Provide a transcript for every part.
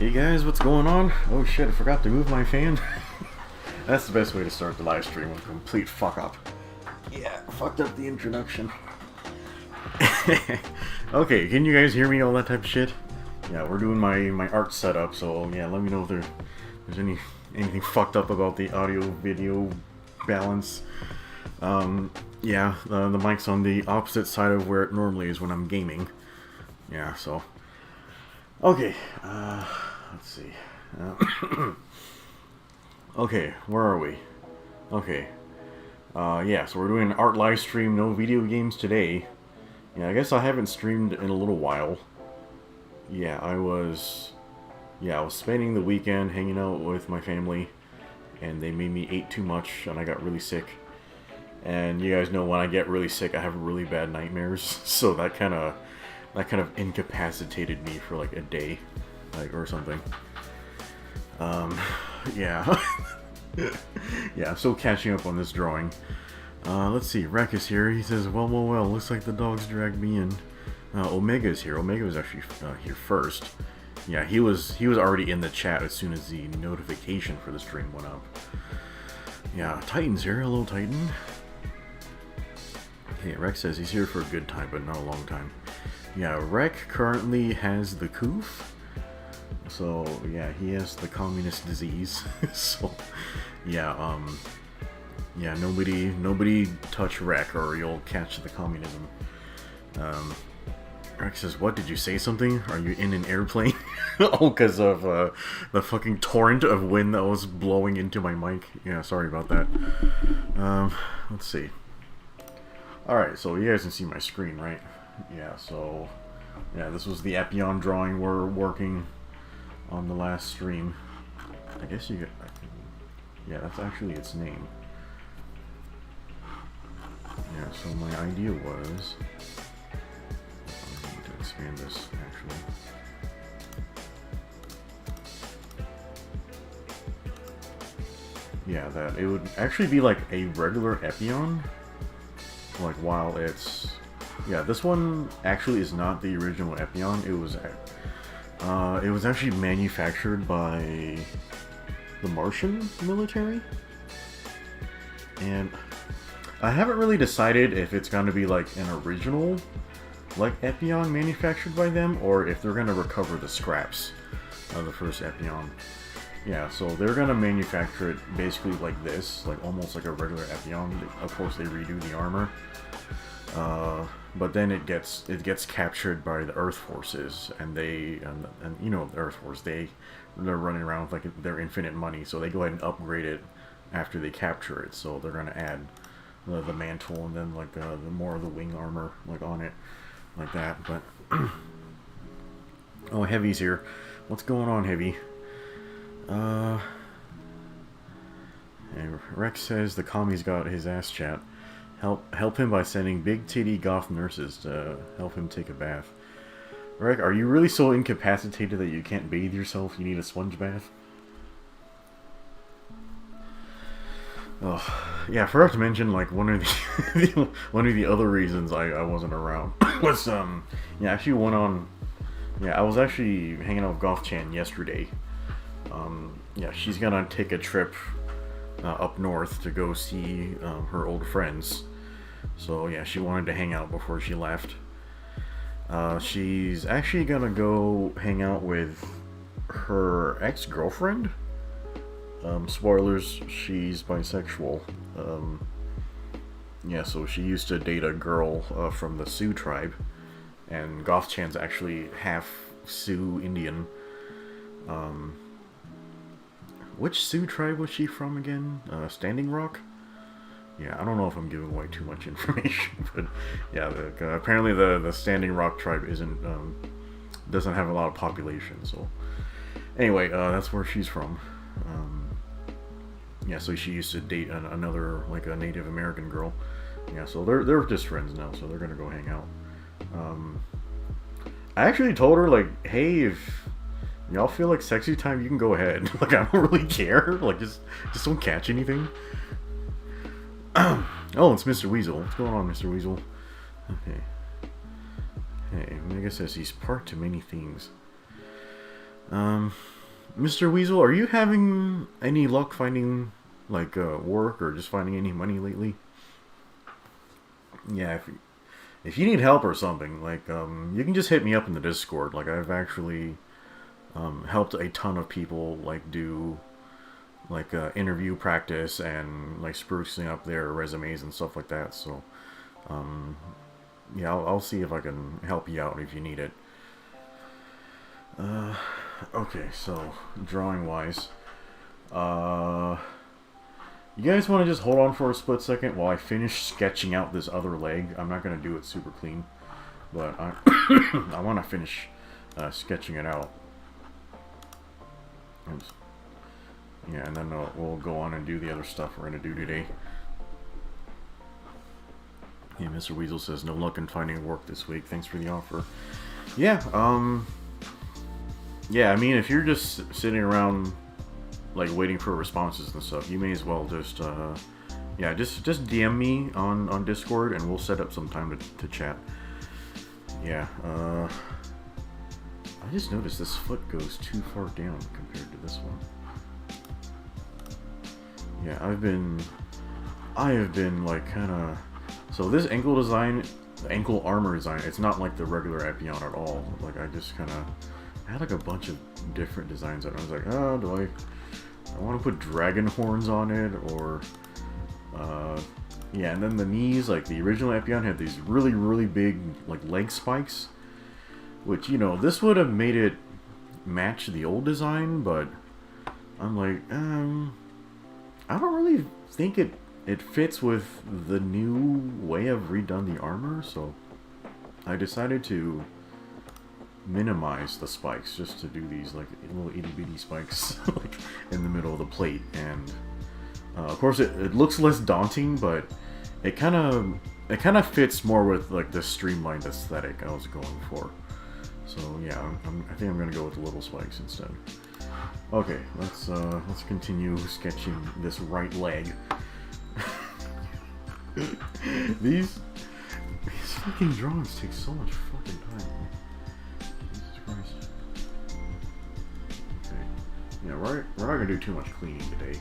Hey guys, what's going on? Oh shit, I forgot to move my fan. That's the best way to start the live stream, with a complete fuck up. Yeah, fucked up the introduction. Okay, can you guys hear me, all that type of shit? Yeah, we're doing my art setup, so yeah, let me know if there's anything fucked up about the audio-video balance. Yeah, the mic's on the opposite side of where it normally is when I'm gaming. Yeah, so... Okay, let's see. Okay, where are we? Okay. Yeah, so we're doing an art live stream, no video games today. Yeah, I guess I haven't streamed in a little while. Yeah, I was spending the weekend hanging out with my family, and they made me eat too much, and I got really sick. And you guys know when I get really sick, I have really bad nightmares, so that kind of incapacitated me for like a day, like, or something. Yeah. Yeah, I'm still catching up on this drawing. Let's see, Rek is here. He says, well, looks like the dogs dragged me in. Omega is here. Omega was actually here first. Yeah, he was already in the chat as soon as the notification for the stream went up. Yeah, Titan's here. Hello, Titan. Okay, Rek says he's here for a good time, but not a long time. Yeah, Rek currently has the coof. So, yeah, he has the communist disease. So, yeah, yeah, nobody touch Rek or you'll catch the communism. Rek says, what, did you say something? Are you in an airplane? Oh, because of the fucking torrent of wind that was blowing into my mic. Yeah, sorry about that. Let's see. Alright, so you guys can see my screen, right? Yeah, so... Yeah, this was the Epion drawing we're working on the last stream. I guess you get... Yeah, that's actually its name. Yeah, so my idea was... I need to expand this, actually. Yeah, that it would actually be like a regular Epion. Like, while it's... Yeah, this one actually is not the original Epion. It was actually manufactured by the Martian military. And I haven't really decided if it's going to be like an original like Epion manufactured by them, or if they're going to recover the scraps of the first Epion. Yeah, so they're going to manufacture it basically like this, like almost like a regular Epion. Of course, they redo the armor. But then it gets captured by the Earth forces, and and you know, the Earth Force, they're running around with like their infinite money, so they go ahead and upgrade it after they capture it. So they're gonna add the mantle and then like the more of the wing armor like on it, like that. But oh, Heavy's here. What's going on, Heavy? And Rex says the commies got his ass chat. Help him by sending big titty goth nurses to help him take a bath. Rick, are you really so incapacitated that you can't bathe yourself? You need a sponge bath? Oh, yeah, I forgot to mention, like, one of the other reasons I wasn't around was, yeah, actually went on, yeah, I was actually hanging out with Goth-chan yesterday. Yeah, she's gonna take a trip up north to go see her old friends. So yeah, she wanted to hang out before she left. She's actually gonna go hang out with her ex-girlfriend. Spoilers, she's bisexual. Yeah, so she used to date a girl from the Sioux tribe, and Goth-chan's actually half Sioux Indian. Which Sioux tribe was she from again? Standing Rock? Yeah, I don't know if I'm giving away too much information, but yeah, apparently the Standing Rock tribe doesn't have a lot of population. So anyway, that's where she's from. Yeah, so she used to date another, like, a Native American girl. Yeah, so they're just friends now, so they're gonna go hang out. I actually told her, like, hey, if y'all feel like sexy time, you can go ahead. Like, I don't really care. Like, just don't catch anything. Oh, it's Mr. Weasel. What's going on, Mr. Weasel? Okay. Hey, Mega says he's part to many things. Mr. Weasel, are you having any luck finding, like, work or just finding any money lately? Yeah, if you need help or something, like, you can just hit me up in the Discord. Like, I've actually, helped a ton of people, like, do, like, interview practice and, like, sprucing up their resumes and stuff like that, so, yeah, I'll see if I can help you out if you need it. Okay, so, drawing-wise, you guys want to just hold on for a split second while I finish sketching out this other leg? I'm not going to do it super clean, but I, I want to finish sketching it out. Yeah, and then we'll go on and do the other stuff we're going to do today. Yeah, Mr. Weasel says, no luck in finding work this week. Thanks for the offer. Yeah, yeah, I mean, if you're just sitting around, like, waiting for responses and stuff, you may as well just, yeah, just DM me on Discord, and we'll set up some time to chat. Yeah, I just noticed this foot goes too far down compared to this one. Yeah, I have been, like, kinda, so this ankle design, ankle armor design, it's not like the regular Epion at all. Like, I just kinda, I had like a bunch of different designs and I was like, oh, do I want to put dragon horns on it, or, yeah, and then the knees, like the original Epion had these really, really big, like, leg spikes, which, you know, this would have made it match the old design, but I'm like, I don't really think it fits with the new way I've redone the armor, so I decided to minimize the spikes just to do these like little itty bitty spikes like in the middle of the plate, and of course it looks less daunting, but it kind of fits more with like the streamlined aesthetic I was going for. So yeah, I think I'm gonna go with the little spikes instead. Okay, let's continue sketching this right leg. These fucking drawings take so much fucking time. Jesus Christ. Okay. Yeah, we're not gonna do too much cleaning today,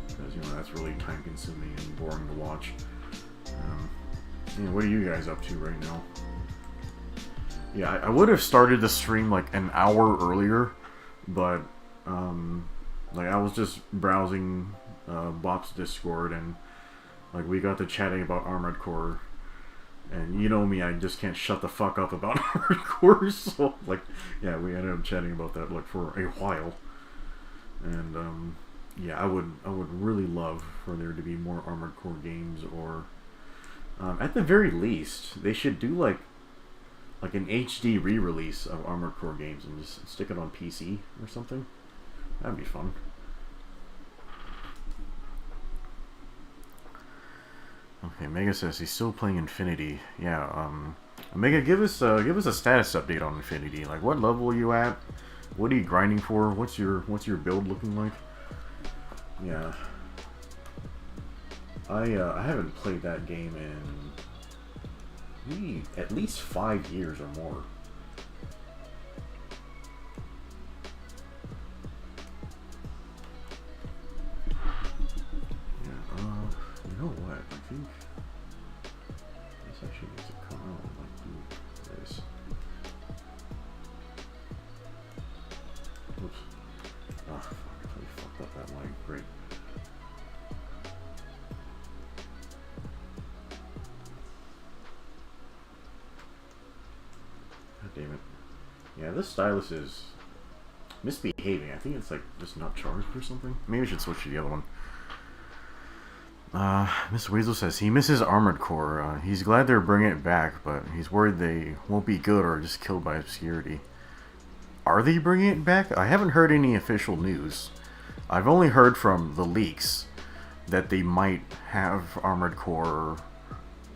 because, you know, that's really time consuming and boring to watch. Yeah, what are you guys up to right now? Yeah, I would have started the stream like an hour earlier, but like I was just browsing Bop's Discord, and like we got to chatting about Armored Core, and you know me, I just can't shut the fuck up about Armored Core, so like, yeah, we ended up chatting about that like for a while, and yeah, I would really love for there to be more Armored Core games, or at the very least they should do like an HD re-release of Armored Core games and just stick it on PC or something. That'd be fun. Okay, Mega says he's still playing Infinity. Yeah, Mega, give us a status update on Infinity. Like, what level are you at? What are you grinding for? What's your build looking like? Yeah, I haven't played that game in maybe at least 5 years or more. Yeah, you know what? I think this actually needs to come out like this. Oops. Ah, fuck, I totally fucked up that line. Great. God damn it. Yeah, this stylus is misbehaving. I think it's like just not charged or something. Maybe I should switch to the other one. Mr. Weasel says he misses Armored Core. He's glad they're bringing it back, but he's worried they won't be good or just killed by obscurity. Are they bringing it back? I haven't heard any official news. I've only heard from the leaks that they might have Armored Core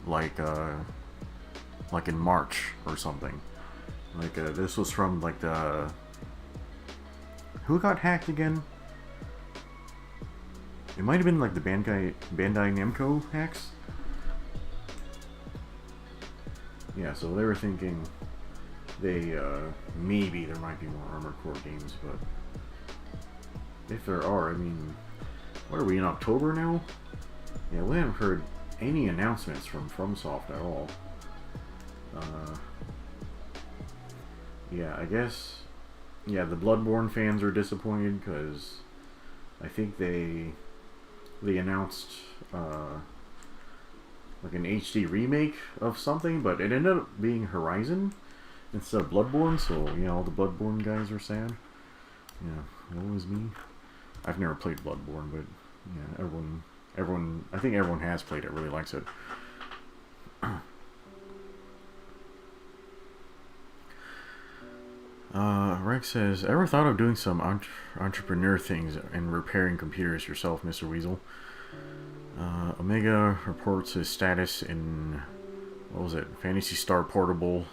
like in March or something. Like this was from like the... Who got hacked again? It might have been like the Bandai Namco hacks. Yeah, so they were thinking they, maybe there might be more Armored Core games, but if there are, I mean, what are we, in October now? Yeah, we haven't heard any announcements from FromSoft at all. Yeah, I guess, yeah, the Bloodborne fans are disappointed because I think they announced, like an HD remake of something, but it ended up being Horizon instead of Bloodborne, so yeah, all the Bloodborne guys are sad. Yeah, what was me? I've never played Bloodborne, but yeah, everyone, I think everyone has played it, really likes it. Rex says, ever thought of doing some entrepreneur things and repairing computers yourself, Mr. Weasel? Omega reports his status in, what was it, Phantasy Star Portable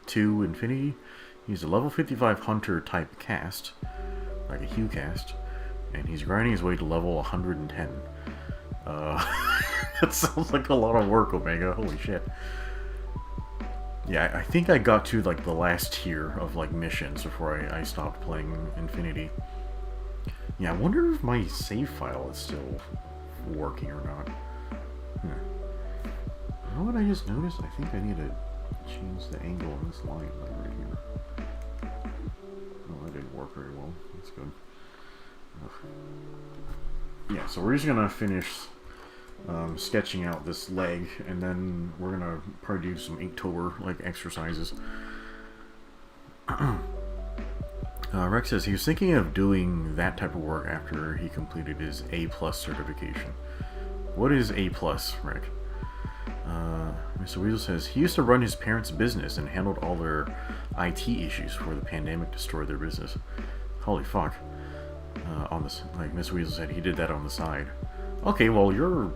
2 Infinity. He's a level 55 hunter type cast, like a Hugh cast, and he's grinding his way to level 110. That sounds like a lot of work, Omega. Holy shit. Yeah, I think I got to like the last tier of like missions before I stopped playing Infinity. Yeah, I wonder if my save file is still working or not. You know what I just noticed? I think I need to change the angle on this line, like right here. Oh, that didn't work very well. That's good. Ugh. Yeah, so we're just gonna finish sketching out this leg, and then we're gonna probably do some Inktober like exercises. Rex says he was thinking of doing that type of work after he completed his A+ certification. What is A+, Rick? Mr. Weasel says he used to run his parents' business and handled all their IT issues before the pandemic destroyed their business. Holy fuck. On this, like Mr. Weasel said, he did that on the side. Okay, well, you're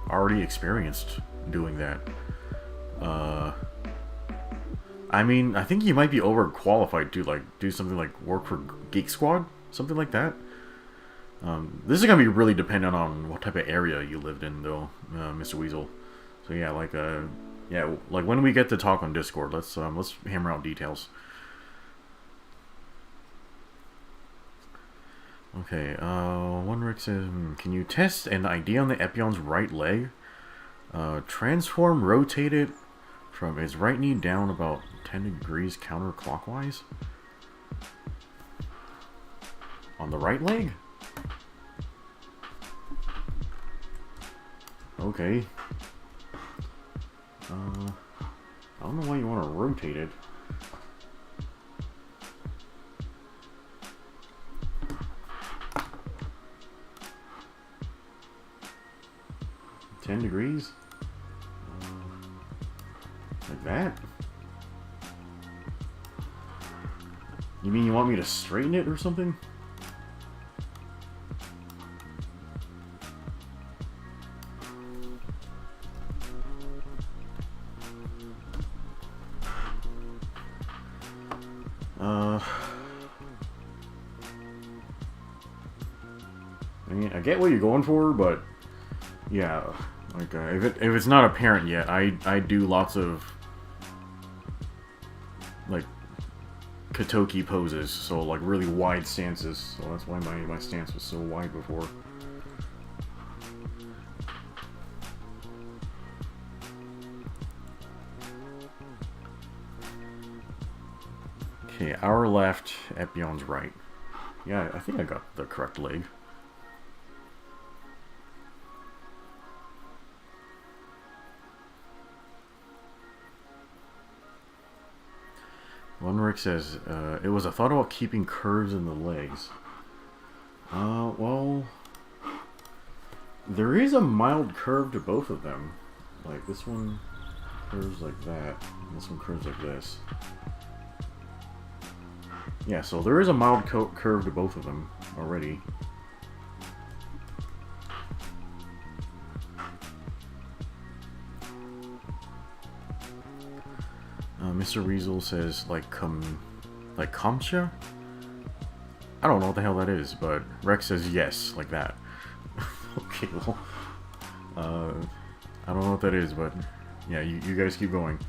already experienced doing that. I mean, I think you might be overqualified to like do something like work for Geek Squad, something like that. This is gonna be really dependent on what type of area you lived in, though, Mr. Weasel. So yeah, like yeah, like when we get to talk on Discord, let's hammer out details. Okay, one Rick says, can you test an idea on the Epion's right leg? Transform, rotate it from his right knee down about 10 degrees counterclockwise? On the right leg? Okay. I don't know why you want to rotate it. $10 degrees? Like that? You mean you want me to straighten it or something? I mean, I get what you're going for, but yeah, like if it's not apparent yet, I do lots of like Katoki poses, so like really wide stances. So that's why my stance was so wide before. Okay, our left, Epion's right. Yeah, I think I got the correct leg. One Rick says, it was a thought about keeping curves in the legs. Well, there is a mild curve to both of them. Like, this one curves like that, and this one curves like this. Yeah, so there is a mild curve to both of them already. Mr. Weasel says, like Kamcha? I don't know what the hell that is, but Rex says yes, like that. Okay, well, I don't know what that is, but yeah, you guys keep going.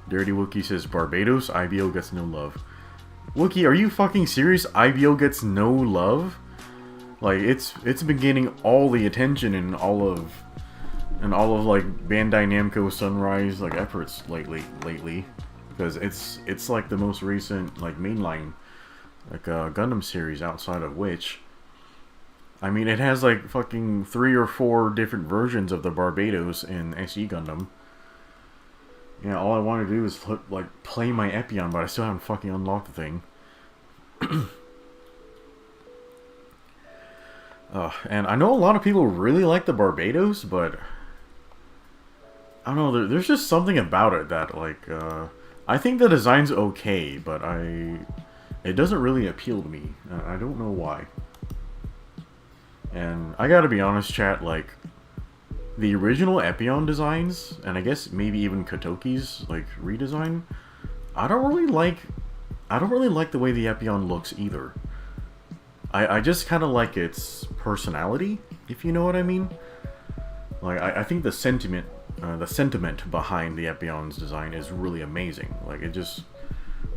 Dirty Wookie says Barbados, IBO gets no love. Wookie, are you fucking serious? IBO gets no love? Like, it's been gaining all the attention in all of like Bandai Namco Sunrise like efforts lately because it's like the most recent like mainline like Gundam series outside of which, I mean, it has like fucking 3 or 4 different versions of the Barbados in SE Gundam. Yeah, all I want to do is like play my Epion, but I still haven't fucking unlocked the thing. And I know a lot of people really like the Barbados, but I don't know, there's just something about it that, like, I think the design's okay, but it doesn't really appeal to me. I don't know why. And I gotta be honest, chat, like, the original Epion designs, and I guess maybe even Kotoki's, like, redesign, I don't really like the way the Epion looks either. I just kind of like its personality, if you know what I mean. Like, I think the sentiment behind the Epion's design is really amazing. Like, it just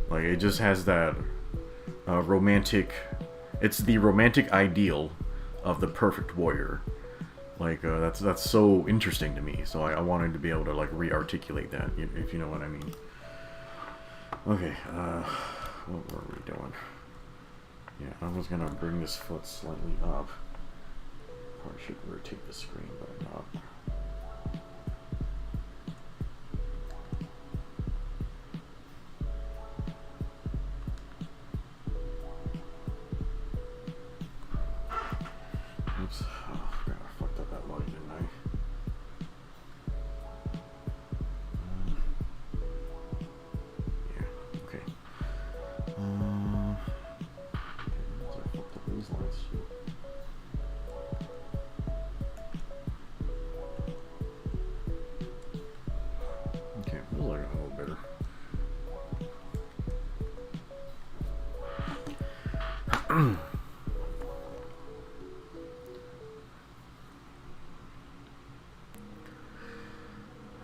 has that romantic. It's the romantic ideal of the perfect warrior. Like, that's so interesting to me. So I wanted to be able to like re-articulate that, if you know what I mean. Okay, what were we doing? Yeah, I was gonna bring this foot slightly up. Probably should rotate the screen, but I'm not. Oops. Oh, God, I fucked up that line, didn't I? Yeah, okay. I fucked up these lines too. Okay, feels like a little better.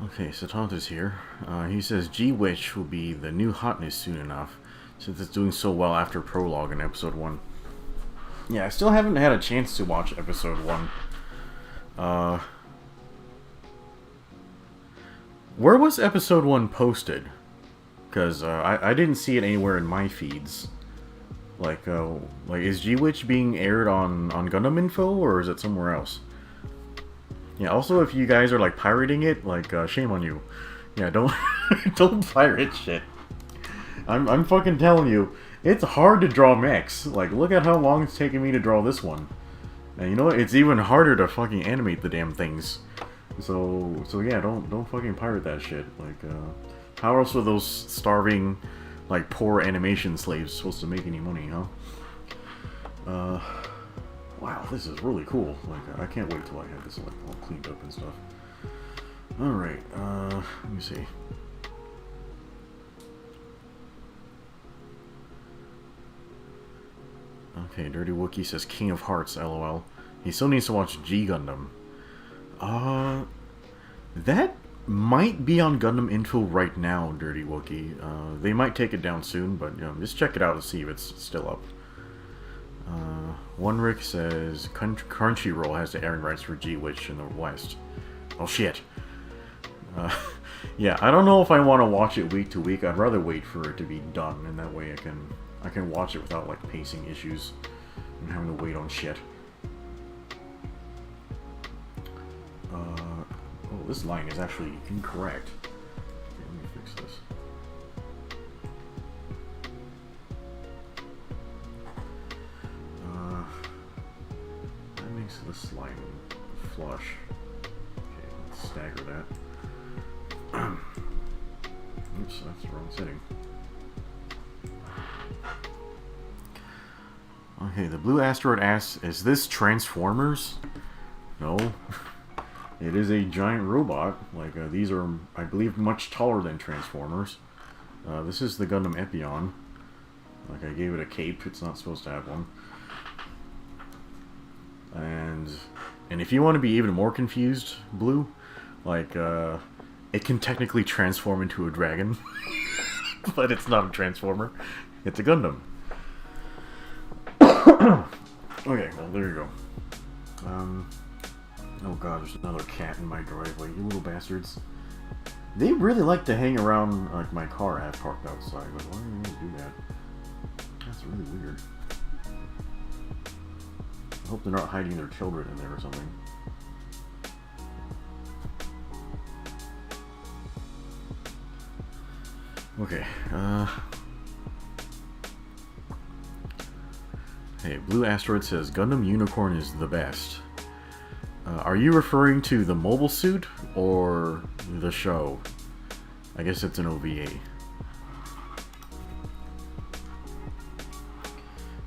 Okay, Satanta's here. He says G-Witch will be the new hotness soon enough, since it's doing so well after Prologue in Episode 1. Yeah, I still haven't had a chance to watch Episode 1. Where was Episode 1 posted? Because I didn't see it anywhere in my feeds. Like is G-Witch being aired on Gundam Info, or is it somewhere else? Yeah, also, if you guys are, like, pirating it, like, shame on you. Yeah, don't don't pirate shit. I'm fucking telling you, it's hard to draw mechs. Like, look at how long it's taken me to draw this one. And you know what? It's even harder to fucking animate the damn things. So yeah, don't fucking pirate that shit. Like, how else are those starving, like, poor animation slaves supposed to make any money, huh? Wow, this is really cool. Like, I can't wait till I have this like all cleaned up and stuff. Alright, let me see. Okay, Dirty Wookie says King of Hearts, lol. He still needs to watch G Gundam. That might be on Gundam Info right now, Dirty Wookie. They might take it down soon, but you know, just check it out to see if it's still up. One Rick says Crunchyroll has the airing rights for G-Witch in the West. Oh shit. Yeah, I don't know if I want to watch it week to week. I'd rather wait for it to be done, and that way I can watch it without like pacing issues and having to wait on shit. Oh, this line is actually incorrect. Okay, let me fix this. That makes this line flush. Okay, let's stagger that. Oops, that's the wrong setting. Okay, the blue asteroid asks, is this Transformers? No. It is a giant robot. Like, these are, I believe, much taller than Transformers. This is the Gundam Epion. Like, I gave it a cape. It's not supposed to have one. And if you want to be even more confused, Blue, like, it can technically transform into a dragon, but it's not a transformer. It's a Gundam. Okay, well there you go. Oh god, there's another cat in my driveway. You little bastards. They really like to hang around like my car I have parked outside. Like, why do they do that? That's really weird. I hope they're not hiding their children in there or something. Okay, hey, Blue Asteroid says, Gundam Unicorn is the best. Are you referring to the mobile suit or the show? I guess it's an OVA.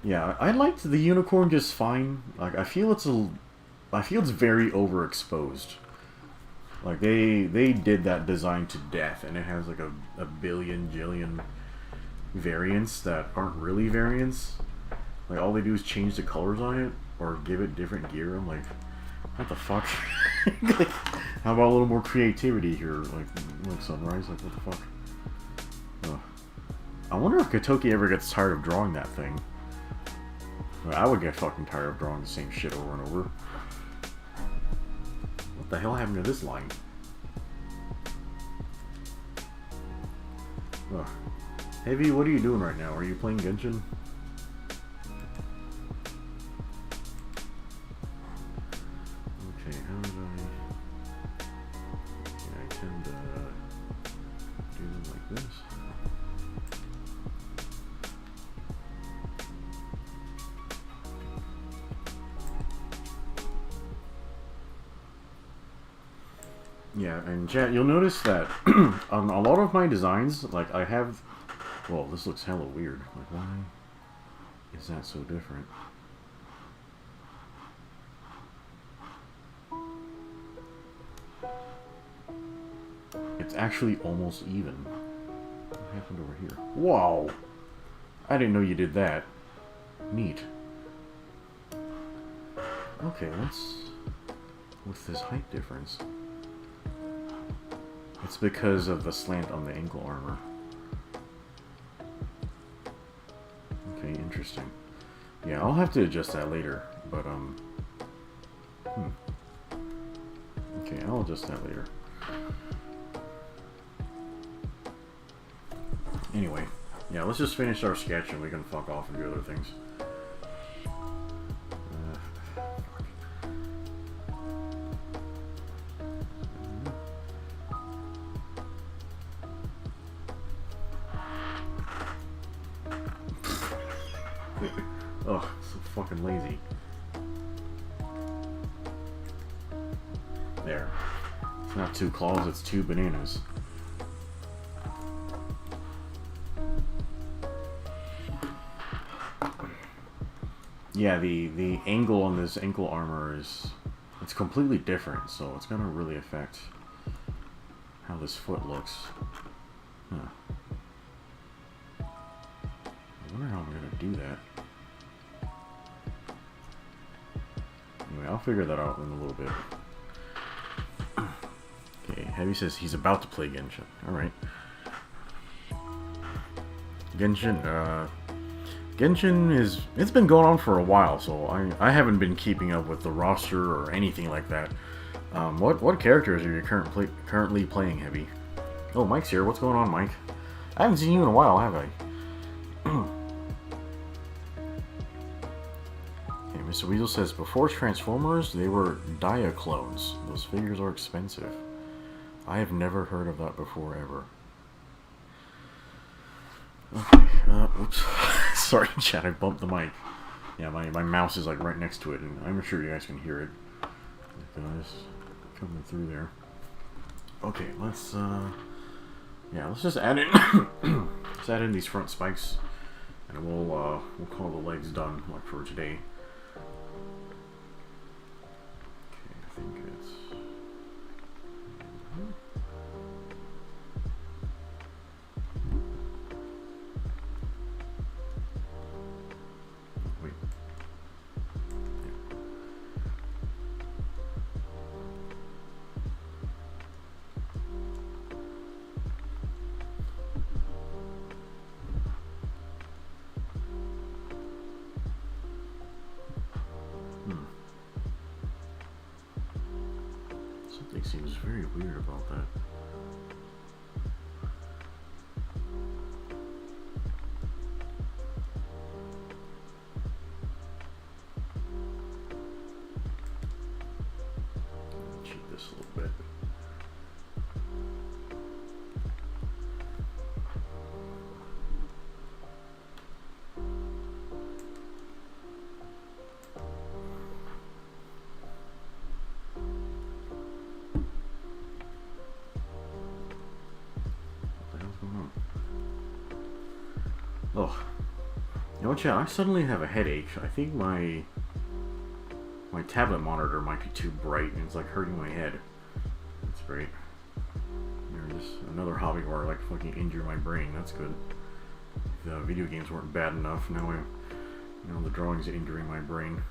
Yeah, I liked the Unicorn just fine. Like, I feel it's very overexposed. Like, they did that design to death, and it has like a billion jillion variants that aren't really variants. Like, all they do is change the colors on it, or give it different gear. I'm like, what the fuck? Like, how about a little more creativity here? Like Sunrise? Like, what the fuck? Ugh. I wonder if Kotoki ever gets tired of drawing that thing. I would get fucking tired of drawing the same shit over and over. What the hell happened to this line? Ugh. Heavy, what are you doing right now? Are you playing Genshin? Okay, how did I... Yeah, I tend to do them like this. Yeah, and chat, you'll notice that on a lot of my designs, like I have, well, this looks hella weird. Like, why is that so different? It's actually almost even. What happened over here? Wow! I didn't know you did that. Neat. Okay, what's this height difference? It's because of the slant on the ankle armor. Okay, interesting. Yeah, I'll have to adjust that later, but, okay, I'll adjust that later. Anyway, yeah, let's just finish our sketch and we can fuck off and do other things. Ugh, so fucking lazy. There. It's not 2 claws, it's 2 bananas. Yeah, the angle on this ankle armor it's completely different, so it's gonna really affect how this foot looks. Huh. I wonder how I'm gonna do that. Anyway, I'll figure that out in a little bit. Okay, Heavy says he's about to play Genshin. Alright. Genshin it's been going on for a while, so I haven't been keeping up with the roster or anything like that. What characters are you currently playing, Heavy? Oh, Mike's here. What's going on, Mike? I haven't seen you in a while, have I? Okay, Mr. Weasel says, before Transformers, they were Dia clones. Those figures are expensive. I have never heard of that before, ever. Okay, oops. Sorry, chat, I bumped the mic. Yeah, my mouse is like right next to it, and I'm sure you guys can hear it. Guys, coming through there. Okay, let's just add in, let's add in these front spikes, and we'll call the legs done, like, for today. Okay, I think it's... is very weird about that. Cheat this a little bit. Oh, you know, chat, I suddenly have a headache. I think my tablet monitor might be too bright and it's like hurting my head. That's great. There's another hobby where I like fucking injure my brain. That's good. If the video games weren't bad enough, now the drawing's injuring my brain.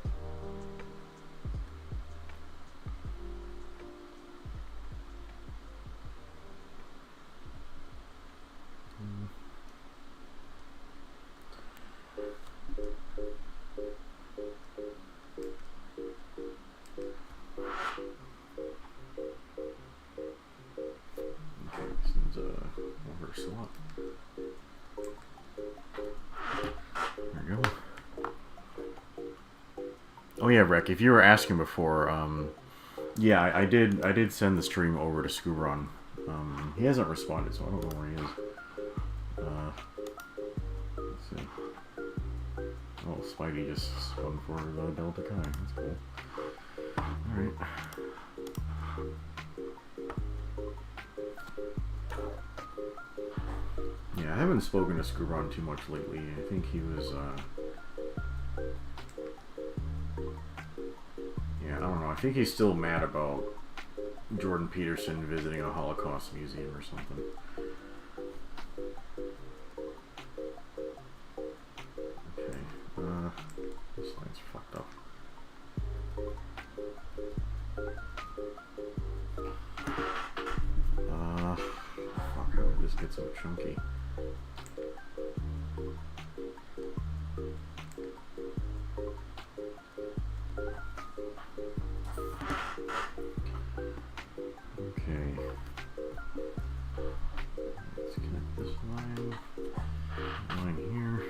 Oh yeah, Rek, if you were asking before, yeah, I did send the stream over to Scubron. He hasn't responded, so I don't know where he is. Let's see. Oh, Spidey just spun for the Delta Chi. That's cool. Alright. Yeah, I haven't spoken to Scubron too much lately. I think he was, yeah, I don't know. I think he's still mad about Jordan Peterson visiting a Holocaust museum or something. Okay, this line's fucked up. Fuck, how did this get so chunky? Okay. Let's connect this line here.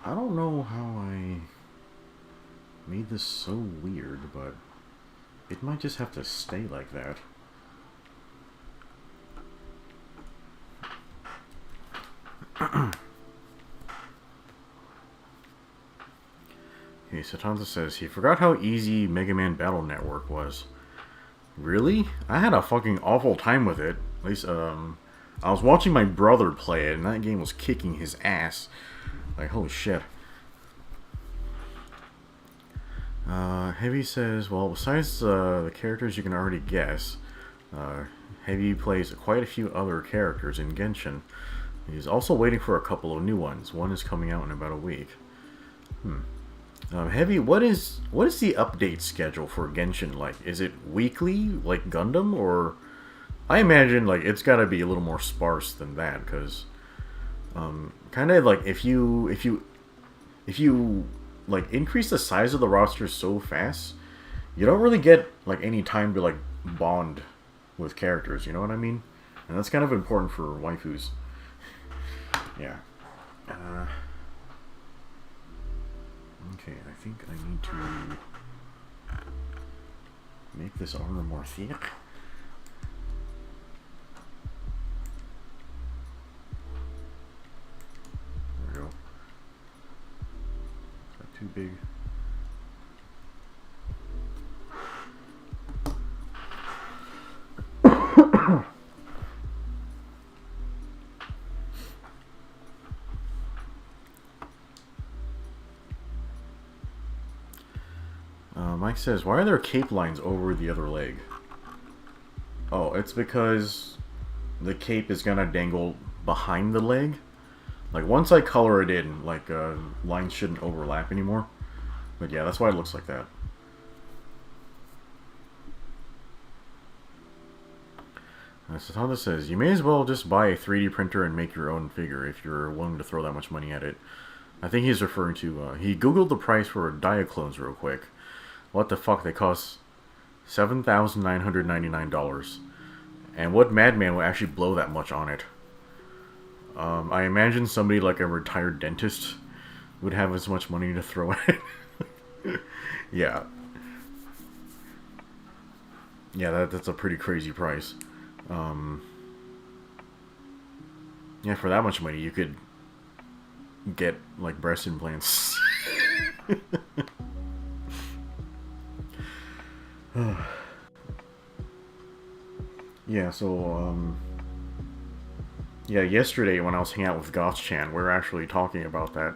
I don't know how I made this so weird, but it might just have to stay like that. Okay, Satanza says, he forgot how easy Mega Man Battle Network was. Really? I had a fucking awful time with it. At least, I was watching my brother play it, and that game was kicking his ass. Like, holy shit. Heavy says, well, besides the characters you can already guess, Heavy plays quite a few other characters in Genshin. He's also waiting for a couple of new ones. One is coming out in about a week. Heavy, what is the update schedule for Genshin like? Is it weekly, like Gundam, or... I imagine, like, it's gotta be a little more sparse than that, because... kind of like if you like increase the size of the roster so fast, you don't really get like any time to like bond with characters, you know what I mean? And that's kind of important for waifus. Yeah. Okay, I think I need to make this armor more thick. Too big. Mike says, why are there cape lines over the other leg? Oh, it's because the cape is gonna dangle behind the leg. Like, once I color it in, like, lines shouldn't overlap anymore. But yeah, that's why it looks like that. So Honda says, you may as well just buy a 3D printer and make your own figure if you're willing to throw that much money at it. I think he's referring to, he googled the price for Diaclones real quick. What the fuck, they cost $7,999. And what madman would actually blow that much on it? I imagine somebody like a retired dentist would have as much money to throw at it. Yeah. Yeah, that's a pretty crazy price. Yeah, for that much money, you could get, like, breast implants. Yeah, so, yeah, yesterday when I was hanging out with Goth-chan, we were actually talking about that.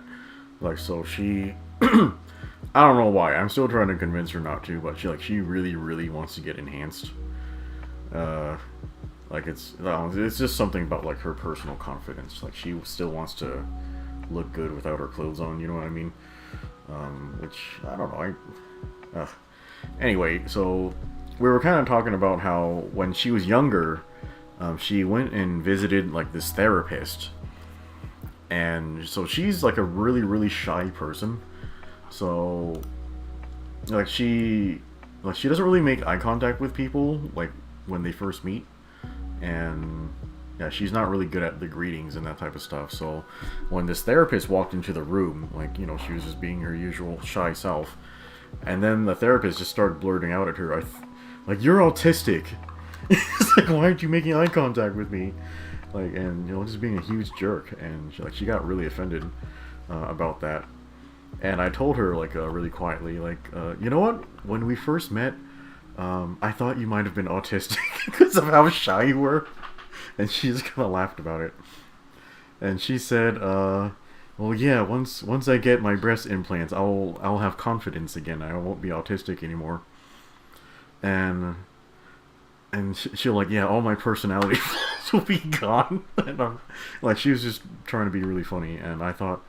Like, so she... I don't know why. I'm still trying to convince her not to, but she really, really wants to get enhanced. Like, it's just something about, like, her personal confidence. Like, she still wants to look good without her clothes on, you know what I mean? Which, I don't know, anyway, so we were kind of talking about how when she was younger, she went and visited, like, this therapist. And so she's, like, a really, really shy person. So, like, she doesn't really make eye contact with people, like, when they first meet. And, yeah, she's not really good at the greetings and that type of stuff. So, when this therapist walked into the room, like, you know, she was just being her usual shy self. And then the therapist just started blurting out at her, like, you're autistic. It's like, why aren't you making eye contact with me? Like, and, you know, just being a huge jerk. And, she got really offended about that. And I told her, like, really quietly, like, you know what? When we first met, I thought you might have been autistic because of how shy you were. And she just kind of laughed about it. And she said, well, yeah, once I get my breast implants, I'll have confidence again. I won't be autistic anymore. And she'll, like, yeah, all my personality flaws will be gone. And like, she was just trying to be really funny. And I thought,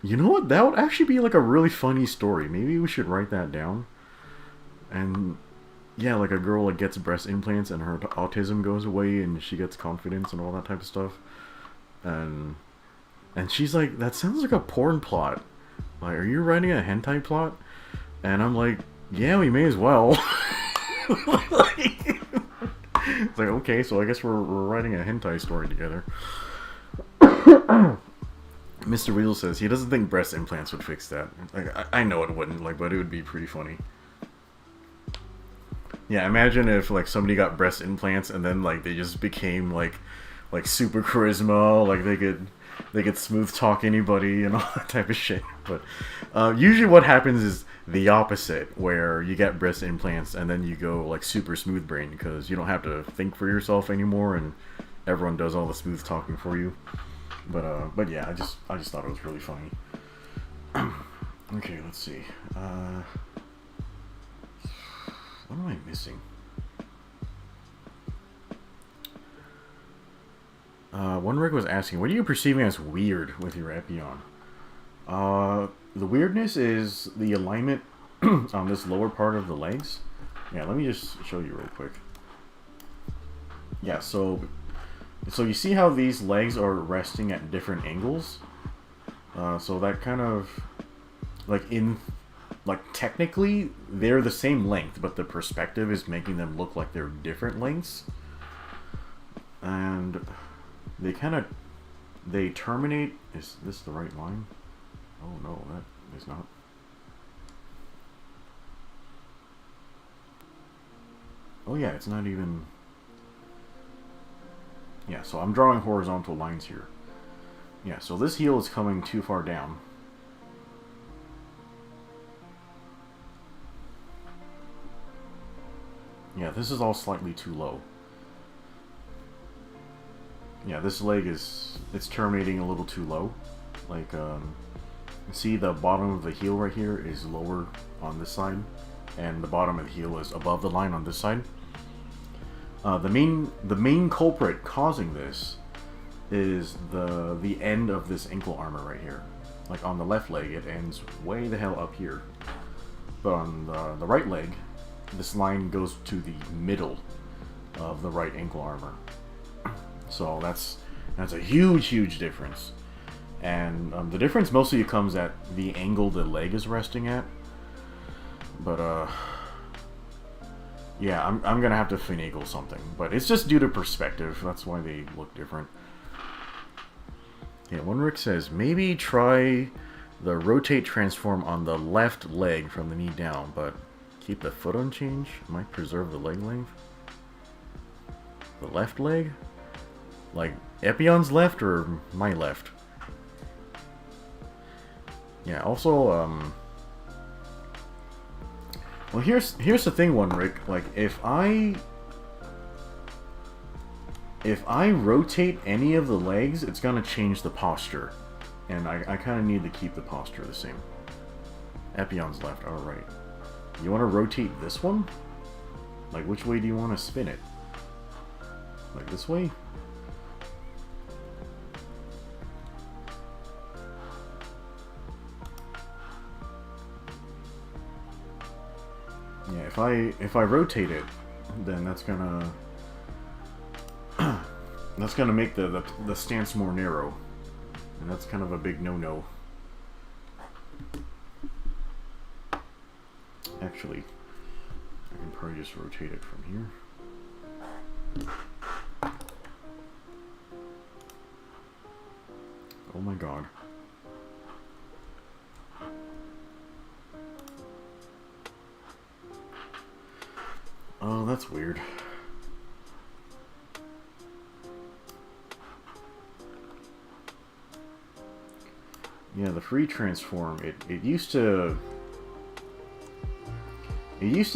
you know what? That would actually be, like, a really funny story. Maybe we should write that down. And, yeah, like, a girl, like, gets breast implants and her autism goes away and she gets confidence and all that type of stuff. And she's like, that sounds like a porn plot. Like, are you writing a hentai plot? And I'm like, yeah, we may as well. It's like, okay, so I guess we're writing a hentai story together. Mr. Weasel says he doesn't think breast implants would fix that. Like, I know it wouldn't, like, but it would be pretty funny. Yeah, imagine if, like, somebody got breast implants and then, like, they just became, like super charisma, like, they could smooth talk anybody and all that type of shit. But usually what happens is the opposite, where you get breast implants and then you go, like, super smooth brain because you don't have to think for yourself anymore and everyone does all the smooth talking for you. But yeah, I just thought it was really funny. Okay, let's see. What am I missing? One Rick was asking, what are you perceiving as weird with your Epion? The weirdness is the alignment on this lower part of the legs. Yeah, let me just show you real quick. Yeah, so you see how these legs are resting at different angles? So that kind of, like, technically, they're the same length, but the perspective is making them look like they're different lengths. And they terminate, is this the right line? Oh no, that is not. Oh yeah, it's not even. Yeah, so I'm drawing horizontal lines here. Yeah, so this heel is coming too far down. Yeah, this is all slightly too low. Yeah, this leg it's terminating a little too low. Like, see the bottom of the heel right here is lower on this side, and the bottom of the heel is above the line on this side. The main culprit causing this is the end of this ankle armor right here. Like on the left leg, it ends way the hell up here. But on the right leg, this line goes to the middle of the right ankle armor. So that's a huge difference. And the difference mostly comes at the angle the leg is resting at. But yeah, I'm gonna have to finagle something. But it's just due to perspective. That's why they look different. Yeah, one Rick says, maybe try the rotate transform on the left leg from the knee down, but keep the foot unchanged. Might preserve the leg length. The left leg? Like, Epion's left or my left? Yeah, also, well, here's the thing, one Rick. Like, if I rotate any of the legs, it's gonna change the posture. And I kind of need to keep the posture the same. Epion's left, alright. You want to rotate this one? Like, which way do you want to spin it? Like this way? Yeah, if I rotate it, then that's gonna make the stance more narrow. And that's kind of a big no-no. Actually, I can probably just rotate it from here. Oh my god. Oh, that's weird. Yeah, the free transform, it used to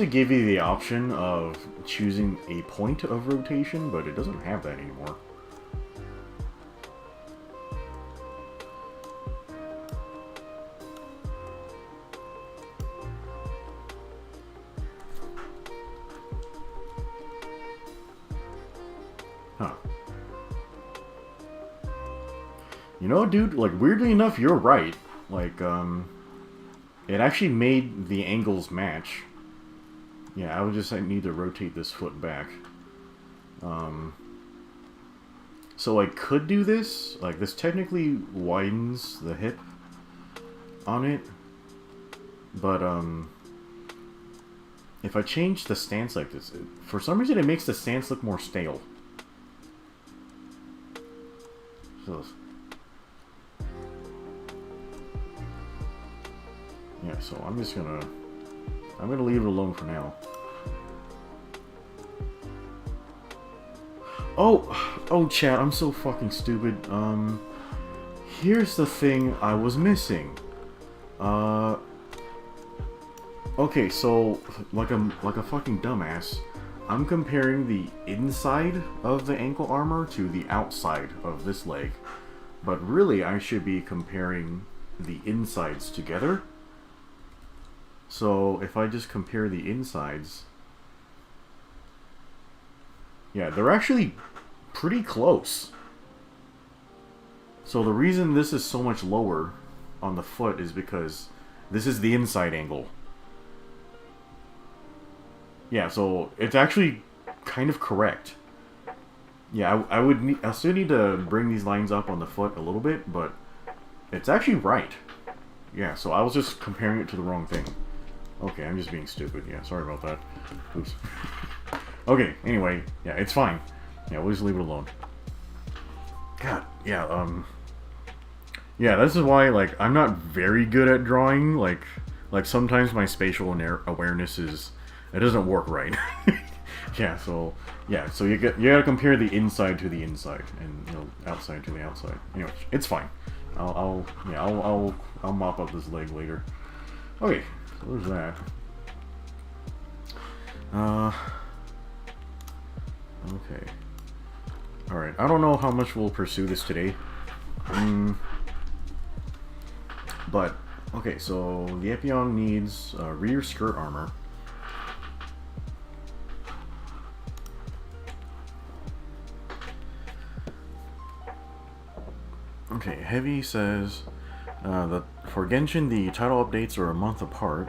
give you the option of choosing a point of rotation, but it doesn't have that anymore. Huh. You know, dude, like, weirdly enough, you're right. Like, it actually made the angles match. Yeah, I would just need to rotate this foot back. So I could do this. Like, this technically widens the hip on it. But, if I change the stance like this, for some reason it makes the stance look more stale. So... yeah, so I'm gonna leave it alone for now. Oh, chat, I'm so fucking stupid. Here's the thing I was missing. Okay, so like a fucking dumbass, I'm comparing the inside of the ankle armor to the outside of this leg, but really I should be comparing the insides together. So if I just compare the insides, yeah, they're actually pretty close. So the reason this is so much lower on the foot is because this is the inside angle. Yeah, so it's actually kind of correct. Yeah, I still need to bring these lines up on the foot a little bit, but it's actually right. Yeah, so I was just comparing it to the wrong thing. Okay, I'm just being stupid. Yeah, sorry about that. Oops. Okay, anyway, yeah, it's fine. Yeah, we'll just leave it alone. God, yeah, yeah, this is why, like, I'm not very good at drawing. Like sometimes my spatial awareness is... it doesn't work right. Yeah, so you gotta compare the inside to the inside, and, you know, outside to the outside. Anyway, it's fine. I'll mop up this leg later. Okay. So there's that. Okay. Alright, I don't know how much we'll pursue this today. But, okay, so the Epion needs rear skirt armor. Okay, Heavy says that for Genshin, the title updates are a month apart,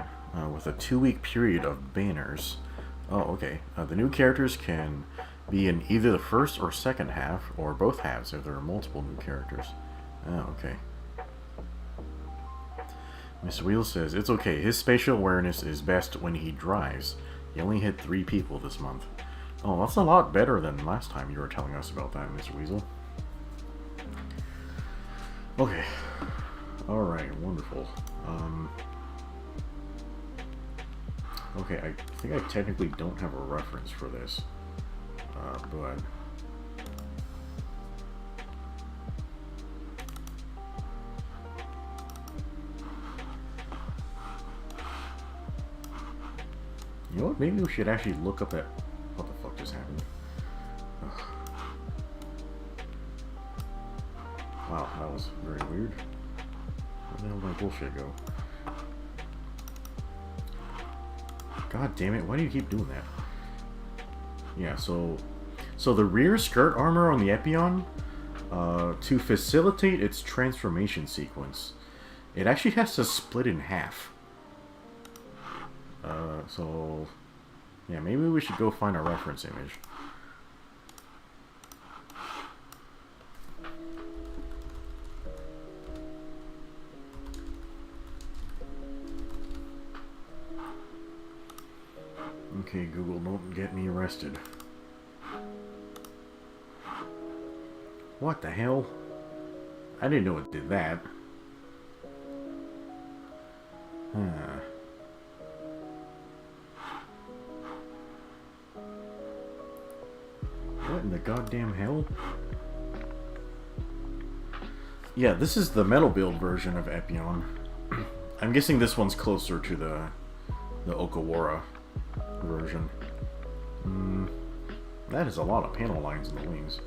with a 2-week period of banners. Oh, okay. The new characters can be in either the first or second half, or both halves if there are multiple new characters. Oh, okay. Mr. Wheel says, it's okay, his spatial awareness is best when he drives. He only hit 3 people this month. Oh, that's a lot better than last time you were telling us about that, Mr. Weasel. Okay. Alright, wonderful. Okay, I think I technically don't have a reference for this. But... You know what? Maybe we should actually look up at... What the fuck just happened? Ugh. Wow, that was very weird. Where the hell did my bullshit go? God damn it, why do you keep doing that? Yeah, so the rear skirt armor on the Epion, to facilitate its transformation sequence, it actually has to split in half. So, yeah, maybe we should go find a reference image. Okay, Google, don't get me arrested. What the hell? I didn't know it did that. Huh. What in the goddamn hell? Yeah, this is the metal build version of Epion. I'm guessing this one's closer to the Okawara version. That is a lot of panel lines in the wings.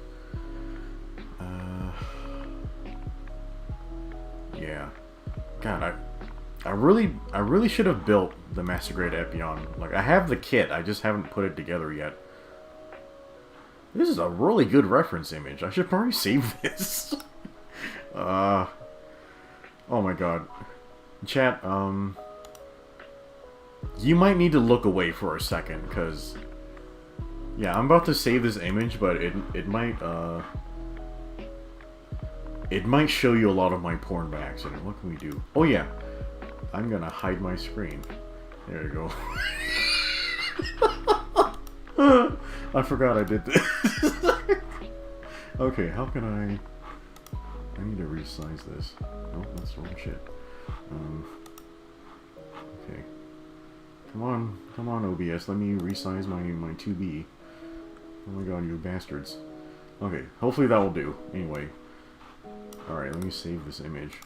Yeah. God, I really should have built the Master Grade Epion. Like, I have the kit, I just haven't put it together yet. This is a really good reference image. I should probably save this. Oh my god. Chat, you might need to look away for a second, because... Yeah, I'm about to save this image, but it might show you a lot of my porn by accident. What can we do? Oh yeah. I'm gonna hide my screen. There you go. I forgot I did this. Okay, how can I need to resize this. Oh, that's the wrong shit. Okay. Come on, OBS. Let me resize my 2B. Oh my god, you bastards. Okay, hopefully that will do. Anyway. Alright, let me save this image.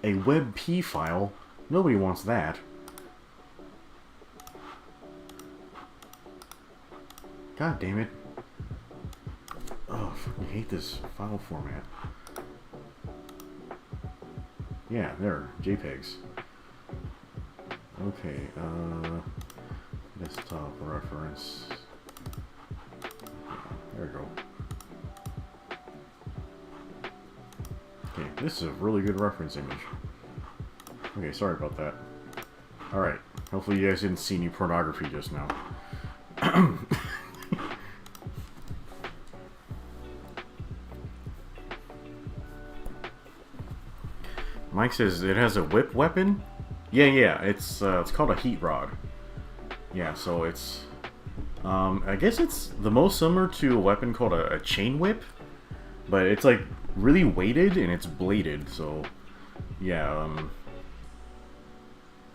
A WebP file? Nobody wants that. God damn it. Oh, I fucking hate this file format. Yeah, there. JPEGs. Okay, desktop reference. There we go. Okay, this is a really good reference image. Okay, sorry about that. Alright, hopefully you guys didn't see any pornography just now. Mike says it has a whip weapon? Yeah, it's called a heat rod. Yeah, so it's... I guess it's the most similar to a weapon called a chain whip, but it's like really weighted and it's bladed, so yeah,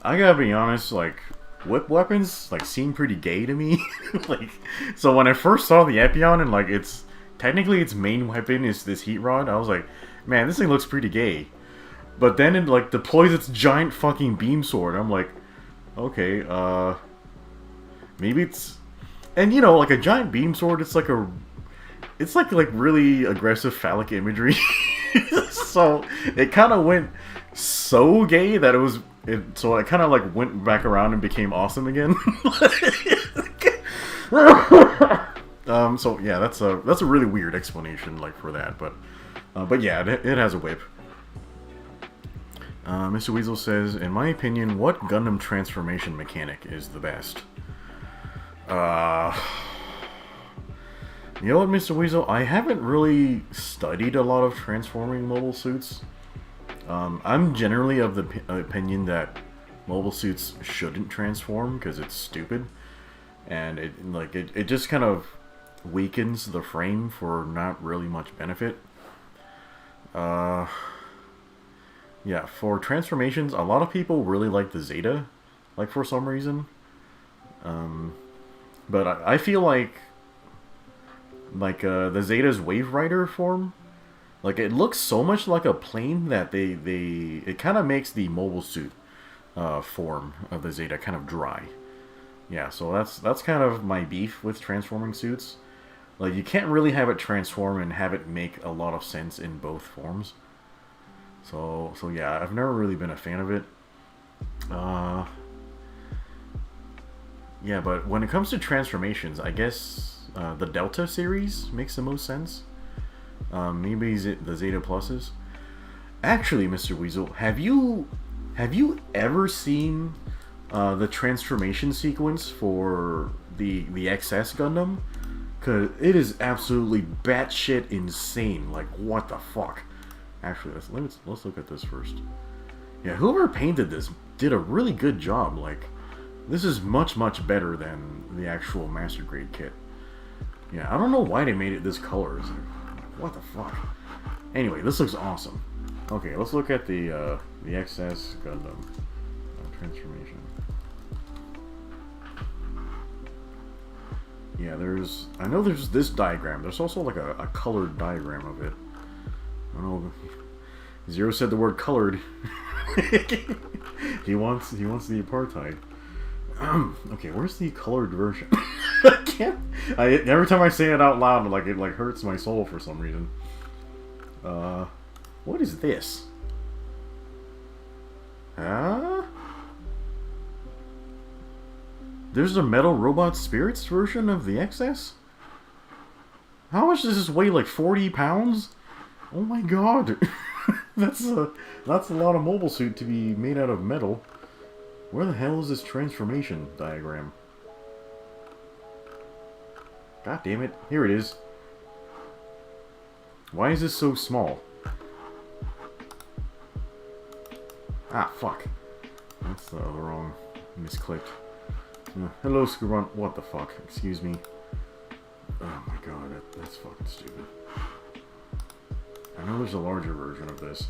I gotta be honest, like, whip weapons, like, seem pretty gay to me. Like, so when I first saw the Epion and, like, technically its main weapon is this heat rod, I was like, man, this thing looks pretty gay. But then it, like, deploys its giant fucking beam sword, I'm like, okay, maybe it's... And, you know, like, a giant beam sword, it's like really aggressive phallic imagery. So, it kind of went so gay that so it kind of, like, went back around and became awesome again. So yeah, that's a really weird explanation, like, for that, but yeah, it has a whip. Mr. Weasel says, in my opinion, what Gundam transformation mechanic is the best? You know what, Mr. Weasel? I haven't really studied a lot of transforming mobile suits. I'm generally of the opinion that mobile suits shouldn't transform because it's stupid, and it just kind of weakens the frame for not really much benefit. Yeah, for transformations, a lot of people really like the Zeta, like, for some reason. But I feel like the Zeta's Wave Rider form, like, it looks so much like a plane that it kind of makes the mobile suit form of the Zeta kind of dry. Yeah, so that's kind of my beef with transforming suits. Like, you can't really have it transform and have it make a lot of sense in both forms. So yeah, I've never really been a fan of it. Yeah, but when it comes to transformations, I guess the Delta series makes the most sense. Maybe the Zeta Pluses. Actually, Mr. Weasel, have you ever seen the transformation sequence for the XS Gundam? Cause it is absolutely batshit insane. Like, what the fuck? Actually, let's look at this first. Yeah, whoever painted this did a really good job. Like, this is much better than the actual Master Grade kit. Yeah, I don't know why they made it this color. It's like, what the fuck? Anyway, this looks awesome. Okay, let's look at the XS Gundam transformation. Yeah, I know there's this diagram. There's also like a colored diagram of it. I don't know. Zero said the word colored. he wants the apartheid. Okay, where's the colored version? I can't. Every time I say it out loud, it hurts my soul for some reason. What is this? Huh? There's a Metal Robot Spirits version of the XS? How much does this weigh? Like 40 pounds? Oh my god. That's a lot of mobile suit to be made out of metal. Where the hell is this transformation diagram? God damn it. Here it is. Why is this so small? Ah, fuck. That's the wrong... misclicked. Hello, Scrubon. What the fuck? Excuse me. Oh my god, that's fucking stupid. I know there's a larger version of this.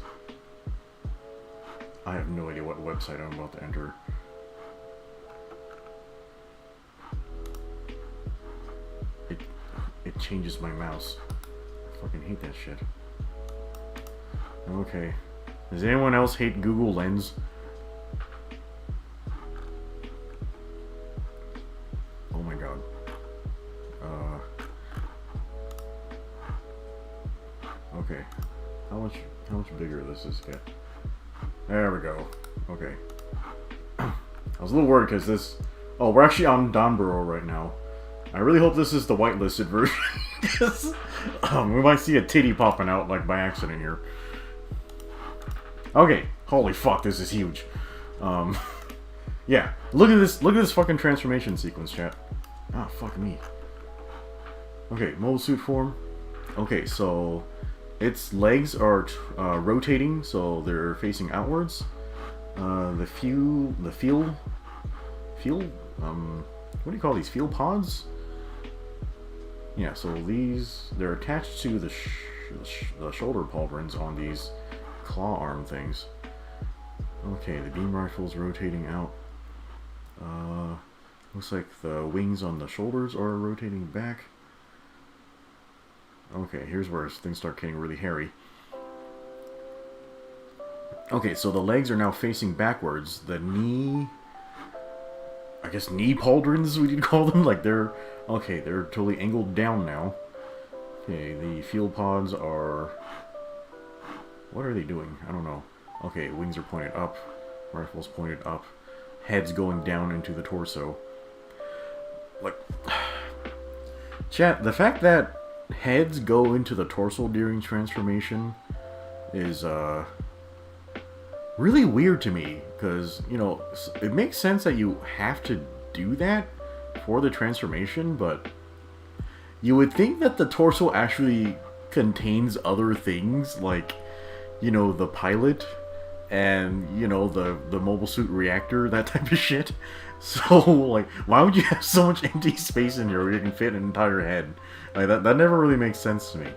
I have no idea what website I'm about to enter. It changes my mouse. I fucking hate that shit. Okay. Does anyone else hate Google Lens? Oh my god. Okay. How much bigger does this get? There we go. Okay. I was a little worried because this... Oh, we're actually on Donborough right now. I really hope this is the whitelisted version. Because we might see a titty popping out, like, by accident here. Okay. Holy fuck, this is huge. Yeah. Look at this fucking transformation sequence, chat. Ah, fuck me. Okay, mobile suit form. Okay, so... its legs are rotating, so they're facing outwards. What do you call these? Fuel pods? Yeah, so they're attached to the shoulder pauldrons on these claw arm things. Okay, the beam rifle's rotating out. Looks like the wings on the shoulders are rotating back. Okay, here's where things start getting really hairy. Okay, so the legs are now facing backwards. The knee... I guess knee pauldrons, we could call them? Like, they're totally angled down now. Okay, the fuel pods are... what are they doing? I don't know. Okay, wings are pointed up. Rifles pointed up. Heads going down into the torso. Like... Chat, the fact that heads go into the torso during transformation is really weird to me, because, you know, it makes sense that you have to do that for the transformation, but you would think that the torso actually contains other things, like, you know, the pilot and, you know, the mobile suit reactor, that type of shit. So, like, why would you have so much empty space in here where you can fit an entire head? Like, that never really makes sense to me.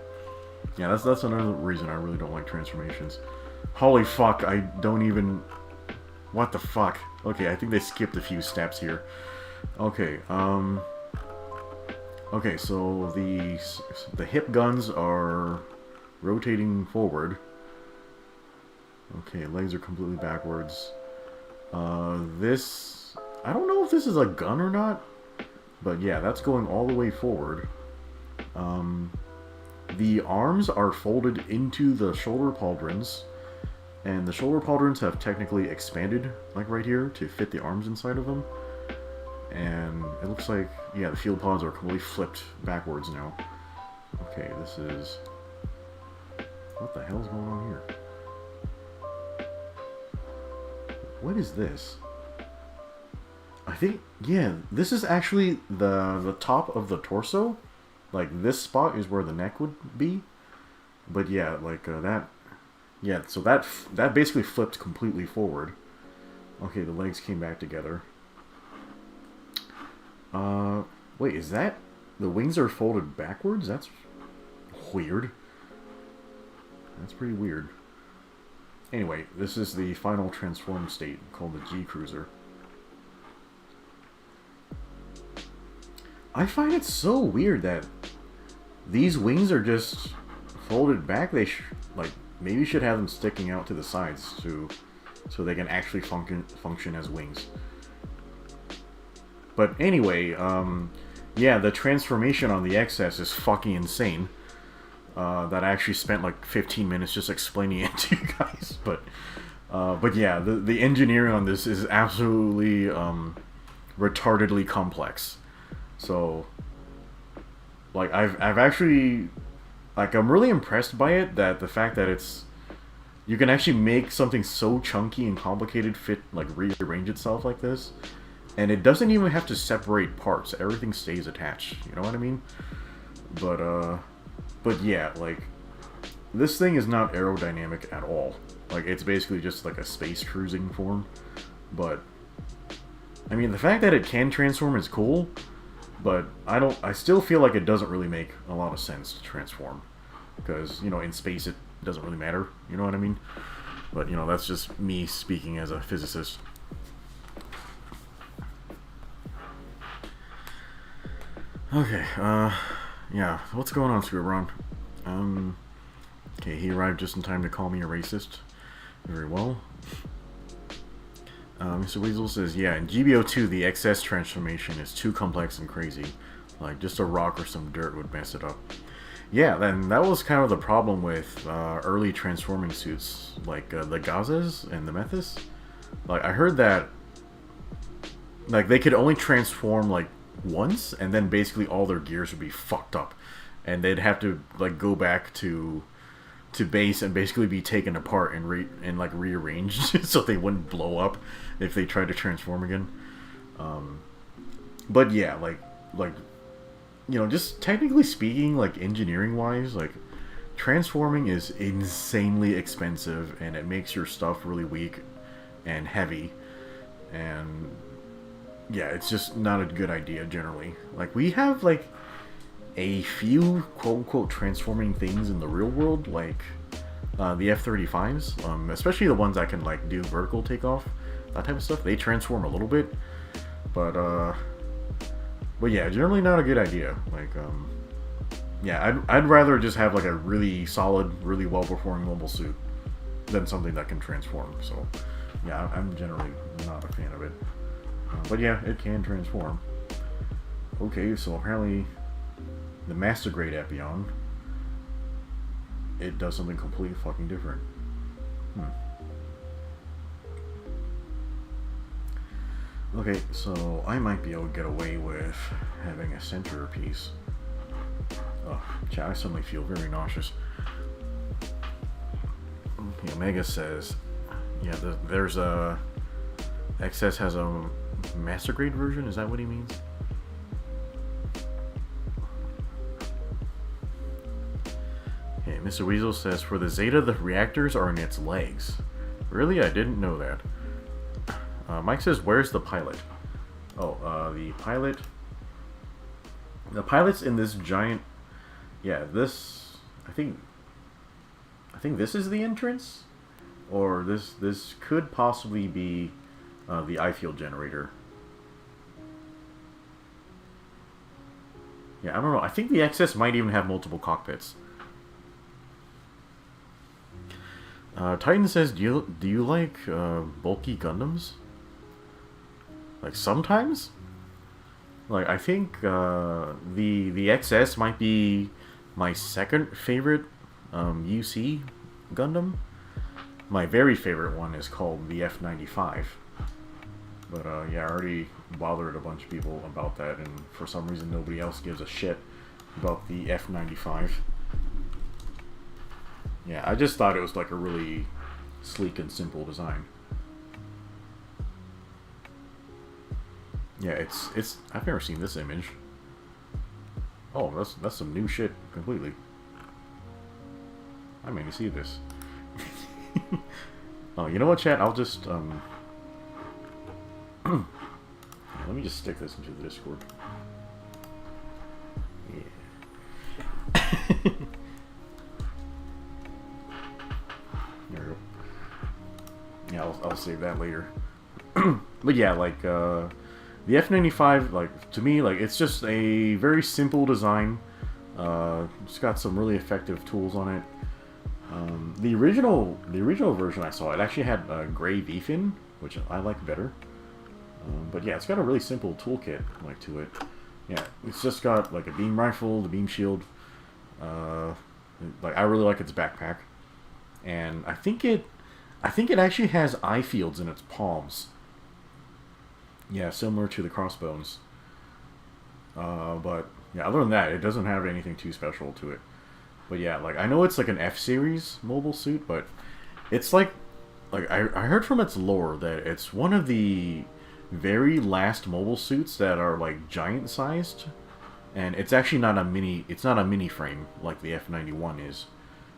Yeah, that's another reason I really don't like transformations. Holy fuck, I don't even... What the fuck? Okay, I think they skipped a few steps here. Okay, okay, so the hip guns are rotating forward. Okay, legs are completely backwards. This... I don't know if this is a gun or not, but yeah, that's going all the way forward. The arms are folded into the shoulder pauldrons, and the shoulder pauldrons have technically expanded, like right here, to fit the arms inside of them. And it looks like, yeah, the field pods are completely flipped backwards now. Okay, this is... What the hell's going on here? What is this? I think, yeah, this is actually the top of the torso. Like, this spot is where the neck would be. But yeah, like, that... Yeah, so that basically flipped completely forward. Okay, the legs came back together. Wait, is that... The wings are folded backwards? That's weird. That's pretty weird. Anyway, this is the final transformed state, called the G Cruiser. I find it so weird that these wings are just folded back. They like, maybe should have them sticking out to the sides so they can actually function as wings. But anyway, yeah, the transformation on the XS is fucking insane. That I actually spent like 15 minutes just explaining it to you guys. But yeah, the engineering on this is absolutely retardedly complex. So, like, I've actually, like, I'm really impressed by it, that the fact that you can actually make something so chunky and complicated fit, like, rearrange itself like this. And it doesn't even have to separate parts. Everything stays attached. You know what I mean? But yeah, like, this thing is not aerodynamic at all. Like, it's basically just like a space cruising form. But, I mean, the fact that it can transform is cool. But I still feel like it doesn't really make a lot of sense to transform. Because, you know, in space it doesn't really matter. You know what I mean? But, you know, that's just me speaking as a physicist. Okay, yeah, what's going on, Scribron? Okay, he arrived just in time to call me a racist. Very well. Mr. Weasel says, yeah, in GBO2, the XS transformation is too complex and crazy. Like, just a rock or some dirt would mess it up. Yeah, then that was kind of the problem with early transforming suits, like the Gazes and the Methis. Like, I heard that, like, they could only transform, like, once, and then basically all their gears would be fucked up. And they'd have to, like, go back to base and basically be taken apart and rearranged so they wouldn't blow up if they tried to transform again. But yeah, like you know, just technically speaking, like, engineering wise, like, transforming is insanely expensive, and it makes your stuff really weak and heavy, and yeah, it's just not a good idea generally. Like, we have, like, a few quote-unquote transforming things in the real world, like the F-35s, especially the ones that can, like, do vertical takeoff, that type of stuff. They transform a little bit, but yeah, generally not a good idea. Like, yeah, I'd rather just have, like, a really solid, really well-performing mobile suit than something that can transform. So yeah, I'm generally not a fan of it. But yeah, it can transform. Okay, so apparently the Master Grade Epion, it does something completely fucking different. Okay, so I might be able to get away with having a centerpiece. Oh, chat, I suddenly feel very nauseous. Yeah, Omega says, yeah, there's a... XS has a master grade version, is that what he means? Okay, Mr. Weasel says, for the Zeta, the reactors are in its legs. Really? I didn't know that. Mike says, where's the pilot? Oh, the pilot... The pilot's in this giant... Yeah, this... I think this is the entrance? Or this could possibly be the I-field generator. Yeah, I don't know. I think the XS might even have multiple cockpits. Titan says, do you like bulky Gundams? Like sometimes? Like I think the XS might be my second favorite UC Gundam. My very favorite one is called the F95. But yeah, I already bothered a bunch of people about that, and for some reason nobody else gives a shit about the F95. Yeah, I just thought it was like a really sleek and simple design. Yeah, it's I've never seen this image. Oh, that's some new shit completely. I mean to see this. Oh, you know what, chat? I'll just let me just stick this into the Discord. Yeah. There we go. Yeah, I'll save that later. But yeah, like the F95, like to me, like it's just a very simple design. It's got some really effective tools on it. The original version I saw, it actually had a gray V-fin, which I like better. But yeah, it's got a really simple toolkit like to it. Yeah, it's just got like a beam rifle, the beam shield. Like I really like its backpack, and I think it actually has eye fields in its palms. Yeah, similar to the crossbones. But yeah, other than that, it doesn't have anything too special to it. But yeah, like I know it's like an F-series mobile suit, but it's like I heard from its lore that it's one of the very last mobile suits that are like giant sized, and it's actually not a mini. It's not a mini frame like the F91 is.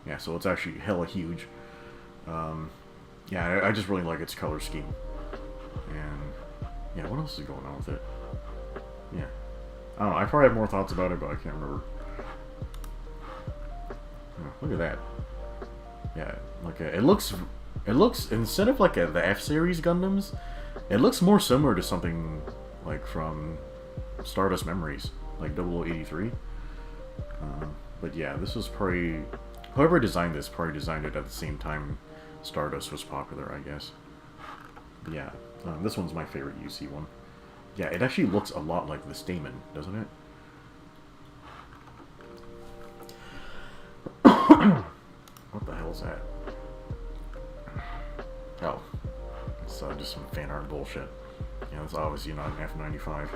Yeah, so it's actually hella huge. Yeah, I just really like its color scheme, and yeah, what else is going on with it? Yeah, I don't know. I probably have more thoughts about it, but I can't remember. Look at that. Yeah, like it looks instead of like the F-series Gundams, it looks more similar to something like from Stardust Memories, like 0083. But yeah, this was probably whoever designed this probably designed it at the same time Stardust was popular, I guess. But yeah, this one's my favorite UC one. Yeah, it actually looks a lot like the Stamen, doesn't it? What the hell is that? Oh, it's just some fan art bullshit. Yeah, it's obviously not an F95.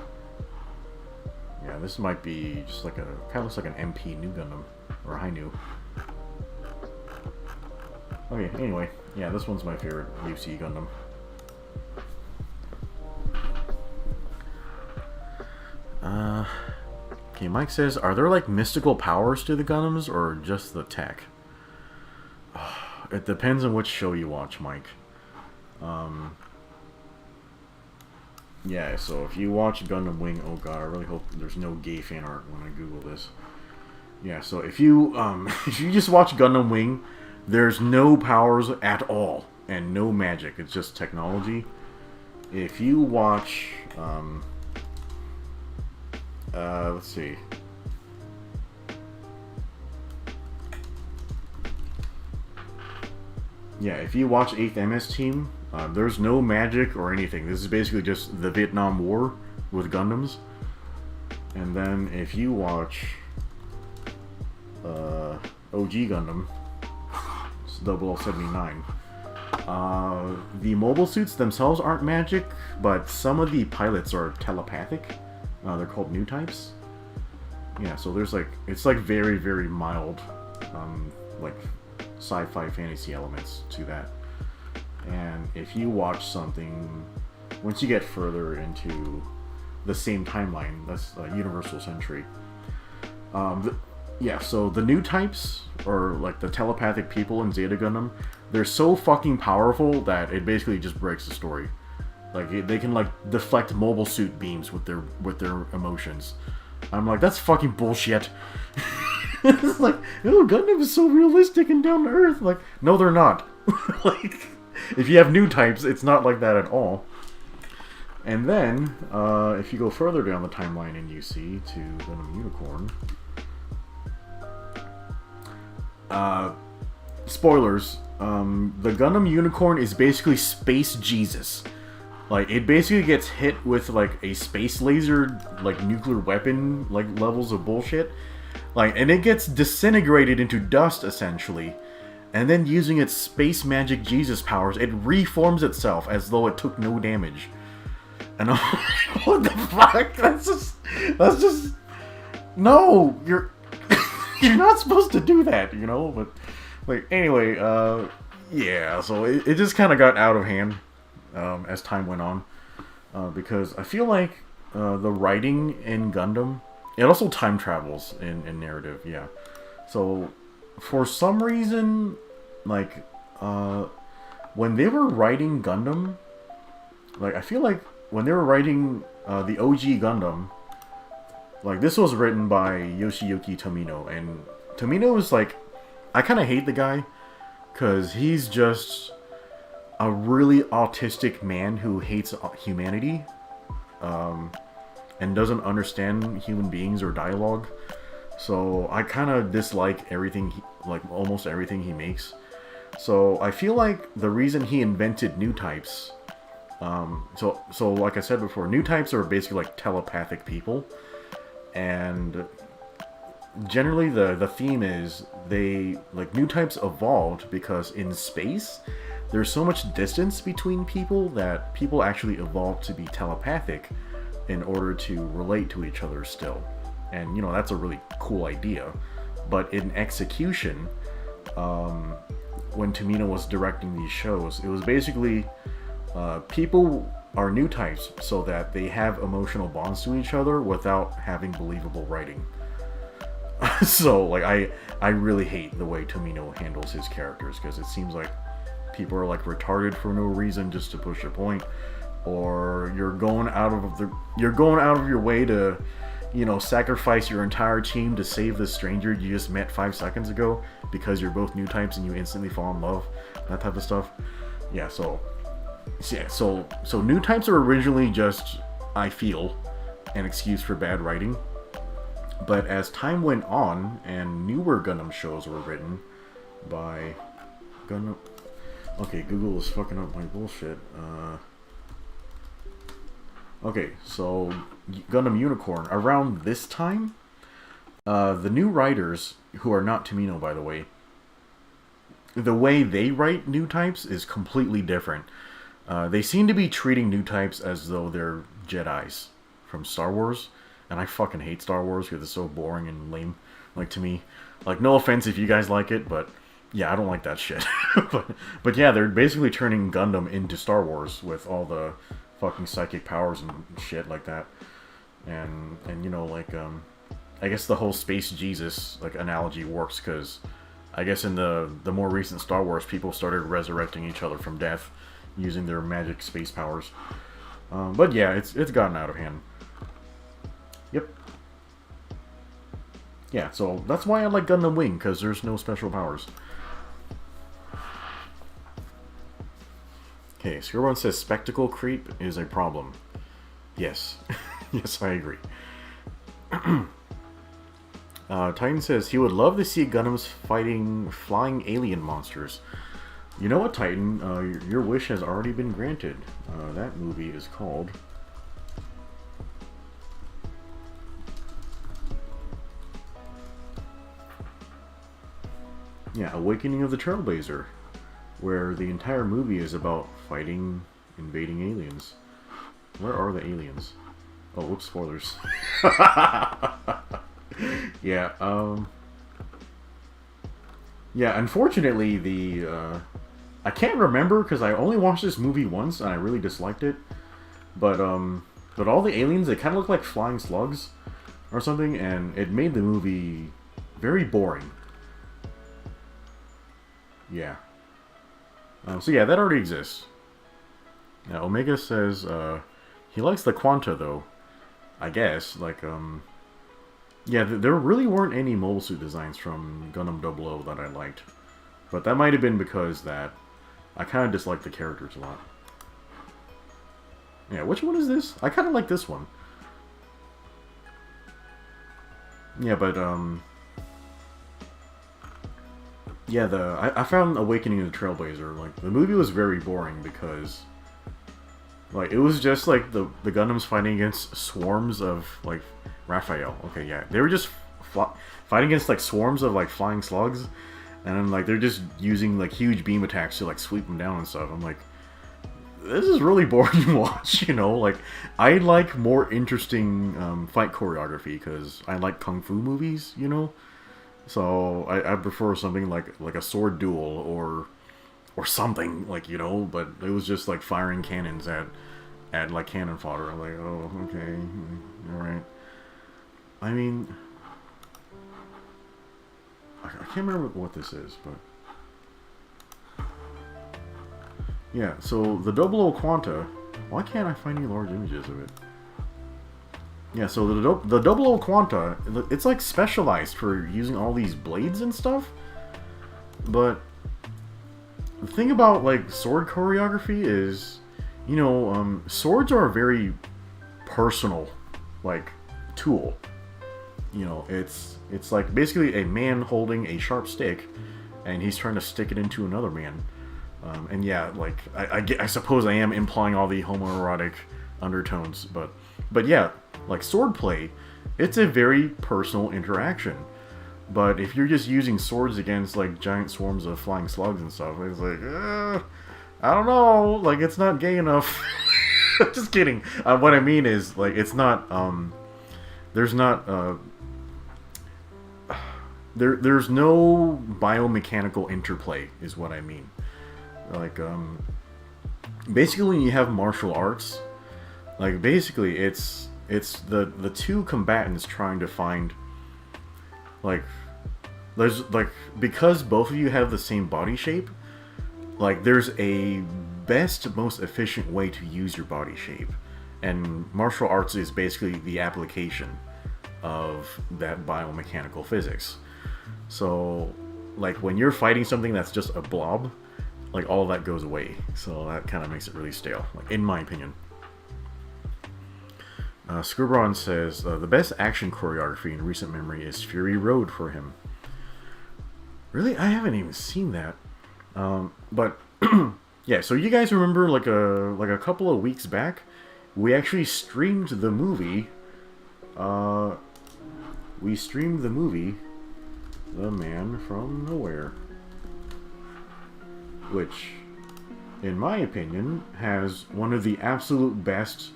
Yeah, this might be just like a kind of looks like an MP New Gundam or a High New. Okay, anyway, yeah, this one's my favorite UC Gundam. Okay, Mike says, are there like mystical powers to the Gundams or just the tech? It depends on which show you watch, Mike. Yeah, so if you watch Gundam Wing, oh god, I really hope there's no gay fan art when I Google this. Yeah, so if you if you just watch Gundam Wing, there's no powers at all and no magic. It's just technology. If you watch let's see. Yeah, if you watch 8th MS Team, there's no magic or anything. This is basically just the Vietnam War with Gundams. And then if you watch OG Gundam, it's 0079, the mobile suits themselves aren't magic, but some of the pilots are telepathic. They're called new types. Yeah, so there's like, it's like very, very mild, like sci-fi fantasy elements to that. And if you watch something, once you get further into the same timeline, that's Universal Century. Yeah, so the new types, or like the telepathic people in Zeta Gundam, they're so fucking powerful that it basically just breaks the story. Like they can like deflect mobile suit beams with their emotions. I'm like, that's fucking bullshit. It's like, oh, Gundam is so realistic and down to earth. Like, no, they're not. Like, if you have new types, it's not like that at all. And then, if you go further down the timeline in UC to Gundam Unicorn, spoilers, the Gundam Unicorn is basically Space Jesus. Like, it basically gets hit with, like, a space laser, like, nuclear weapon, like, levels of bullshit. Like, and it gets disintegrated into dust, essentially. And then using its space magic Jesus powers, it reforms itself as though it took no damage. And I'm like, what the fuck? That's just... No! You're not supposed to do that, you know? But, like, anyway, yeah, so it just kind of got out of hand. As time went on, because I feel like the writing in Gundam, it also time travels in narrative, yeah. So for some reason, like when they were writing Gundam, like I feel like when they were writing the OG Gundam, like this was written by Yoshiyuki Tomino, and Tomino is like, I kind of hate the guy because he's just a really autistic man who hates humanity, and doesn't understand human beings or dialogue. So I kind of dislike everything, like almost everything he makes. So I feel like the reason he invented new types, so like I said before, new types are basically like telepathic people, and generally the theme is new types evolved because in space there's so much distance between people that people actually evolved to be telepathic in order to relate to each other still. And, you know, that's a really cool idea. But in execution, when Tomino was directing these shows, it was basically people are new types so that they have emotional bonds to each other without having believable writing. So, like, I really hate the way Tomino handles his characters, because it seems like people are like retarded for no reason just to push a point, or you're going out of your way to, you know, sacrifice your entire team to save the stranger you just met 5 seconds ago because you're both new types and you instantly fall in love, that type of stuff. Yeah, so new types are originally just, I feel, an excuse for bad writing. But as time went on and newer Gundam shows were written by Gundam. Okay, Google is fucking up my bullshit. Okay, so Gundam Unicorn. Around this time, the new writers, who are not Tomino, by the way, the way they write new types is completely different. They seem to be treating new types as though they're Jedis from Star Wars, and I fucking hate Star Wars because it's so boring and lame, like, to me. Like, no offense if you guys like it, but yeah, I don't like that shit. but yeah, they're basically turning Gundam into Star Wars with all the fucking psychic powers and shit like that. And you know, like, I guess the whole Space Jesus, like, analogy works because I guess in the more recent Star Wars, people started resurrecting each other from death using their magic space powers. But yeah, it's gotten out of hand. Yep. Yeah, so that's why I like Gundam Wing, because there's no special powers. Okay, Scribbles says spectacle creep is a problem. Yes. Yes, I agree. Titan says he would love to see Gundams fighting flying alien monsters. You know what, Titan? Your wish has already been granted. That movie is called... yeah, Awakening of the Trailblazer, where the entire movie is about fighting invading aliens. Where are the aliens? Oh, whoops, spoilers. Yeah, yeah, unfortunately, I can't remember because I only watched this movie once and I really disliked it. But all the aliens, they kind of look like flying slugs or something, and it made the movie very boring. Yeah. So yeah, that already exists. Now, Omega says, he likes the Quanta, though. I guess, like, yeah, there really weren't any mobile suit designs from Gundam 00 that I liked. But that might have been because that I kind of disliked the characters a lot. Yeah, which one is this? I kind of like this one. Yeah, but, yeah, I found Awakening of the Trailblazer, like, the movie was very boring because, like, it was just, like, the Gundams fighting against swarms of, like, Raphael. Okay, yeah, they were just fighting against, like, swarms of, like, flying slugs, and then, like, they're just using, like, huge beam attacks to, like, sweep them down and stuff. I'm like, this is really boring to watch, you know? Like, I like more interesting fight choreography because I like kung fu movies, you know? So I prefer something like a sword duel or something, like, you know, but it was just like firing cannons at like cannon fodder. I'm like, oh, okay, alright. I mean, I can't remember what this is, but yeah, so the 00 Quanta, why can't I find any large images of it? Yeah, so the 00 Quanta, it's like specialized for using all these blades and stuff, but the thing about like sword choreography is, you know, swords are a very personal, like, tool. You know, it's like basically a man holding a sharp stick, and he's trying to stick it into another man. And yeah, like, I suppose I am implying all the homoerotic undertones, but yeah, like swordplay, it's a very personal interaction. But if you're just using swords against like giant swarms of flying slugs and stuff, it's like, I don't know, like, it's not gay enough. Just kidding. What I mean is, like, it's not, there's not, there's no biomechanical interplay, is what I mean. Like, basically when you have martial arts, like, basically it's the two combatants trying to find, like, there's, like, because both of you have the same body shape, like, there's a best, most efficient way to use your body shape. And martial arts is basically the application of that biomechanical physics. So, like, when you're fighting something that's just a blob, like, all of that goes away. So that kind of makes it really stale, like, in my opinion. Scribron says, the best action choreography in recent memory is Fury Road for him. Really? I haven't even seen that. But, yeah, so you guys remember, like a couple of weeks back, we actually streamed the movie, The Man from Nowhere, which, in my opinion, has one of the absolute best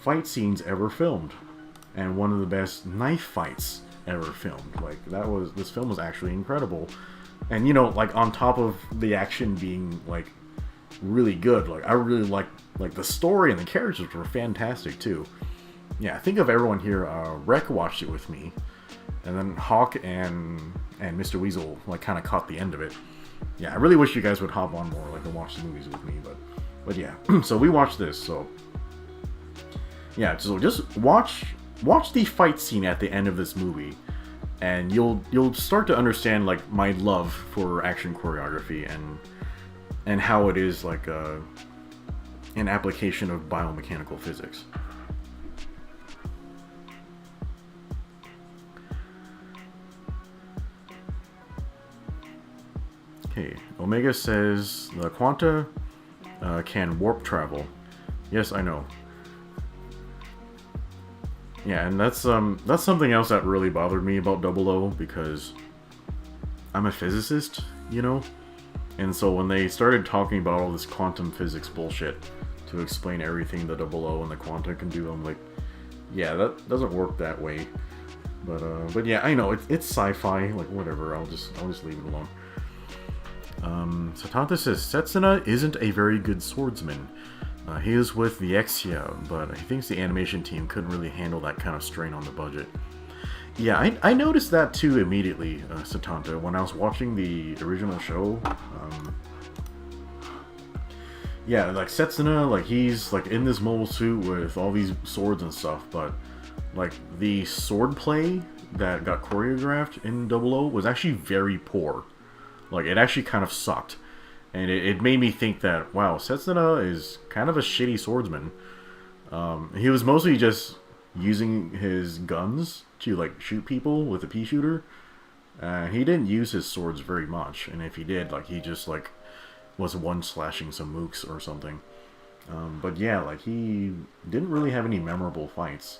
fight scenes ever filmed, and one of the best knife fights ever filmed. Like, this film was actually incredible. And, you know, like, on top of the action being, like, really good, like, I really like the story and the characters were fantastic too. Yeah, I think of everyone here, Rek watched it with me, and then Hawk and Mr. Weasel, like, kind of caught the end of it. Yeah, I really wish you guys would hop on more, like, and watch the movies with me, but yeah. So we watched this, so yeah, so just watch the fight scene at the end of this movie, and you'll start to understand, like, my love for action choreography and how it is, like, an application of biomechanical physics. Okay, Omega says the Quanta can warp travel. Yes, I know. Yeah, and that's something else that really bothered me about 00, because I'm a physicist, you know? And so when they started talking about all this quantum physics bullshit to explain everything the 00 and the Quanta can do, I'm like, yeah, that doesn't work that way. But yeah, I know it's sci-fi. Like whatever, I'll just leave it alone. Satanta says Setsuna isn't a very good swordsman. He is with the Exia, but he thinks the animation team couldn't really handle that kind of strain on the budget. Yeah, I noticed that too immediately, Satanta, when I was watching the original show. Yeah, like Setsuna, like he's like in this mobile suit with all these swords and stuff, but like the sword play that got choreographed in 00 was actually very poor. Like it actually kind of sucked. And it made me think that, wow, Setsuna is kind of a shitty swordsman. He was mostly just using his guns to like shoot people with a pea shooter. He didn't use his swords very much, and if he did, like he just like was one slashing some mooks or something. But yeah, like he didn't really have any memorable fights,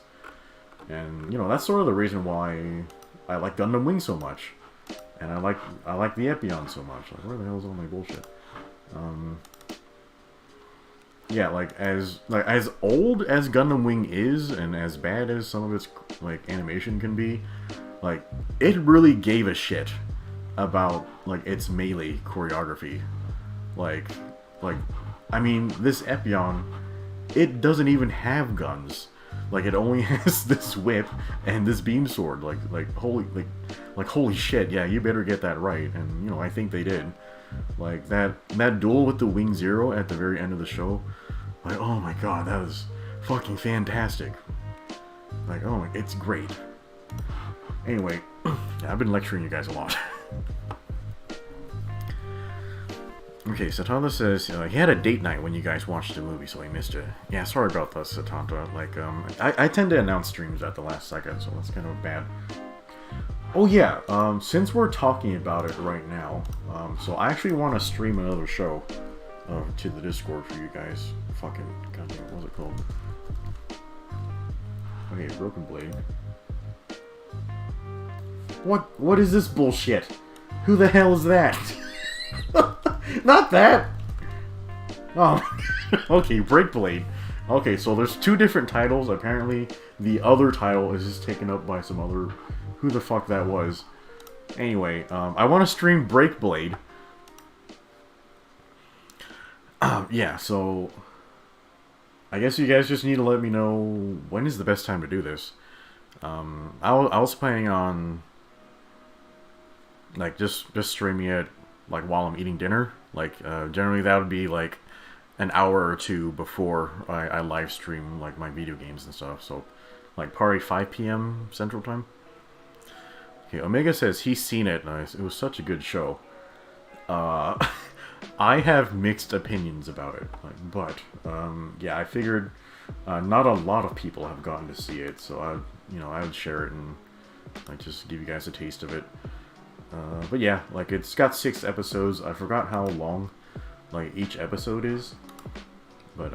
and you know that's sort of the reason why I like Gundam Wing so much, and I like the Epion so much. Like where the hell is all my bullshit? Yeah, like as old as Gundam Wing is, and as bad as some of its like animation can be, like it really gave a shit about like its melee choreography. Like I mean, this Epion, it doesn't even have guns. Like it only has this whip and this beam sword. Like holy shit! Yeah, you better get that right. And you know, I think they did. Like that duel with the Wing Zero at the very end of the show. Like, oh my god, that was fucking fantastic. Like, oh, it's great. Anyway, I've been lecturing you guys a lot. Okay, Satanta says he had a date night when you guys watched the movie, so he missed it. Yeah, sorry about that, Satanta. Like, I tend to announce streams at the last second, so that's kind of bad. Oh yeah, since we're talking about it right now, so I actually want to stream another show to the Discord for you guys. Fucking, goddamn, what was it called? Okay, Broken Blade. What is this bullshit? Who the hell is that? Not that! Oh, okay, Break Blade. Okay, so there's two different titles. Apparently, the other title is just taken up by some other... Who the fuck that was. Anyway, I want to stream Break Blade. Yeah, so... I guess you guys just need to let me know when is the best time to do this. I was planning on... Like, just streaming it, like, while I'm eating dinner. Like, generally that would be, like, an hour or two before I live stream, like, my video games and stuff. So, like, probably 5 p.m. Central Time. Okay, Omega says he's seen it. Nice. It was such a good show. I have mixed opinions about it, like, but yeah, I figured not a lot of people have gotten to see it, so I would share it and like just give you guys a taste of it. But yeah, like it's got 6 episodes. I forgot how long like each episode is, but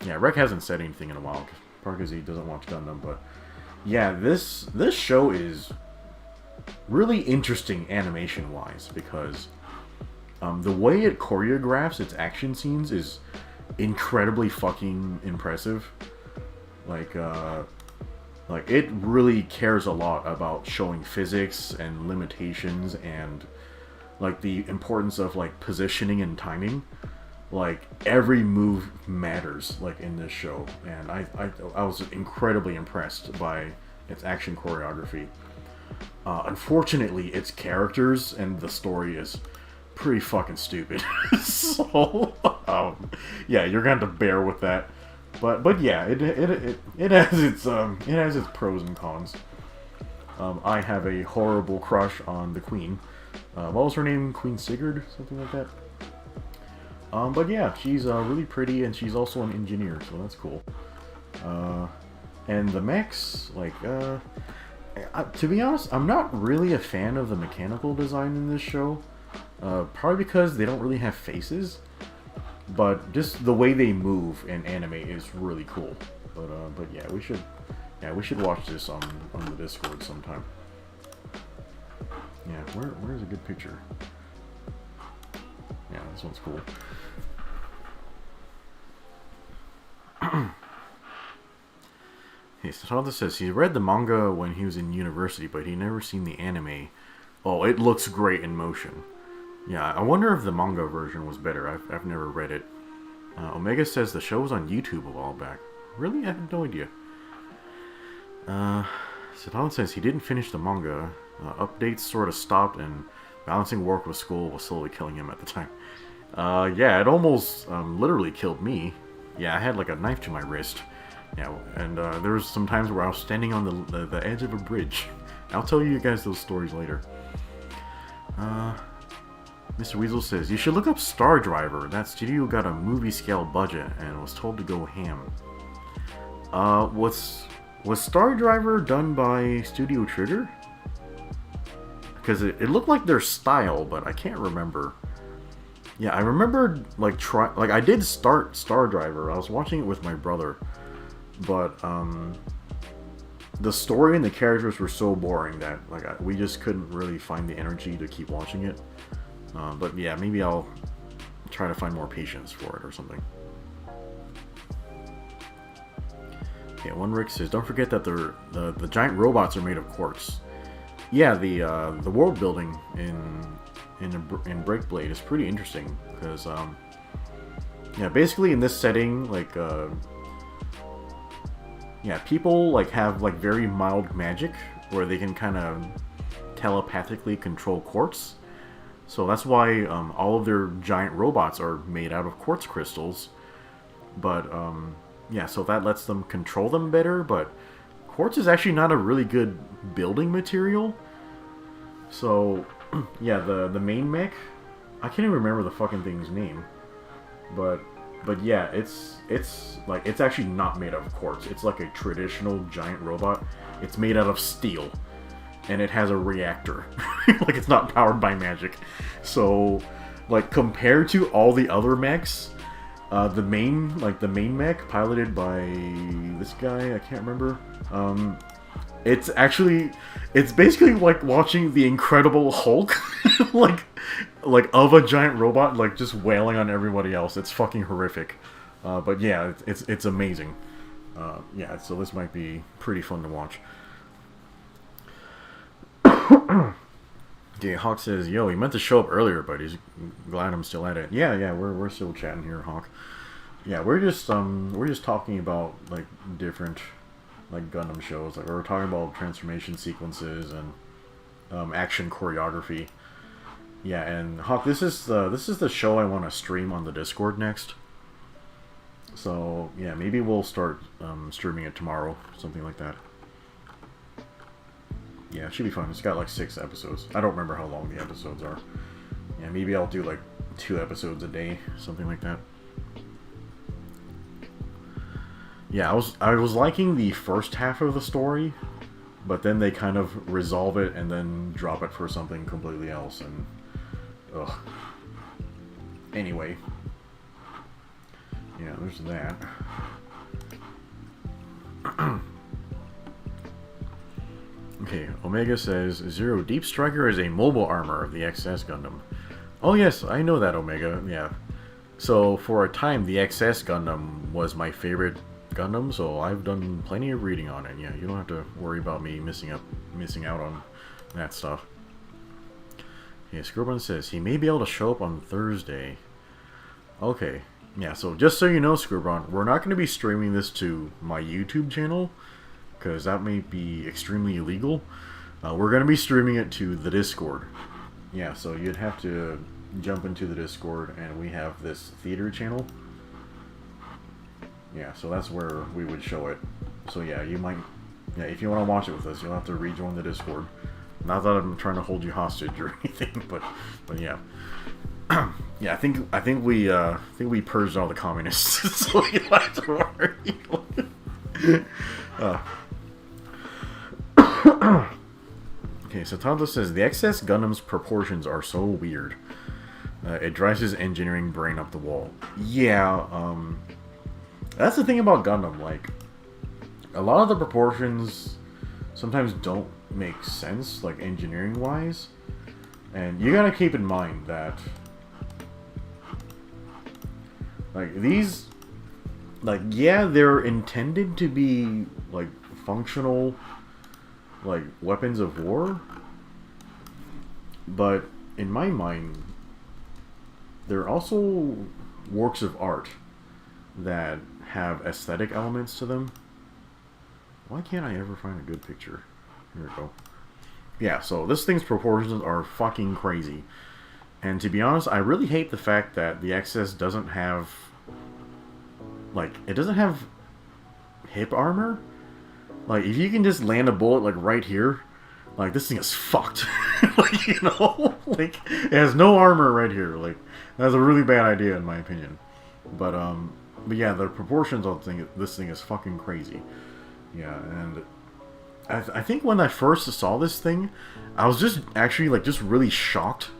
yeah, Rek hasn't said anything in a while, probably because he doesn't watch Gundam. But yeah, this show is really interesting animation-wise because the way it choreographs its action scenes is incredibly fucking impressive. Like it really cares a lot about showing physics and limitations and like the importance of like positioning and timing. Like every move matters like in this show, and I was incredibly impressed by its action choreography. Unfortunately, its characters and the story is pretty fucking stupid. So yeah, you're gonna have to bear with that. But yeah, it has its pros and cons. I have a horrible crush on the Queen. What was her name? Queen Sigurd, something like that. But yeah, she's really pretty, and she's also an engineer, so that's cool. And the mechs, like, to be honest, I'm not really a fan of the mechanical design in this show. Probably because they don't really have faces, but just the way they move and animate is really cool. But yeah, we should watch this on the Discord sometime. Yeah, where's a good picture? Yeah, this one's cool. Okay, so Tonto says he read the manga when he was in university, but he never seen the anime. Oh, it looks great in motion. Yeah, I wonder if the manga version was better. I've never read it. Omega says the show was on YouTube a while back. Really? I had no idea. Satan says he didn't finish the manga. Updates sort of stopped, and balancing work with school was slowly killing him at the time. Yeah, it almost literally killed me. Yeah, I had like a knife to my wrist. Yeah, and there was some times where I was standing on the edge of a bridge. I'll tell you guys those stories later. Mr. Weasel says, you should look up Star Driver. That studio got a movie scale budget and was told to go ham. Was Star Driver done by Studio Trigger? Because it looked like their style, but I can't remember. Yeah, I remember like I did start Star Driver. I was watching it with my brother, but the story and the characters were so boring that we just couldn't really find the energy to keep watching it. But yeah, maybe I'll try to find more patience for it or something. Okay, one Rick says, don't forget that the giant robots are made of quartz. Yeah, the world building in Breakblade is pretty interesting because yeah, basically in this setting, like yeah, people have very mild magic where they can kind of telepathically control quartz. So that's why all of their giant robots are made out of quartz crystals. But yeah, so that lets them control them better. But quartz is actually not a really good building material. So yeah, the main mech, I can't even remember the fucking thing's name. But yeah, it's actually not made out of quartz. It's like a traditional giant robot. It's made out of steel. And it has a reactor. Like, it's not powered by magic. So, compared to all the other mechs, the main mech, piloted by this guy, I can't remember, it's basically like watching the Incredible Hulk, of a giant robot, just wailing on everybody else. It's fucking horrific. But yeah, it's amazing. Yeah, so this might be pretty fun to watch. Okay, Hawk says, yo, he meant to show up earlier, but he's glad I'm still at it. Yeah, we're still chatting here, Hawk. Yeah, we're just talking about different Gundam shows. We're talking about transformation sequences and action choreography. Yeah, and Hawk, this is the show I want to stream on the Discord next. So yeah, maybe we'll start streaming it tomorrow, something like that. Yeah, it should be fun. It's got 6 episodes. I don't remember how long the episodes are. Yeah, maybe I'll do 2 episodes a day, something like that. Yeah, I was liking the first half of the story, but then they kind of resolve it and then drop it for something completely else, and ugh. Anyway, yeah, there's that. Okay, Omega says, Zero, Deep Striker is a mobile armor of the XS Gundam. Oh yes, I know that, Omega, yeah. So, for a time, the XS Gundam was my favorite Gundam, so I've done plenty of reading on it. Yeah, you don't have to worry about me missing out on that stuff. Okay, Scribbles says, he may be able to show up on Thursday. Okay, yeah, so just so you know, Scribbles, we're not going to be streaming this to my YouTube channel, because that may be extremely illegal. We're going to be streaming it to the Discord. Yeah, so you'd have to jump into the Discord, and we have this theater channel. Yeah, so that's where we would show it. So yeah, if you want to watch it with us, you'll have to rejoin the Discord. Not that I'm trying to hold you hostage or anything, but yeah. Yeah, I think we purged all the communists, so you don't have to worry. Okay, so Tonto says, the XS Gundam's proportions are so weird. It drives his engineering brain up the wall. Yeah, that's the thing about Gundam, a lot of the proportions sometimes don't make sense, engineering-wise. And you gotta keep in mind that, these, yeah, they're intended to be, functional, like, weapons of war. But, in my mind, they're also works of art that have aesthetic elements to them. Why can't I ever find a good picture? Here we go. Yeah, so this thing's proportions are fucking crazy. And to be honest, I really hate the fact that the XS doesn't have... Like, it doesn't have hip armor. Like, if you can just land a bullet, like, right here, like, this thing is fucked. Like, you know? Like, it has no armor right here. Like, that's a really bad idea, in my opinion. But yeah, the proportions of this thing is fucking crazy. Yeah, and I think when I first saw this thing, I was just actually, like, just really shocked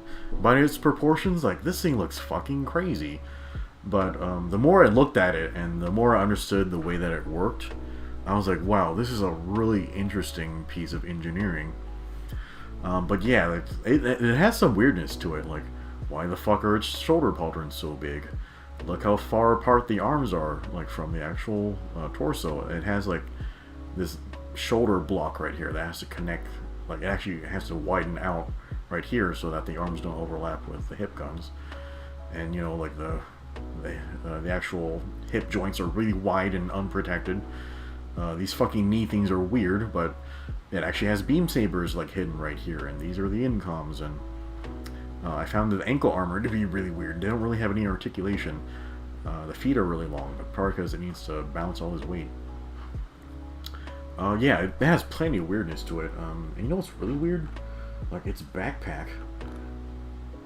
by its proportions. Like, this thing looks fucking crazy. But the more I looked at it and the more I understood the way that it worked, I was like, wow, this is a really interesting piece of engineering. But yeah, it has some weirdness to it. Like, why the fuck are its shoulder pauldrons so big? Look how far apart the arms are, like, from the actual torso. It has, like, this shoulder block right here that has to connect. Like, it actually has to widen out right here so that the arms don't overlap with the hip guns. And, you know, like, the actual hip joints are really wide and unprotected. These fucking knee things are weird, but it actually has beam sabers, like, hidden right here, and these are the incoms. And I found the ankle armor to be really weird. They don't really have any articulation. The feet are really long, but probably because it needs to balance all his weight. Yeah, it has plenty of weirdness to it. And you know what's really weird? Like, its backpack.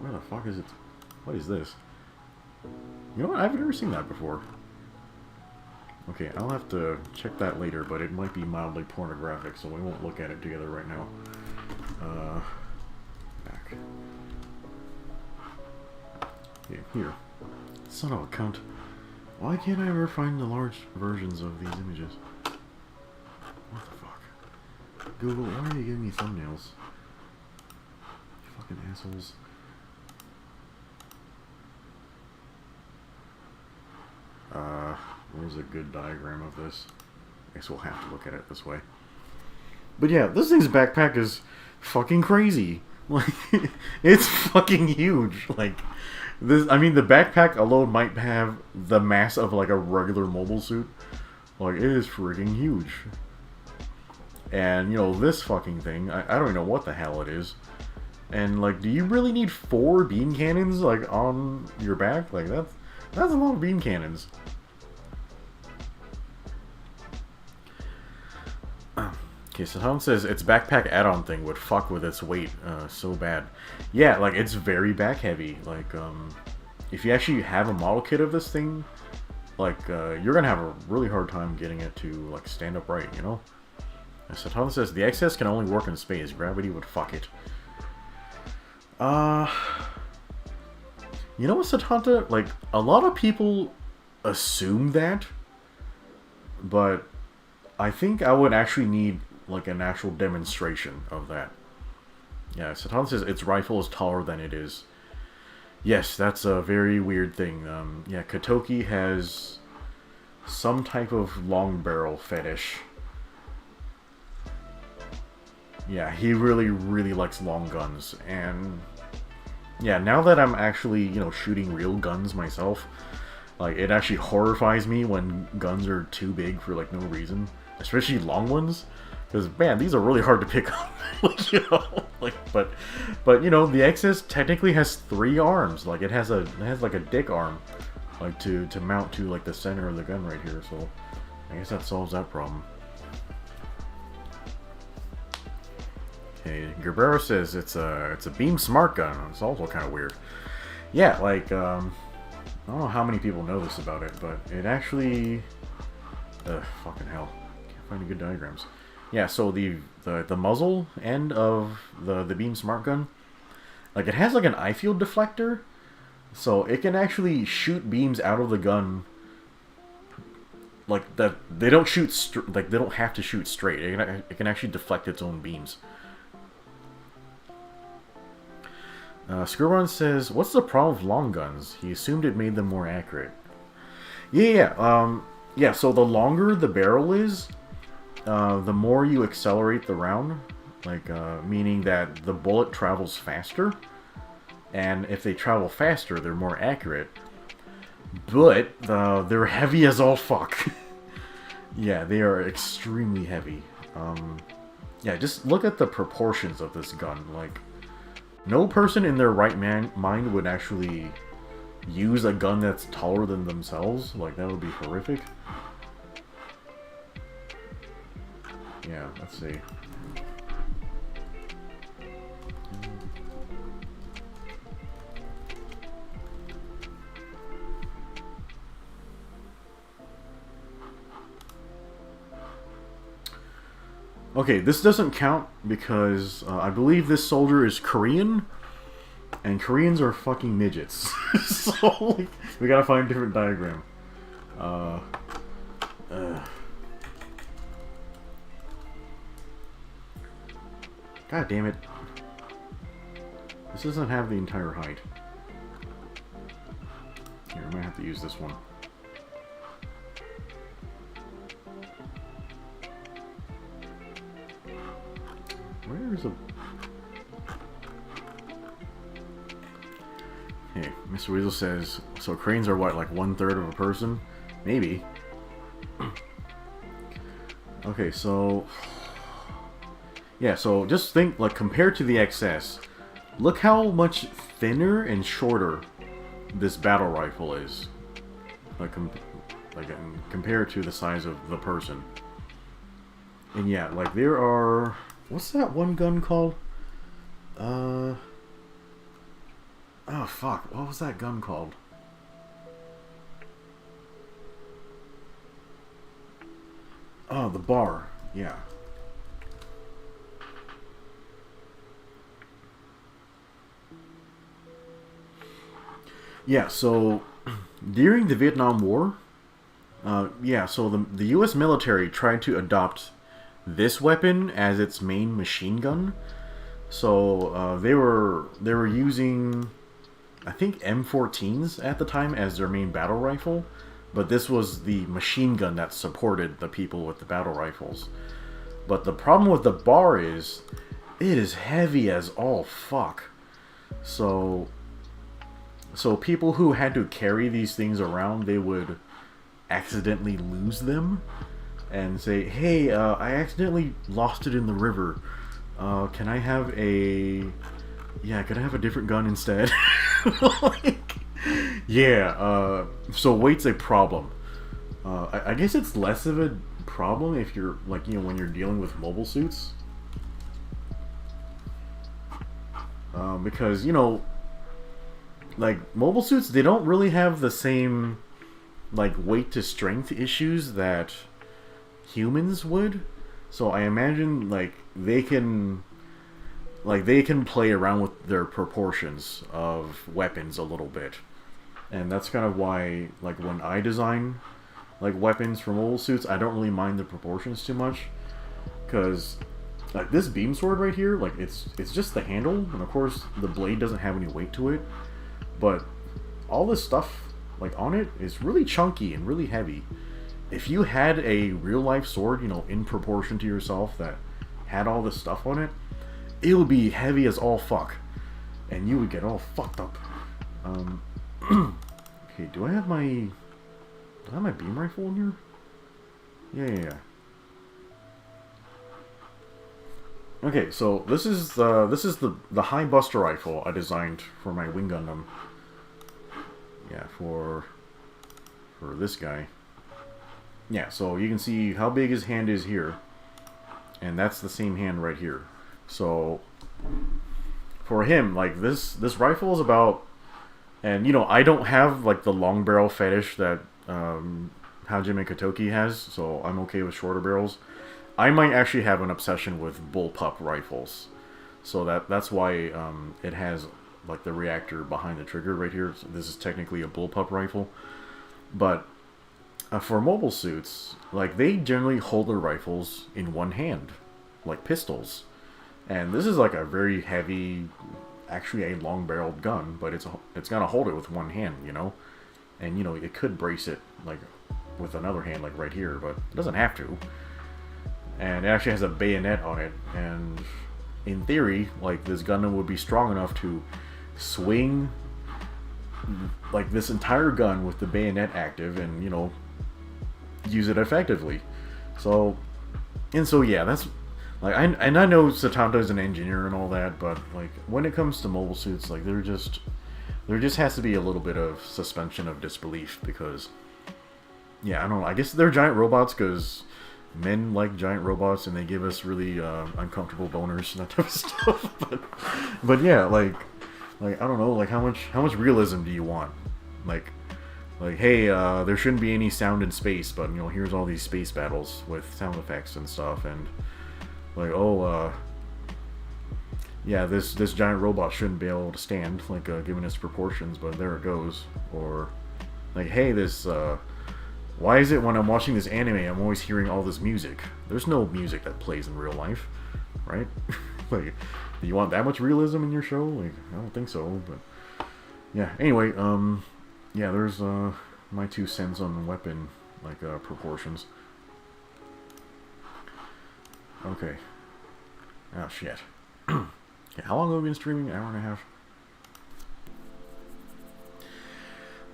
Where the fuck is it? What is this? You know what? I've never seen that before. Okay, I'll have to check that later, but it might be mildly pornographic, so we won't look at it together right now. Back. Okay, here. Son of a cunt. Why can't I ever find the large versions of these images? What the fuck? Google, why are you giving me thumbnails? You fucking assholes. Where's a good diagram of this? I guess we'll have to look at it this way. But yeah, this thing's backpack is fucking crazy. Like, it's fucking huge. Like, this, I mean, the backpack alone might have the mass of, like, a regular mobile suit. Like, it is freaking huge. And, you know, this fucking thing, I don't even know what the hell it is. And, like, do you really need 4 beam cannons, like, on your back? Like, that's a lot of beam cannons. Okay, so Tom says its backpack add-on thing would fuck with its weight so bad. Yeah, like, it's very back heavy. Like, if you actually have a model kit of this thing, like, you're gonna have a really hard time getting it to, like, stand upright, you know? And so Tom says the XS can only work in space. Gravity would fuck it. You know what, Satanta? Like, a lot of people assume that, but I think I would actually need, like, an actual demonstration of that. Yeah, Satanta says its rifle is taller than it is. Yes, that's a very weird thing. Yeah, Kotoki has some type of long barrel fetish. Yeah, he really, really likes long guns, and yeah, now that I'm actually, you know, shooting real guns myself, like, it actually horrifies me when guns are too big for, like, no reason. Especially long ones. Because, man, these are really hard to pick up. Like, you know, like, but, you know, the XS technically has 3 arms. Like, it has like, a dick arm. Like, to mount to, like, the center of the gun right here. So, I guess that solves that problem. Okay, Gerbera says it's a beam smart gun. It's also kind of weird. Yeah, like, I don't know how many people know this about it, but it actually... fucking hell. Can't find any good diagrams. Yeah, so the muzzle end of the beam smart gun, like, it has, like, an eye field deflector, so it can actually shoot beams out of the gun. Like, that they don't shoot like, they don't have to shoot straight. It can actually deflect its own beams. Screwrun says, what's the problem with long guns? He assumed it made them more accurate. Yeah, so the longer the barrel is, the more you accelerate the round, like, meaning that the bullet travels faster, and if they travel faster, they're more accurate. But they're heavy as all fuck. Yeah, they are extremely heavy. Yeah, just look at the proportions of this gun. Like, no person in their right mind would actually use a gun that's taller than themselves. Like, that would be horrific. Yeah, let's see. Okay, this doesn't count because I believe this soldier is Korean, and Koreans are fucking midgets. So, like, we gotta find a different diagram. God damn it. This doesn't have the entire height. Here, I might have to use this one. Where's a... Hey, Mr. Weasel says, so cranes are what, like 1/3 of a person? Maybe. Okay, so... Yeah, so just think, like, compared to the XS, look how much thinner and shorter this battle rifle is. Like compared to the size of the person. And yeah, like, there are... What's that one gun called? Oh, fuck. What was that gun called? Oh, the bar. Yeah. Yeah, so during the Vietnam War, yeah, so the U.S. military tried to adopt this weapon as its main machine gun. So they were using, I think, M14s at the time as their main battle rifle, but this was the machine gun that supported the people with the battle rifles. But the problem with the bar is, it is heavy as all fuck. So people who had to carry these things around, they would accidentally lose them and say, hey, I accidentally lost it in the river. Can I have a... Yeah, can I have a different gun instead? Like, yeah, so weight's a problem. I guess it's less of a problem if you're, like, you know, when you're dealing with mobile suits. Because, you know, like, mobile suits, they don't really have the same, like, weight to strength issues that humans would. So I imagine, like, they can play around with their proportions of weapons a little bit. And that's kind of why, like, when I design, like, weapons for mobile suits, I don't really mind the proportions too much. Because, like, this beam sword right here, like, it's just the handle, and of course the blade doesn't have any weight to it. But all this stuff, like, on it is really chunky and really heavy. If you had a real-life sword, you know, in proportion to yourself that had all this stuff on it, it would be heavy as all fuck. And you would get all fucked up. Okay, do I have my beam rifle in here? Yeah. Okay, so this is the high buster rifle I designed for my Wing Gundam. Yeah, for this guy. Yeah, so you can see how big his hand is here, and that's the same hand right here. So for him, like, this rifle is about, and you know, I don't have, like, the long barrel fetish that Hajime Kotoki has, so I'm okay with shorter barrels. I might actually have an obsession with bullpup rifles, so that's why it has, like, the reactor behind the trigger right here. So this is technically a bullpup rifle, but for mobile suits, like, they generally hold their rifles in one hand, like pistols. And this is, like, a very heavy, actually a long-barreled gun, but it's gonna hold it with one hand, you know? And, you know, it could brace it, like, with another hand, like right here, but it doesn't have to. and it actually has a bayonet on it. And in theory, like, this Gundam would be strong enough to swing like this entire gun with the bayonet active, and use it effectively. So yeah, that's like I know Satanta is an engineer and all that, but like when it comes to mobile suits, like there just has to be a little bit of suspension of disbelief, because yeah, I don't know. I guess they're giant robots because men like giant robots, and they give us really uncomfortable boners and that type of stuff. But yeah, like I don't know, like how much realism do you want? Like hey, there shouldn't be any sound in space, but here's all these space battles with sound effects and stuff, and like, oh, yeah, this giant robot shouldn't be able to stand, like, given its proportions, but there it goes. Or like, hey, this why is it when I'm watching this anime I'm always hearing all this music? There's no music that plays in real life, right? Like, do you want that much realism in your show? Like, I don't think so. But yeah, anyway, yeah, there's my 2 cents on weapon, like, proportions. Okay. Oh shit. Yeah, how long have we been streaming? An hour and a half.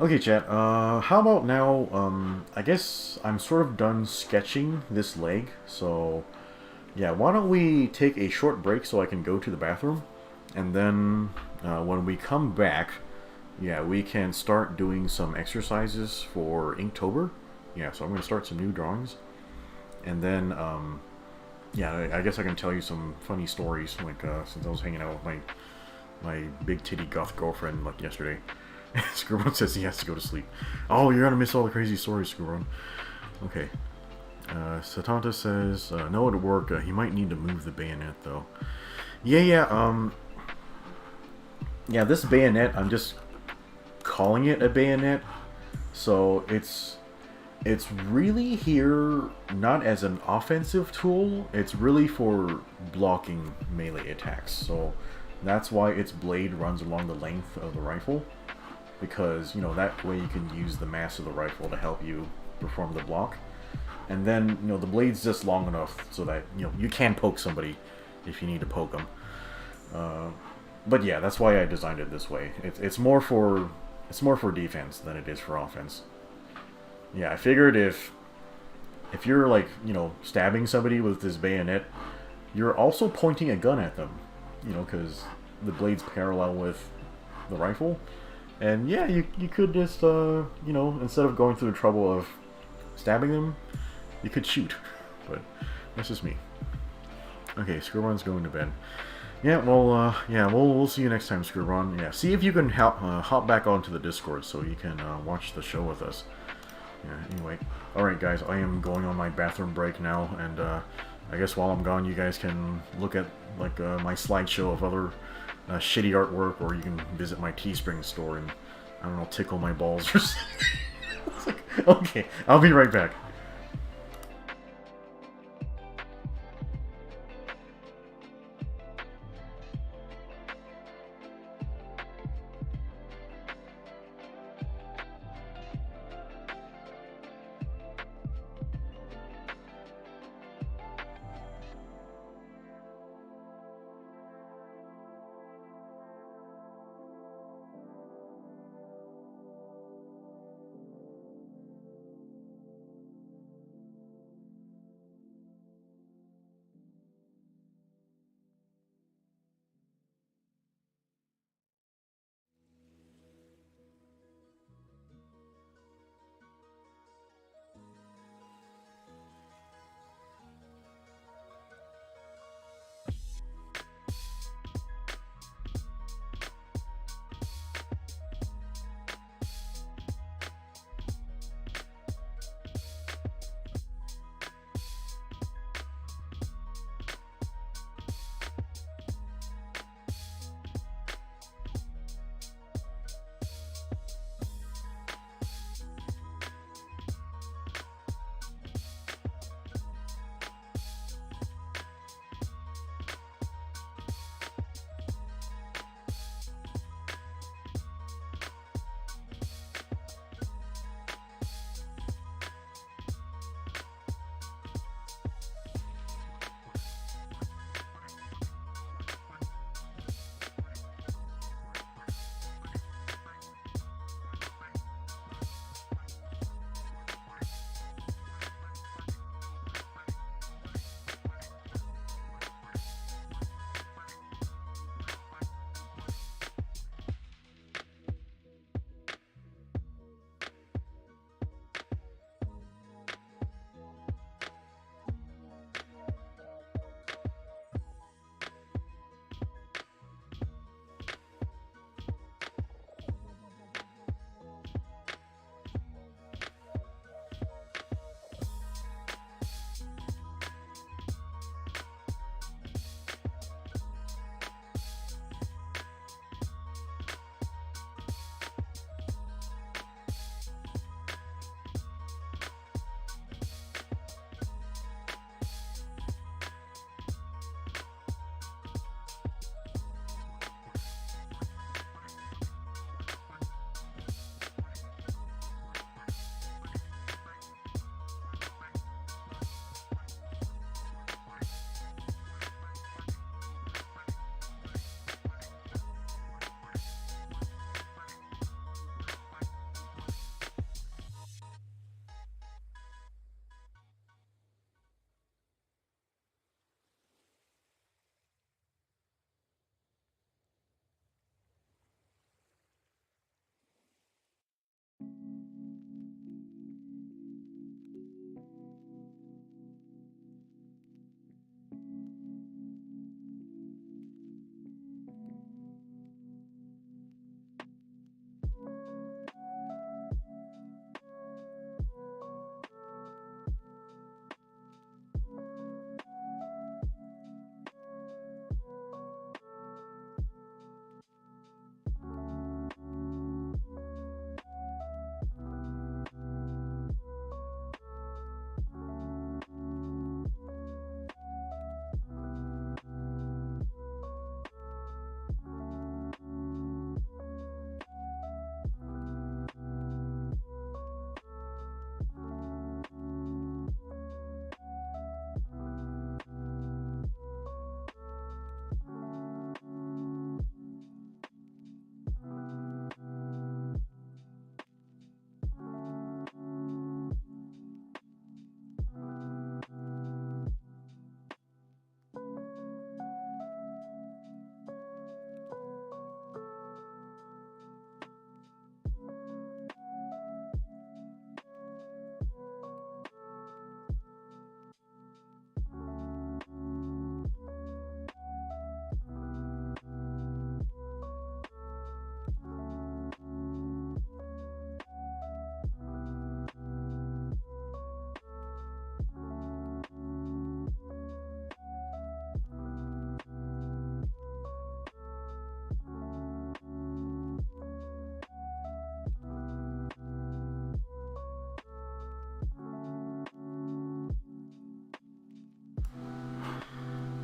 Okay, chat. How about now? I guess I'm sort of done sketching this leg, so yeah, why don't we take a short break so I can go to the bathroom, and then when we come back, yeah, we can start doing some exercises for Inktober. Yeah, so I'm going to start some new drawings, and then yeah, I guess I can tell you some funny stories, like since I was hanging out with my big titty goth girlfriend like yesterday. Screwbone says he has to go to sleep. Oh, you're gonna miss all the crazy stories, Screwbone. Okay. Satanta says, no, it'll work. He might need to move the bayonet, though. Yeah, yeah, this bayonet, I'm just calling it a bayonet. So it's really here not as an offensive tool. It's really for blocking melee attacks. So that's why its blade runs along the length of the rifle. Because, that way you can use the mass of the rifle to help you perform the block. And then, the blade's just long enough so that, you can poke somebody if you need to poke them. But yeah, that's why I designed it this way. It's more for defense than it is for offense. Yeah, I figured if you're, like, stabbing somebody with this bayonet, you're also pointing a gun at them. Because the blade's parallel with the rifle. And yeah, you could just, instead of going through the trouble of stabbing them, you could shoot. But that's just me. Okay, Screwbon's going to bed. Yeah, well, yeah, we'll see you next time, Screwbon. Yeah, see if you can hop back onto the Discord so you can watch the show with us. Yeah, anyway. Alright, guys, I am going on my bathroom break now, and I guess while I'm gone, you guys can look at, like, my slideshow of other shitty artwork, or you can visit my Teespring store and, I don't know, tickle my balls or something. Okay, I'll be right back.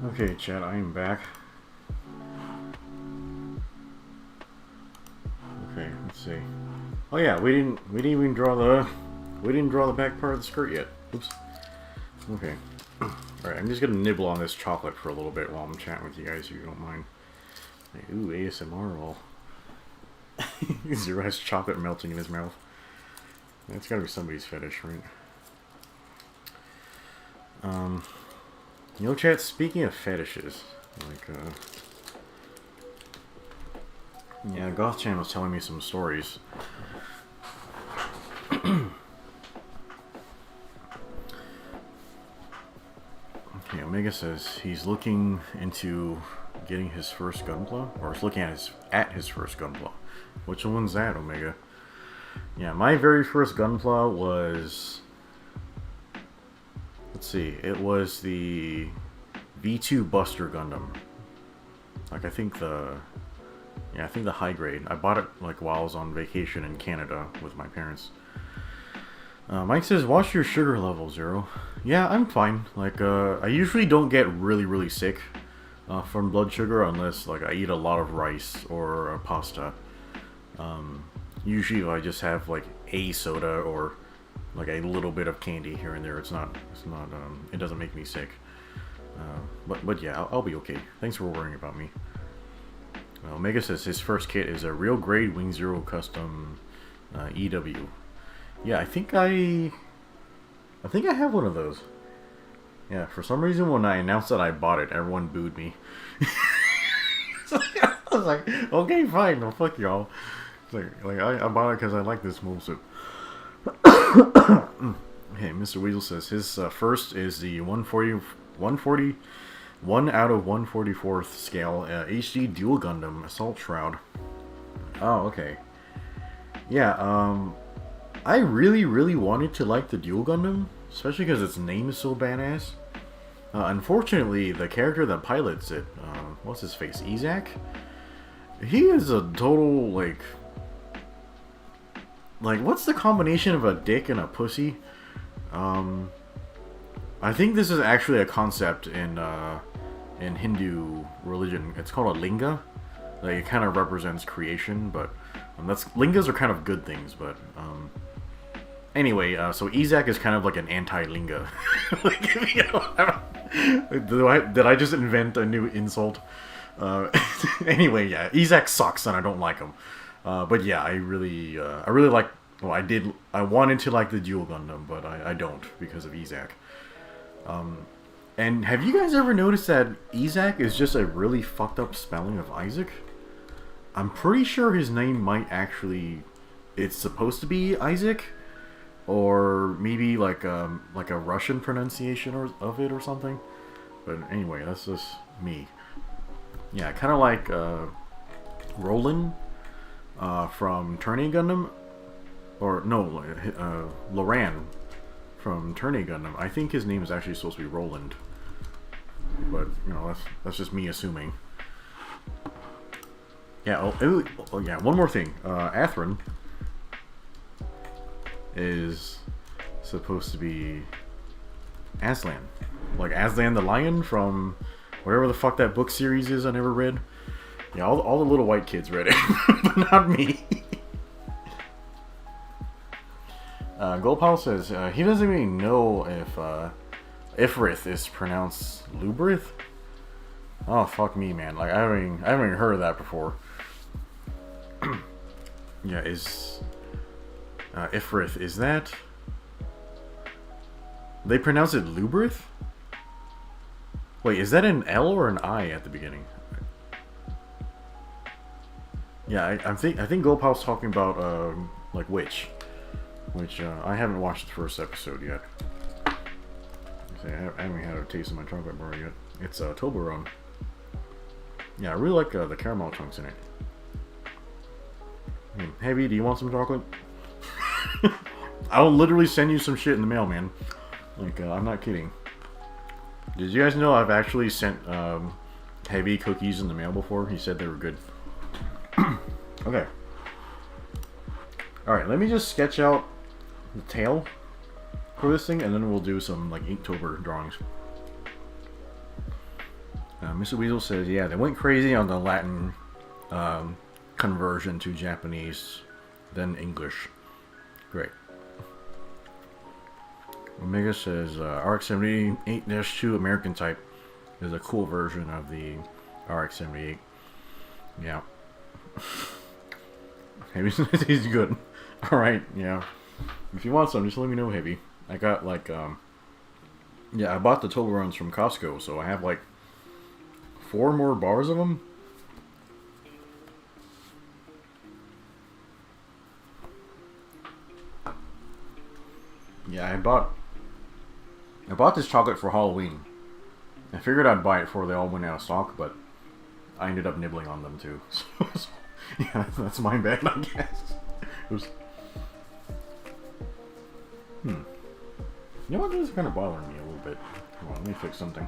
Okay, chat, I am back. Okay, let's see. Oh yeah, we didn't even draw the back part of the skirt yet. Oops. Okay. Alright, I'm just gonna nibble on this chocolate for a little bit while I'm chatting with you guys, if you don't mind. Like, ooh, ASMR roll. Zero has chocolate melting in his mouth. That's gotta be somebody's fetish, right? You know, chat, speaking of fetishes, like, yeah, Goth-chan was telling me some stories. Okay, Omega says he's looking into getting his first Gunpla, or he's looking at his first Gunpla. Which one's that, Omega? Yeah, my very first Gunpla was... Let's see, it was the V2 Buster Gundam. Like, I think the high grade. I bought it, like, while I was on vacation in Canada with my parents. Mike says, watch your sugar level, Zero. Yeah, I'm fine. Like, I usually don't get really, really sick from blood sugar unless, like, I eat a lot of rice or pasta. Usually I just have, like, a soda or, like, a little bit of candy here and there. It doesn't make me sick. But yeah, I'll be okay. Thanks for worrying about me. Omega says his first kit is a real grade Wing Zero custom EW. Yeah, I think I have one of those. Yeah, for some reason when I announced that I bought it, everyone booed me. I was like, okay, fine, well, fuck y'all. Like I bought it because I like this moveset. Okay, Mr. Weasel says his first is the 140 1 out of 144th scale HD Dual Gundam Assault Shroud. Oh, okay. Yeah, I really, really wanted to like the Dual Gundam, especially because its name is so badass. Unfortunately, the character that pilots it, what's his face, Izak? He is a total, like, what's the combination of a dick and a pussy? I think this is actually a concept in Hindu religion. It's called a linga. Like, it kind of represents creation, but lingas are kind of good things, but anyway, so Izak is kind of like an anti-linga. Like, you know, did I just invent a new insult? Anyway, yeah, Izak sucks and I don't like him. But yeah, I really like. Well, I wanted to like the Dual Gundam, but I don't because of Izak. And have you guys ever noticed that Izak is just a really fucked up spelling of Isaac? I'm pretty sure his name might actually... It's supposed to be Isaac, or maybe like a Russian pronunciation of it or something. But anyway, that's just me. Yeah, kind of like Roland from Turning Gundam, or no, Loran from Turning Gundam. I think his name is actually supposed to be Roland, but you know, that's just me assuming. Yeah. Oh yeah. One more thing. Atherin is supposed to be Aslan, like Aslan the lion from whatever the fuck that book series is I never read. Yeah, all the little white kids read it, but not me. Goldpal says he doesn't even know if Ifrith is pronounced Lubrith. Oh fuck me, man! Like I haven't even heard of that before. Yeah, Ifrith, is that... They pronounce it Lubrith? Wait, is that an L or an I at the beginning? Yeah, I think Gopal's talking about like which I haven't watched the first episode yet. I haven't had a taste of my chocolate bar yet. It's Toblerone. Yeah, I really like the caramel chunks in it. Heavy, do you want some chocolate? I'll literally send you some shit in the mail, man. Like, I'm not kidding. Did you guys know I've actually sent Heavy cookies in the mail before? He said they were good. Okay. Alright, let me just sketch out the tail for this thing, and then we'll do some, like, Inktober drawings. Mr. Weasel says, yeah, they went crazy on the Latin conversion to Japanese, then English. Great. Omega says, RX-78-2 American type is a cool version of the RX-78. Yeah. Heavy says he's good. Alright, yeah. If you want some, just let me know, Heavy. I got like, yeah, I bought the Toblerones from Costco, so I have like 4 more bars of them. Yeah, I bought this chocolate for Halloween. I figured I'd buy it before they all went out of stock, but I ended up nibbling on them too. So yeah, that's my bad, I guess. Oops. You know what? This is kind of bothering me a little bit. Hold on, let me fix something.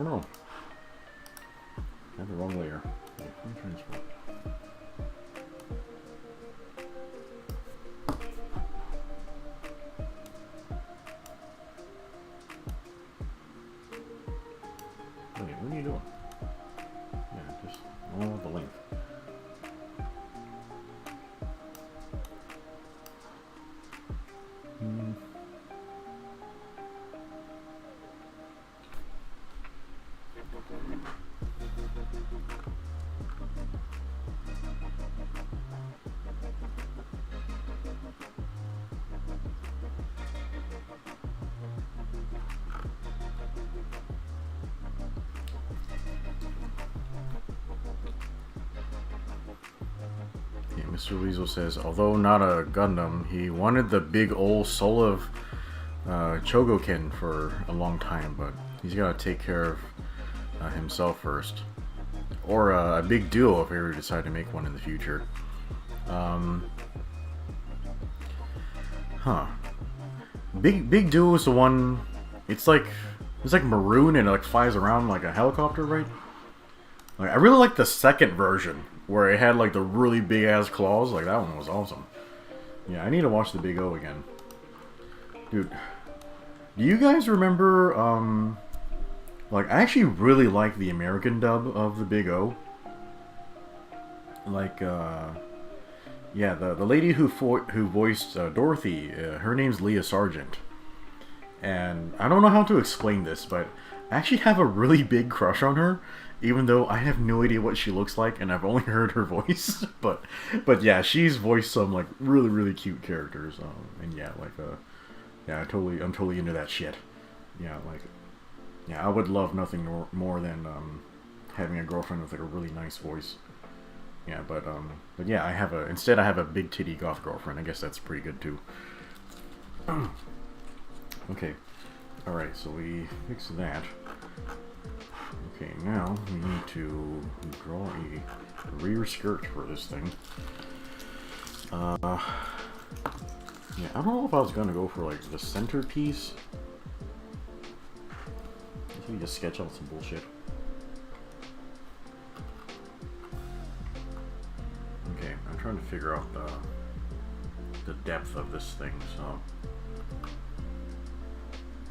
I don't know. I have the wrong layer. Transport. Wait, what are you doing? Yeah, just I want the length. Mr. Weasel says, although not a Gundam, he wanted the big old soul of Chogokin for a long time, but he's got to take care of himself first. Or a big duo if we ever decide to make one in the future. Big duo is the one, it's like maroon and it like flies around like a helicopter, right? Like, I really like the second version, where it had like the really big ass claws. Like, that one was awesome. Yeah, I need to watch the Big O again. Dude, do you guys remember, like, I actually really like the American dub of the Big O. Like, yeah, the lady who voiced Dorothy, her name's Leah Sargent. And I don't know how to explain this, but I actually have a really big crush on her. Even though I have no idea what she looks like, and I've only heard her voice, but yeah, she's voiced some like really cute characters, and yeah, like yeah, I'm totally into that shit. Yeah, like, yeah, I would love nothing more than having a girlfriend with like a really nice voice. Yeah, but yeah, instead I have a big titty goth girlfriend. I guess that's pretty good too. Okay, all right, so we fix that. Okay, now we need to draw a rear skirt for this thing. Yeah, I don't know if I was gonna go for like the centerpiece. Let me just sketch out some bullshit. Okay, I'm trying to figure out the depth of this thing, so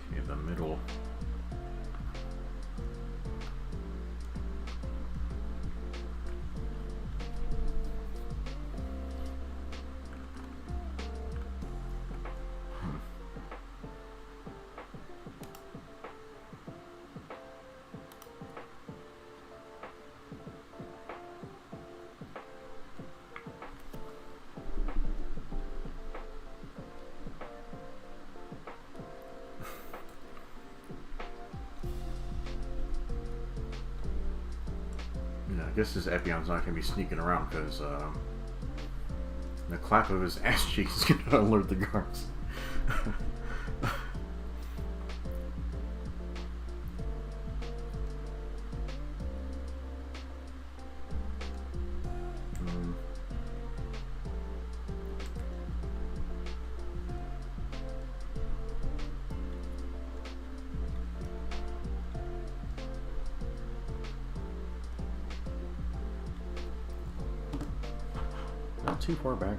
okay, the middle. I guess this Epion's not going to be sneaking around because the clap of his ass cheeks is going to alert the guards. not too far back.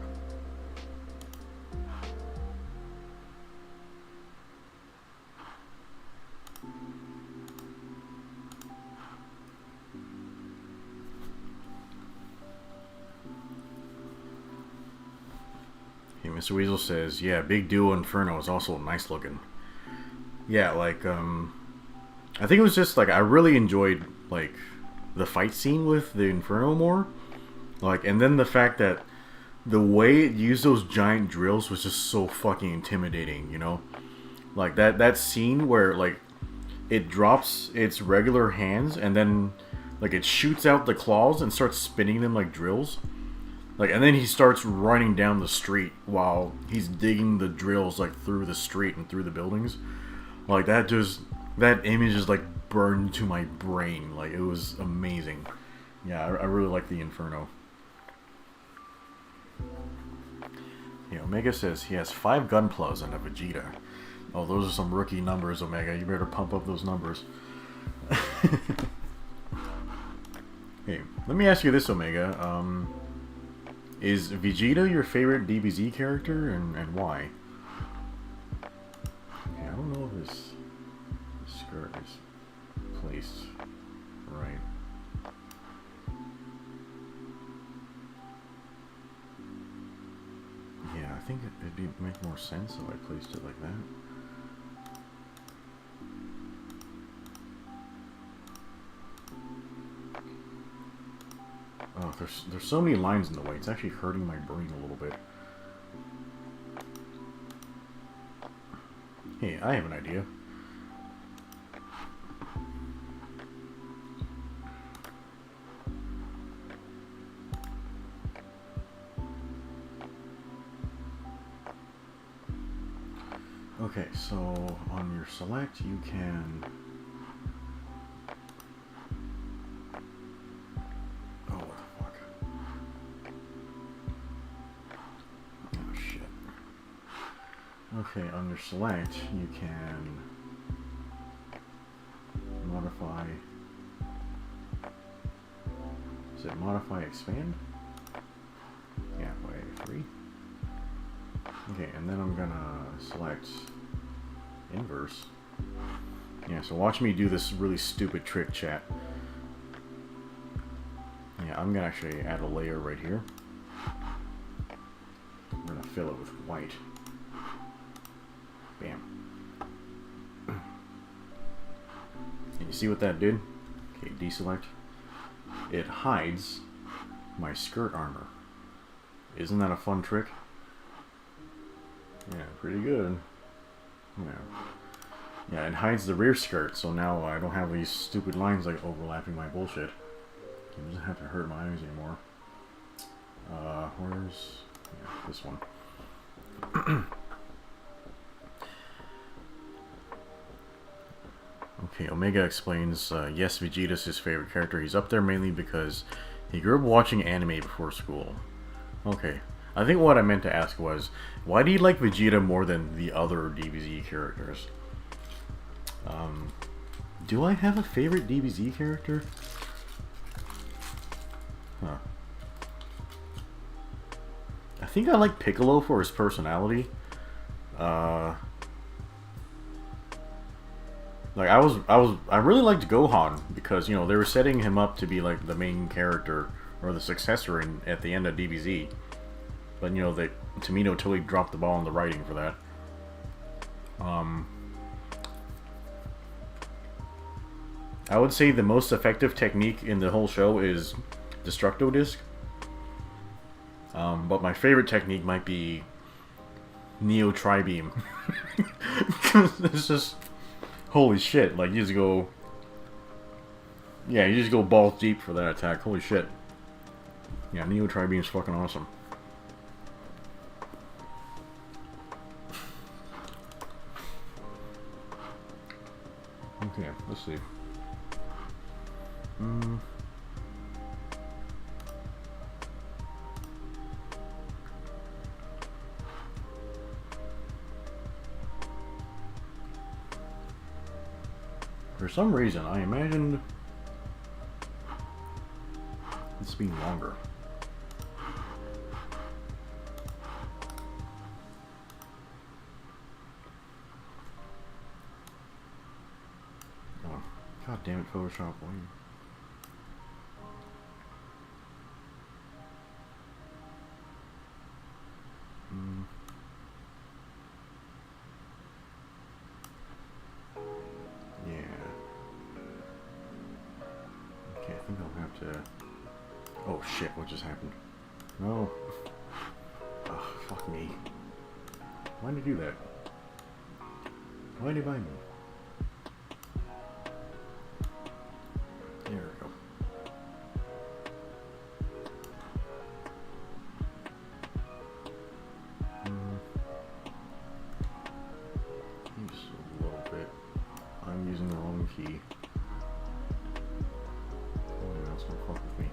Okay, Mr. Weasel says, yeah, Big Duo Inferno is also nice looking. Yeah, like, I think it was just, like, I really enjoyed, like, the fight scene with the Inferno more. Like, and then the fact that the way it used those giant drills was just so fucking intimidating, you know? Like, that scene where, like, it drops its regular hands and then, like, it shoots out the claws and starts spinning them like drills. Like, and then he starts running down the street while he's digging the drills, like, through the street and through the buildings. Like, that image is, like, burned to my brain. Like, it was amazing. Yeah, I really like the Inferno. Yeah, Omega says he has 5 Gunplas and a Vegeta. Oh, those are some rookie numbers, Omega. You better pump up those numbers. Hey, let me ask you this, Omega. Is Vegeta your favorite DBZ character, and why? Yeah, I don't know if this skirt is placed right. Yeah, I think it'd make more sense if I placed it like that. Oh, there's so many lines in the way. It's actually hurting my brain a little bit. Hey, I have an idea. Okay, so on your select, you can... Oh, what the fuck? Oh, shit. Okay, on your select, you can modify... Is it modify expand? Yeah, by 3. Okay, and then I'm gonna select inverse. Yeah, so watch me do this really stupid trick, chat. Yeah, I'm gonna actually add a layer right here. I'm gonna fill it with white. Bam. And you see what that did? Okay, deselect. It hides my skirt armor. Isn't that a fun trick? Yeah, pretty good. Yeah, it hides the rear skirt, so now I don't have these stupid lines like overlapping my bullshit. It doesn't have to hurt my eyes anymore. Where's... Yeah, this one. Okay, Omega explains, yes, Vegeta's his favorite character. He's up there mainly because he grew up watching anime before school. Okay. I think what I meant to ask was, why do you like Vegeta more than the other DBZ characters? Do I have a favorite DBZ character? Huh. I think I like Piccolo for his personality. Like I really liked Gohan because, you know, they were setting him up to be like the main character or the successor at the end of DBZ. But, you know, Tomino totally dropped the ball on the writing for that. I would say the most effective technique in the whole show is Destructo Disc. But my favorite technique might be Neo Tri-Beam. It's just... Holy shit, like, you just go... Yeah, you just go balls deep for that attack. Holy shit. Yeah, Neo Tri-Beam is fucking awesome. Okay, let's see. For some reason, I imagined this being longer. God damn it, Photoshop. Why you... Yeah. Okay, I think I'll have to... Oh shit, what just happened? No. Oh, fuck me. Why'd you do that? Why'd you buy me? There we go. Just a little bit. I'm using the wrong key. Oh, that's gonna fuck with me.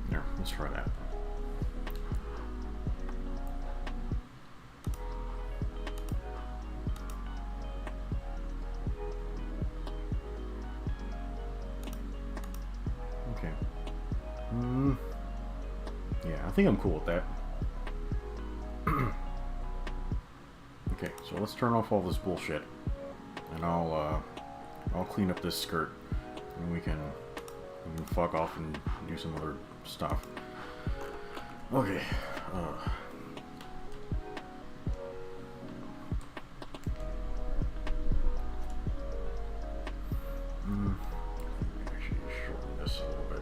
There, let's try that. Okay. Yeah, I think I'm cool with that. Okay, so let's turn off all this bullshit, and I'll clean up this skirt, and we can fuck off and do some other stuff. Okay. Actually, shorten this a little bit.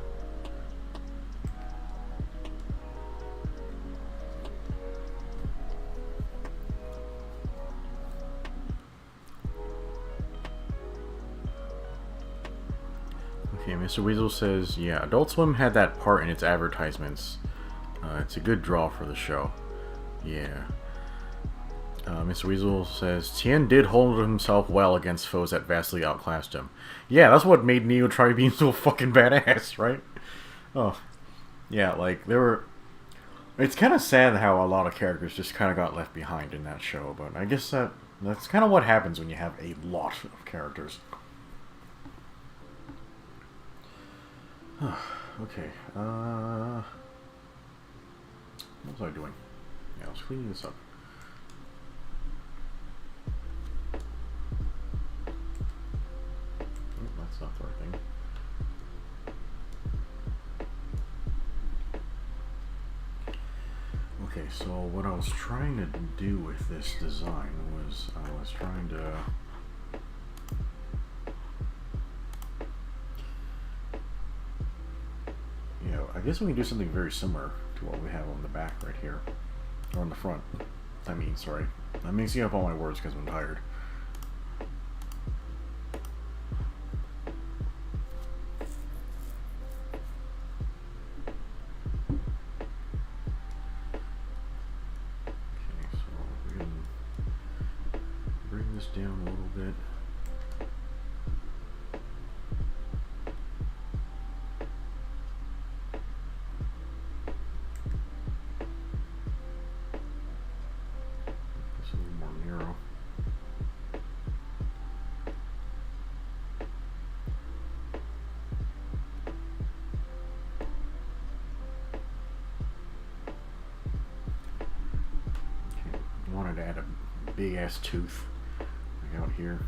Okay, Mr. Weasel says, yeah, Adult Swim had that part in its advertisements. It's a good draw for the show. Yeah. Mr. Weasel says, Tien did hold himself well against foes that vastly outclassed him. Yeah, that's what made Neo Tri-Beam so fucking badass, right? Oh. Yeah, like, there were... It's kind of sad how a lot of characters just kind of got left behind in that show, but I guess that's kind of what happens when you have a lot of characters. Okay, what was I doing? Yeah, I was cleaning this up. Oh, that's not the right thing. Okay, so what I was trying to do with this design was I was trying to... I guess we can do something very similar to what we have on the back right here. Or on the front. I mean, sorry. I'm mixing up all my words because I'm tired. Okay, so we can bring this down a little bit. To add a big ass tooth like out here.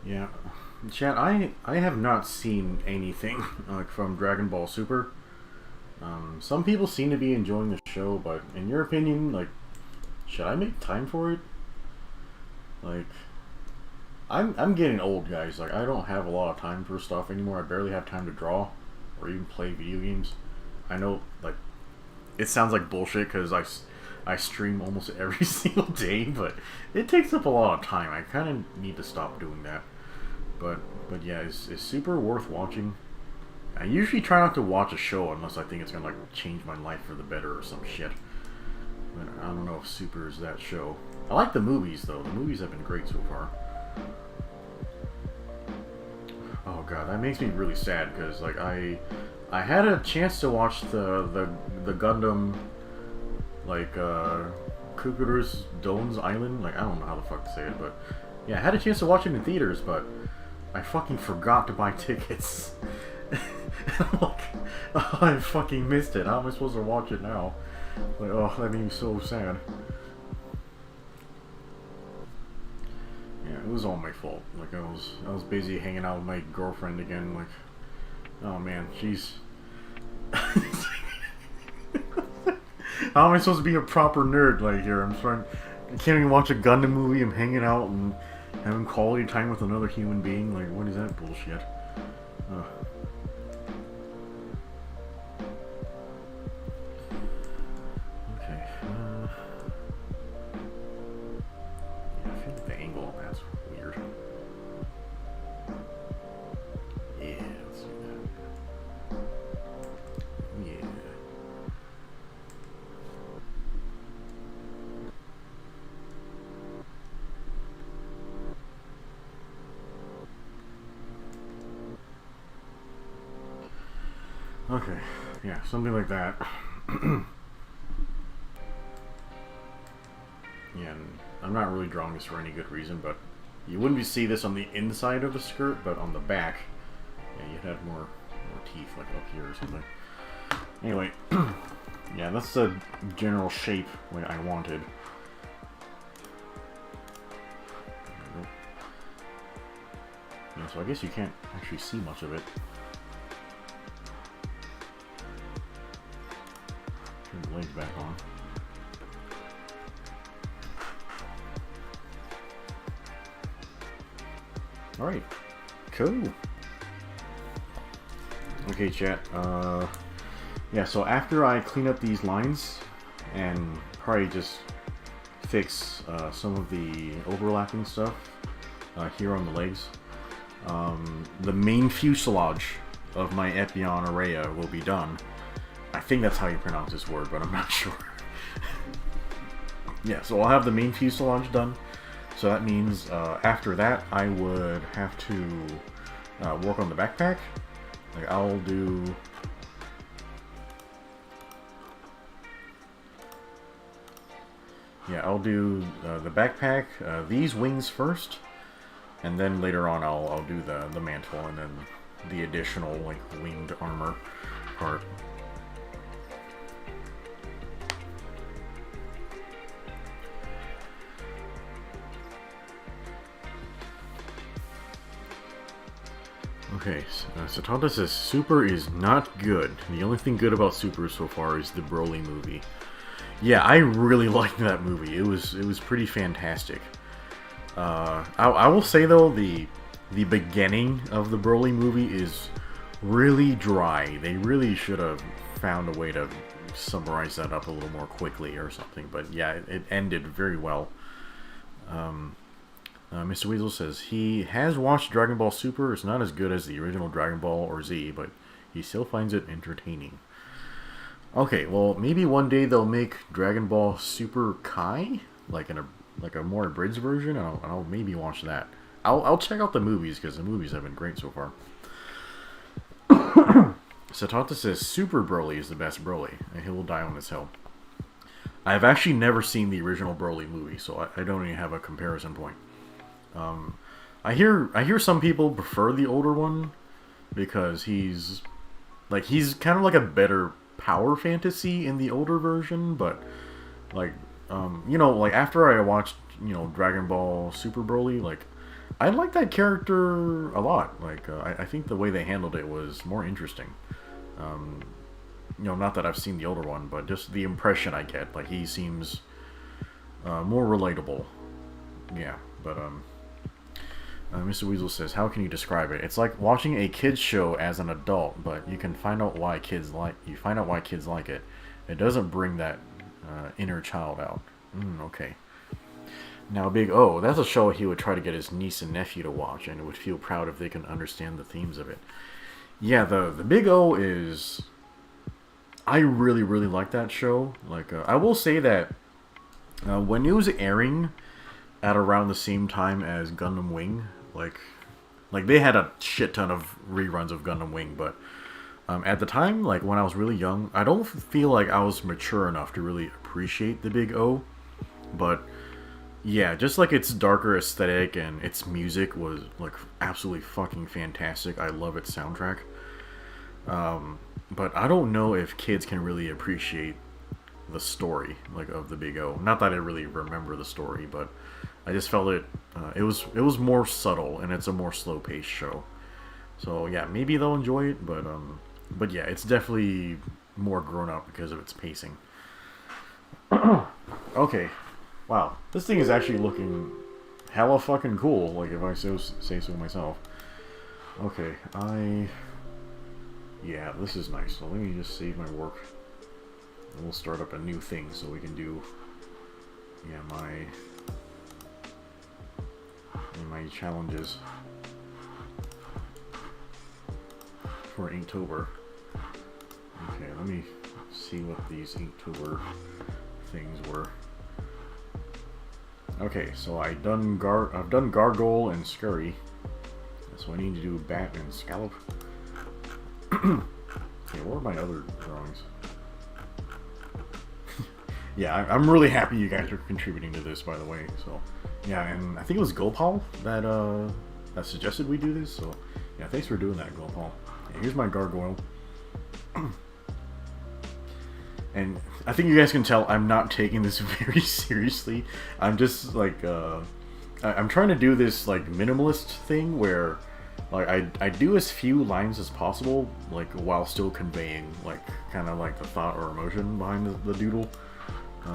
Yeah, chat, I have not seen anything like from Dragon Ball Super. Some people seem to be enjoying the show, but in your opinion, like, should I make time for it? Like, I'm getting old, guys. Like, I don't have a lot of time for stuff anymore. I barely have time to draw or even play video games. I know, like, it sounds like bullshit because I stream almost every single day, but it takes up a lot of time. I kind of need to stop doing that. But yeah, is Super worth watching? I usually try not to watch a show unless I think it's gonna like change my life for the better or some shit. But I don't know if Super is that show. I like the movies though. The movies have been great so far. Oh god, that makes me really sad because like I I had a chance to watch the Gundam, like, Kukuru's Doan's Island. Like, I don't know how the fuck to say it, but yeah, I had a chance to watch it in theaters, but I fucking forgot to buy tickets. I'm like, oh, I fucking missed it. How am I supposed to watch it now? Like, oh, that made me so sad. Yeah, it was all my fault. Like, I was busy hanging out with my girlfriend again. Like, oh man, she's. How am I supposed to be a proper nerd? Like, here, I can't even watch a Gundam movie. I'm hanging out and having quality time with another human being. Like, what is that bullshit? Okay. Yeah, I feel like the angle on that's weird. Yeah, let's do that. Yeah. Okay, yeah, something like that. Yeah, and I'm not really drawing this for any good reason, but you wouldn't see this on the inside of the skirt, but on the back, yeah, you'd have more teeth, like up here or something. Anyway, yeah, that's the general shape like I wanted. Yeah, so I guess you can't actually see much of it. Turn the legs back on. Alright, cool. Okay, chat, yeah, so after I clean up these lines and probably just fix some of the overlapping stuff here on the legs, the main fuselage of my Epion Araya will be done. I think that's how you pronounce this word, but I'm not sure. Yeah, so I'll have the main fuselage done. So that means after that, I would have to work on the backpack. Like I'll do. Yeah, I'll do the backpack, these wings first, and then later on I'll do the mantle and then the additional like winged armor part. Okay, so Tonta says Super is not good. The only thing good about Super so far is the Broly movie. Yeah, I really liked that movie. It was pretty fantastic. I will say though, the beginning of the Broly movie is really dry. They really should have found a way to summarize that up a little more quickly or something. But yeah, it ended very well. Mr. Weasel says he has watched Dragon Ball Super. It's not as good as the original Dragon Ball or Z, but he still finds it entertaining. Okay, well, maybe one day they'll make Dragon Ball Super Kai, like a more abridged version, and I'll maybe watch that. I'll check out the movies, because the movies have been great so far. Satanta says Super Broly is the best Broly, and he will die on this hill. I've actually never seen the original Broly movie, so I don't even have a comparison point. I hear some people prefer the older one because he's kind of like a better power fantasy in the older version, but like like after I watched Dragon Ball Super Broly, like I like that character a lot. Like I think the way they handled it was more interesting. Not that I've seen the older one, but just the impression I get, like he seems more relatable. Yeah, but Mr. Weasel says, how can you describe it? It's like watching a kids show as an adult, but you can find out why kids like it. It doesn't bring that inner child out. Okay. Now, Big O, that's a show he would try to get his niece and nephew to watch, and would feel proud if they can understand the themes of it. Yeah, the Big O is. I really, really like that show. Like, I will say that when it was airing at around the same time as Gundam Wing, like they had a shit ton of reruns of Gundam Wing, but At the time, like when I was really young, I don't feel like I was mature enough to really appreciate the Big O. But yeah, just like its darker aesthetic and its music was like absolutely fucking fantastic. I love its soundtrack. But I don't know if kids can really appreciate the story like of the Big O. Not that I really remember the story, but I just felt it was more subtle and it's a more slow paced show. So yeah, maybe they'll enjoy it, but yeah, it's definitely more grown up because of its pacing. Okay, wow, this thing is actually looking hella fucking cool. Like if I say so myself. Okay, yeah, this is nice. So let me just save my work. And we'll start up a new thing so we can do, yeah, my challenges for Inktober. Okay, let me see what these Inktober things were. Okay, so I've done Gargoyle and Scurry. So I need to do Bat and Scallop. Okay, what are my other drawings? Yeah, I'm really happy you guys are contributing to this, by the way. So, yeah, and I think it was Gopal that suggested we do this. So, yeah, thanks for doing that, Gopal. Yeah, here's my Gargoyle. And I think you guys can tell I'm not taking this very seriously. I'm just like I'm trying to do this like minimalist thing where like I do as few lines as possible, like while still conveying like kind of like the thought or emotion behind the doodle.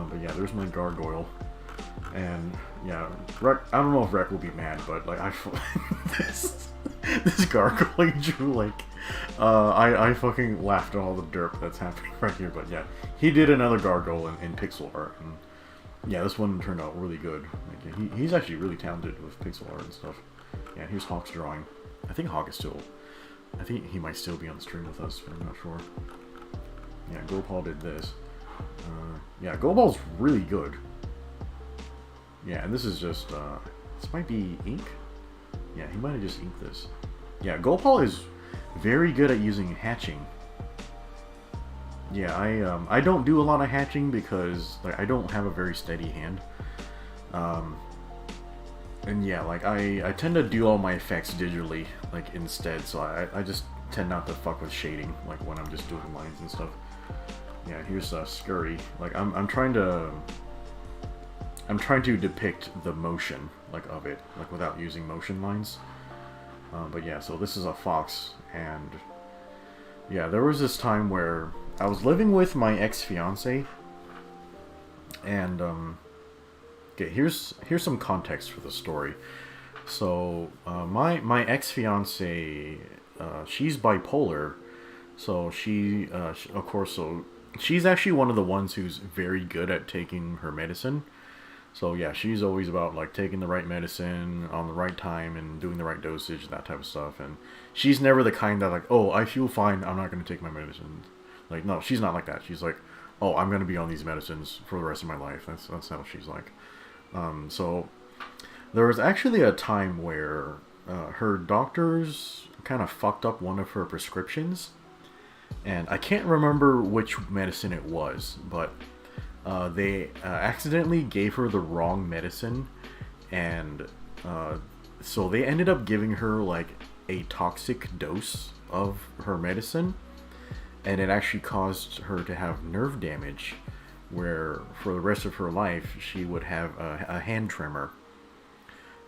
But yeah, there's my Gargoyle, and yeah, Rec, I don't know if Rec will be mad, but like this Gargoyle he drew, like I fucking laughed at all the derp that's happening right here. But yeah, he did another Gargoyle in pixel art, and yeah, this one turned out really good. Like, he's actually really talented with pixel art and stuff. Yeah, here's Hawk's drawing. I think Hawk is still, I think he might still be on stream with us, but I'm not sure. Yeah, Gopal did this. Yeah, Gopal's really good. Yeah, and this is just, this might be ink? Yeah, he might have just inked this. Yeah, Gopal is very good at using hatching. Yeah, I don't do a lot of hatching because like, I don't have a very steady hand. And yeah, like I tend to do all my effects digitally, like instead, so I just tend not to fuck with shading, like when I'm just doing lines and stuff. Yeah, here's Scurry. Like I'm trying to depict the motion like of it, like without using motion lines. But yeah, so this is a fox, and yeah, there was this time where I was living with my ex-fiance, and okay, here's some context for the story. So my ex-fiance, she's bipolar, so she of course, so she's actually one of the ones who's very good at taking her medicine. So yeah, she's always about like taking the right medicine on the right time and doing the right dosage, that type of stuff. And she's never the kind that like, oh, I feel fine, I'm not going to take my medicine. Like, no, she's not like that. She's like, oh, I'm going to be on these medicines for the rest of my life. That's how she's like. So there was actually a time where her doctors kind of fucked up one of her prescriptions. And I can't remember which medicine it was, but they accidentally gave her the wrong medicine, and so they ended up giving her like a toxic dose of her medicine, and it actually caused her to have nerve damage, where for the rest of her life she would have a hand tremor.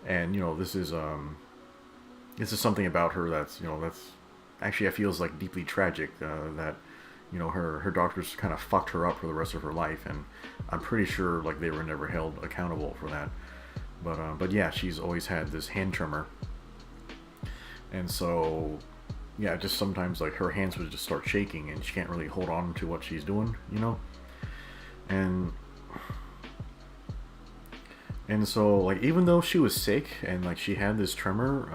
And you know, this is something about her that's, you know, that's actually I feel is like deeply tragic, that you know, her doctors kind of fucked her up for the rest of her life, and I'm pretty sure like they were never held accountable for that. But yeah, she's always had this hand tremor, and so yeah, just sometimes like her hands would just start shaking, and she can't really hold on to what she's doing, you know. And so like even though she was sick and like she had this tremor,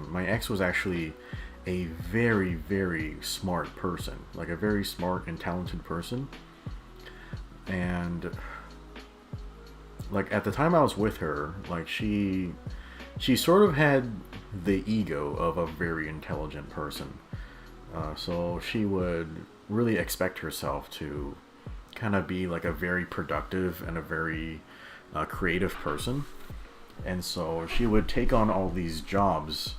my ex was actually a very, very smart person, like a very smart and talented person. And like at the time I was with her, like she sort of had the ego of a very intelligent person. So she would really expect herself to kind of be like a very productive and a very creative person. And so she would take on all these jobs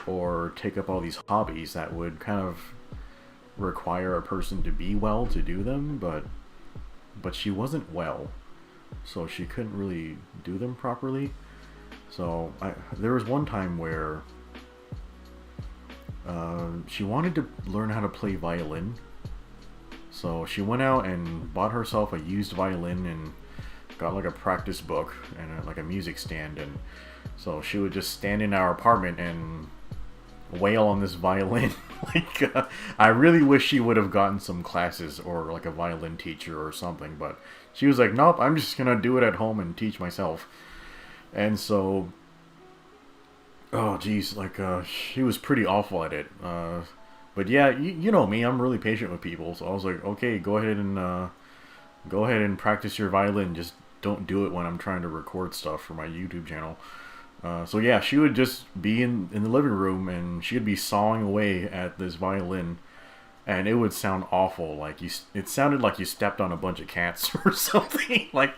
or take up all these hobbies that would kind of require a person to be well to do them, but she wasn't well, so she couldn't really do them properly. So there was one time where she wanted to learn how to play violin. So she went out and bought herself a used violin and got like a practice book and like a music stand, and so she would just stand in our apartment and wail on this violin. Like I really wish she would have gotten some classes or like a violin teacher or something, but she was like, nope, I'm just gonna do it at home and teach myself. And so, oh geez, like she was pretty awful at it. But yeah, you know me, I'm really patient with people, so I was like, okay, go ahead and practice your violin. Just don't do it when I'm trying to record stuff for my YouTube channel. So yeah, she would just be in the living room and she'd be sawing away at this violin, and it would sound awful. Like it sounded like you stepped on a bunch of cats or something. Like,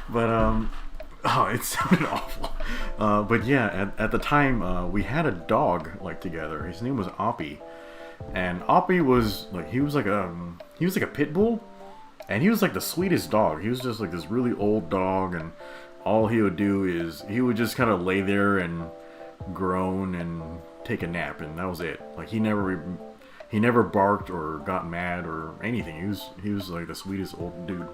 but oh, it sounded awful. But yeah, at the time we had a dog like together. His name was Oppie, and Oppie was like he was like a pit bull, and he was like the sweetest dog. He was just like this really old dog, and all he would do is he would just kind of lay there and groan and take a nap, and that was it. Like he never barked or got mad or anything. He was like the sweetest old dude.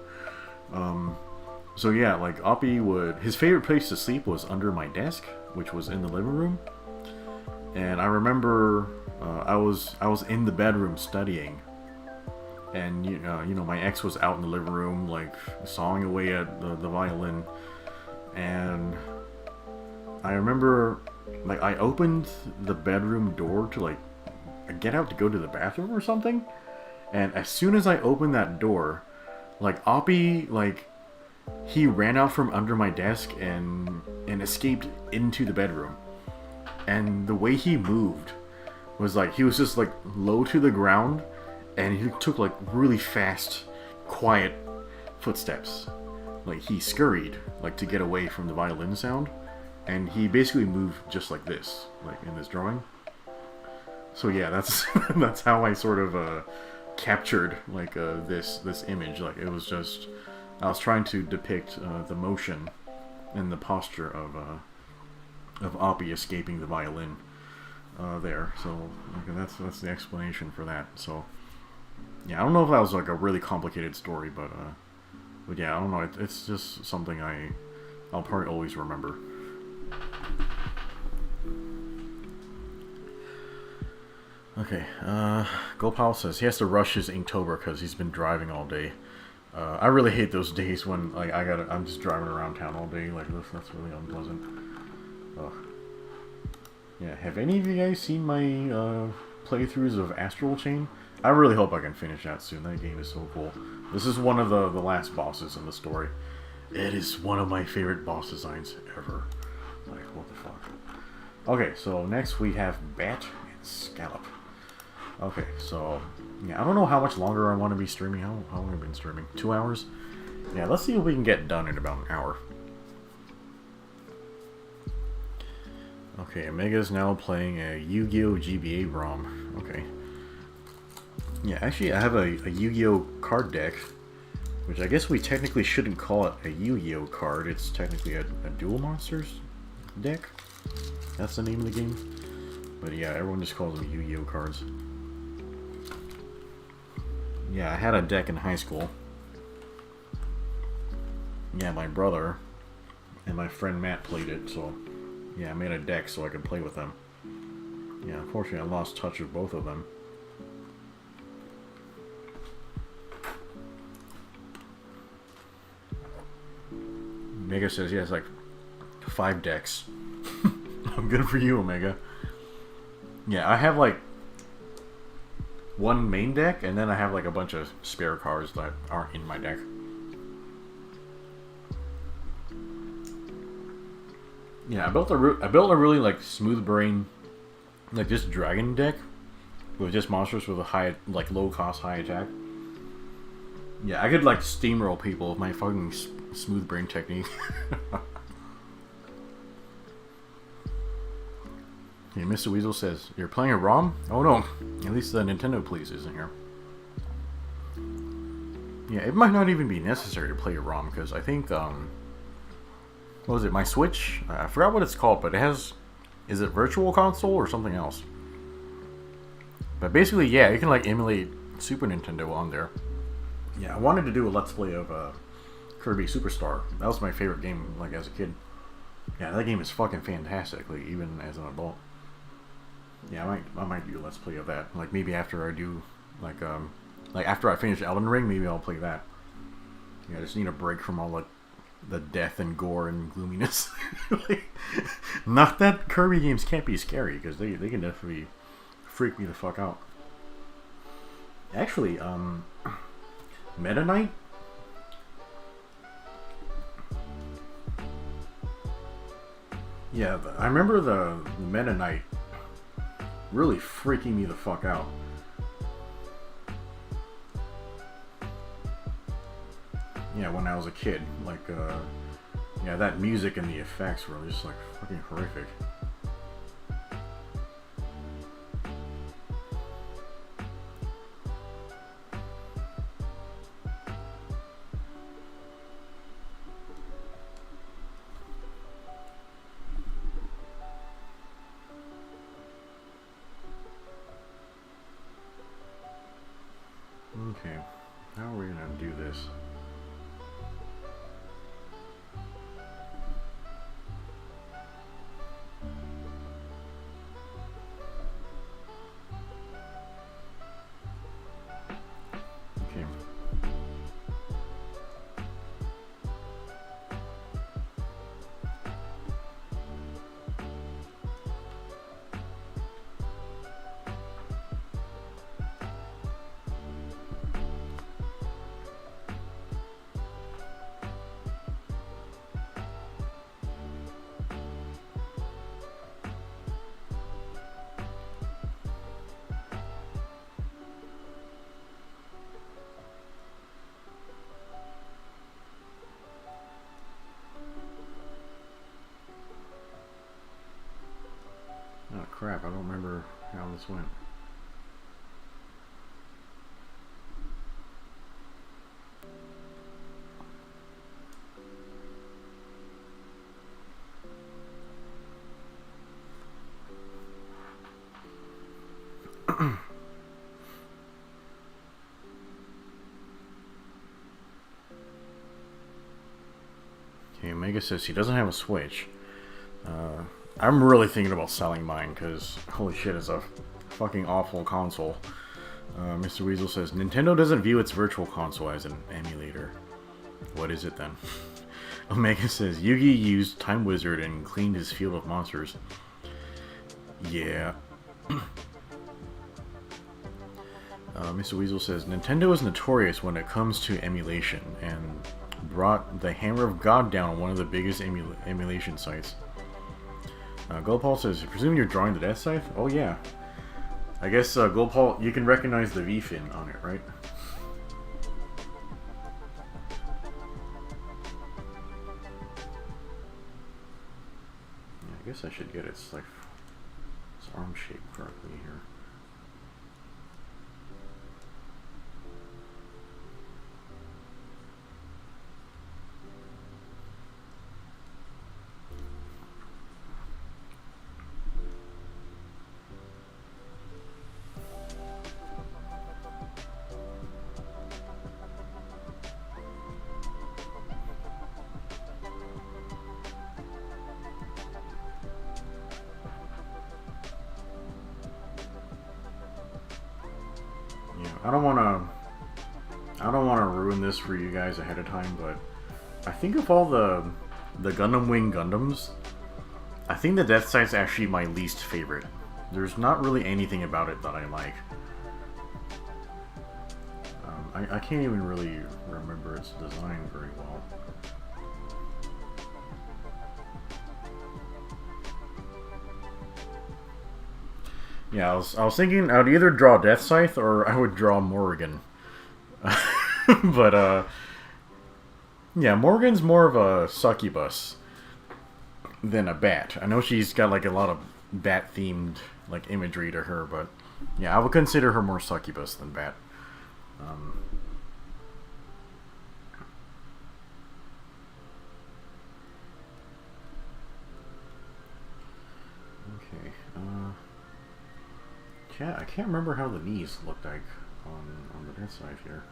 So yeah, like Oppie his favorite place to sleep was under my desk, which was in the living room. And I remember I was in the bedroom studying, and you know my ex was out in the living room like sawing away at the violin. And I remember, like, I opened the bedroom door to, like, get out to go to the bathroom or something. And as soon as I opened that door, like, Oppie, like, he ran out from under my desk and escaped into the bedroom. And the way he moved was, like, he was just, like, low to the ground. And he took, like, really fast, quiet footsteps. Like, he scurried, like, to get away from the violin sound, and he basically moved just like this, like in this drawing. So yeah, that's that's how I sort of captured like this image. Like, it was just I was trying to depict the motion and the posture of Oppie escaping the violin there. So okay, that's the explanation for that. So yeah, I don't know if that was like a really complicated story, but yeah, I don't know. It's just something I'll probably always remember. Okay, Gopal says he has to rush his Inktober because he's been driving all day. I really hate those days when like I'm just driving around town all day like this. That's really unpleasant. Ugh. Yeah, have any of you guys seen my playthroughs of Astral Chain? I really hope I can finish that soon. That game is so cool. This is one of the last bosses in the story. It is one of my favorite boss designs ever. Like, what the fuck? Okay, so next we have Bat and Scallop. Okay, so yeah, I don't know how much longer I want to be streaming. How long have I been streaming? 2 hours? Yeah, let's see what we can get done in about an hour. Okay, Omega's now playing a Yu-Gi-Oh! GBA ROM. Okay. Yeah, actually I have a Yu-Gi-Oh! Card deck, which I guess we technically shouldn't call it a Yu-Gi-Oh! Card. It's technically a Duel Monsters deck. That's the name of the game. But yeah, everyone just calls them Yu-Gi-Oh! Cards. Yeah, I had a deck in high school. Yeah, my brother and my friend Matt played it, so yeah, I made a deck so I could play with them. Yeah, unfortunately I lost touch with both of them. Omega says he has like 5 decks. I'm good for you, Omega. Yeah, I have like one main deck, and then I have like a bunch of spare cards that aren't in my deck. Yeah, I built a really like smooth brain Like this dragon deck with just monsters with a high, like low cost, high attack. Yeah, I could like steamroll people with my fucking smooth brain technique. Hey, Mr. Weasel says, "You're playing a ROM? Oh no, at least the Nintendo Police isn't here." Yeah, it might not even be necessary to play a ROM, because I think, what was it, my Switch? I forgot what it's called, but it has, is it Virtual Console or something else? But basically, yeah, you can like emulate Super Nintendo on there. Yeah, I wanted to do a Let's Play of Kirby Superstar. That was my favorite game, like, as a kid. Yeah, that game is fucking fantastic, like, even as an adult. Yeah, I might do a Let's Play of that. Like, maybe after I do, like after I finish Elden Ring, maybe I'll play that. Yeah, I just need a break from all, like, the death and gore and gloominess. Like, not that Kirby games can't be scary, because they can definitely freak me the fuck out. Actually, Meta Knight? Yeah, I remember the Meta Knight really freaking me the fuck out. Yeah, when I was a kid. Like, yeah, that music and the effects were just, like, fucking horrific. Okay, how are we gonna do this? Okay. Oh crap, I don't remember how this went. Okay, Omega says he doesn't have a Switch. I'm really thinking about selling mine, because holy shit, it's a fucking awful console. Mr. Weasel says, Nintendo doesn't view its Virtual Console as an emulator. What is it then? Omega says, Yugi used Time Wizard and cleaned his field of monsters. Yeah. Mr. Weasel says, Nintendo is notorious when it comes to emulation, and brought the Hammer of God down on one of the biggest emulation sites. Goldpaul says, presume you're drawing the Death Scythe? Oh yeah. I guess, Goldpaul, you can recognize the V-fin on it, right? Yeah, I guess I should get its, like, its arm shape correctly here. I don't wanna ruin this for you guys ahead of time, but I think of all the Gundam Wing Gundams, I think the Death Scythe's actually my least favorite. There's not really anything about it that I like. I can't even really remember its design very well. Yeah, I was thinking I would either draw Death Scythe or I would draw Morrigan. But yeah, Morgan's more of a succubus than a bat. I know she's got like a lot of bat themed like imagery to her, but yeah, I would consider her more succubus than bat. Okay. Yeah, I can't remember how the knees looked like on the Death Scythe here.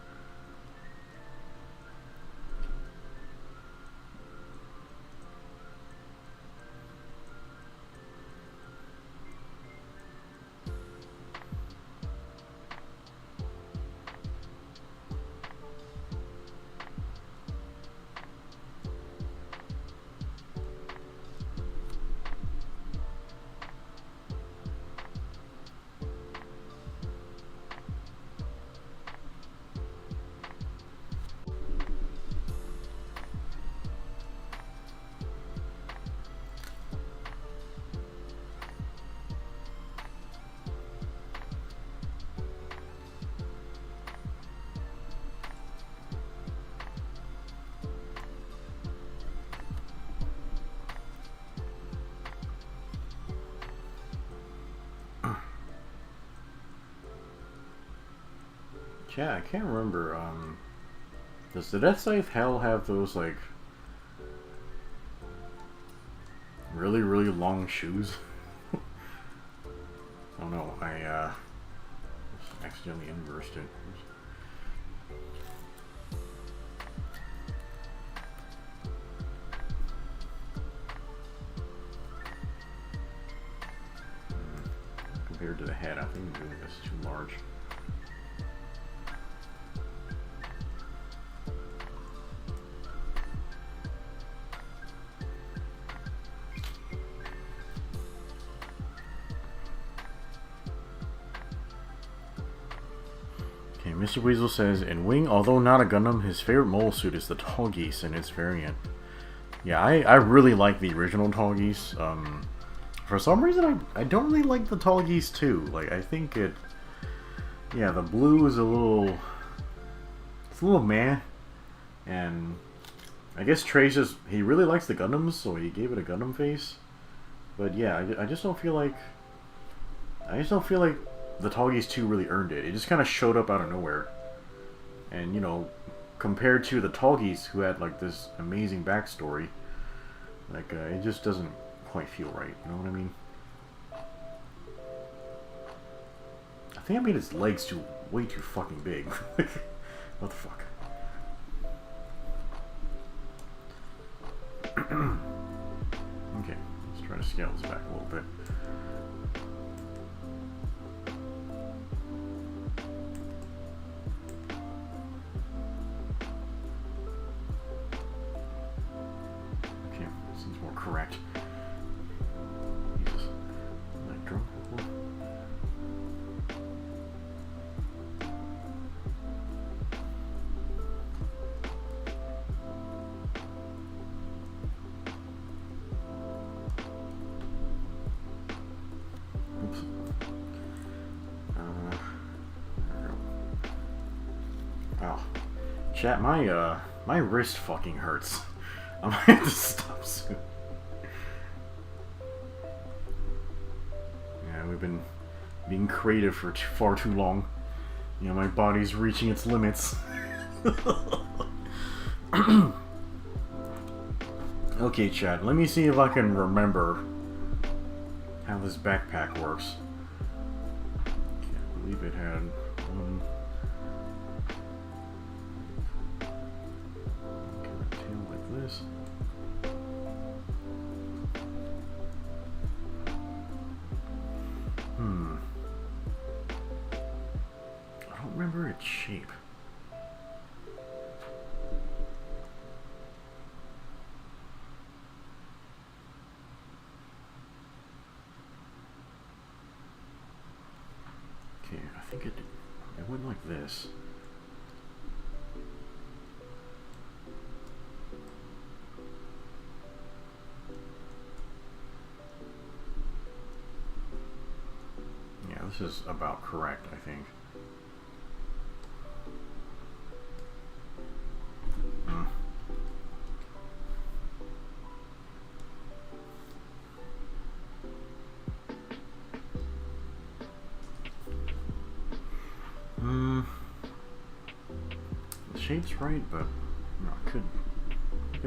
Yeah, I can't remember. Does the Death Scythe Hell have those, like, really, really long shoes? I don't know. I accidentally inversed it. Compared to the head, I think I'm doing this too large. Mr. Weasel says, in Wing, although not a Gundam, his favorite mole suit is the Tall Geese and its variant. Yeah, I really like the original Tall Geese. For some reason, I don't really like the Tall Geese too. Like, I think it... Yeah, the blue is a little... It's a little meh. And I guess Trey's just... He really likes the Gundams, so he gave it a Gundam face. But yeah, I just don't feel like... the Tall Geese 2 really earned it. It just kind of showed up out of nowhere. And, you know, compared to the Tall Geese, who had, like, this amazing backstory, like, it just doesn't quite feel right. You know what I mean? I think I made his legs way too fucking big. What the fuck? Okay, let's try to scale this back a little bit. Correct. Jesus. Am I drunk before? Oops. Oh. Chat, my wrist fucking hurts. I might have to stop soon. We've been being creative for far too long. You know, my body's reaching its limits. Okay, Chad, let me see if I can remember how this backpack works. Can't believe it had one... tail like this. I don't remember its shape. Okay, I think it went like this. Yeah, is about correct, I think. The shape's right, but no, could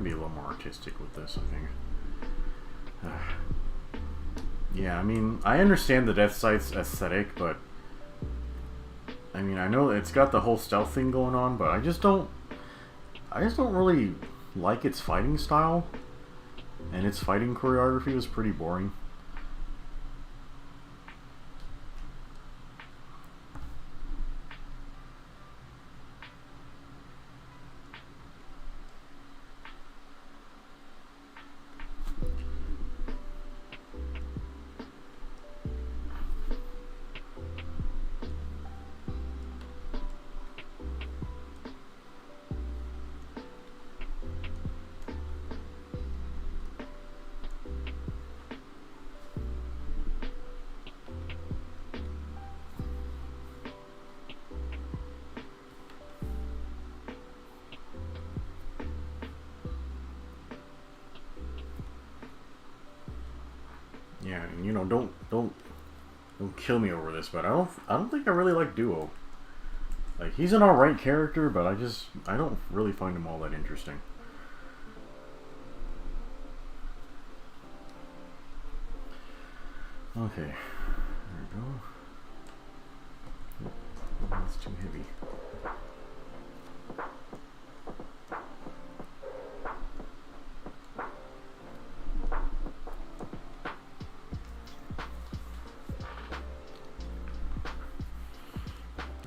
be a little more artistic with this, I think. Yeah, I mean, I understand the Death Sight's aesthetic, but I mean, I know it's got the whole stealth thing going on, but I just don't really like its fighting style, and its fighting choreography was pretty boring. Yeah, and you know, don't kill me over this, but I don't think I really like Duo. Like, he's an alright character, but I don't really find him all that interesting. Okay, there we go. Oh, that's too heavy.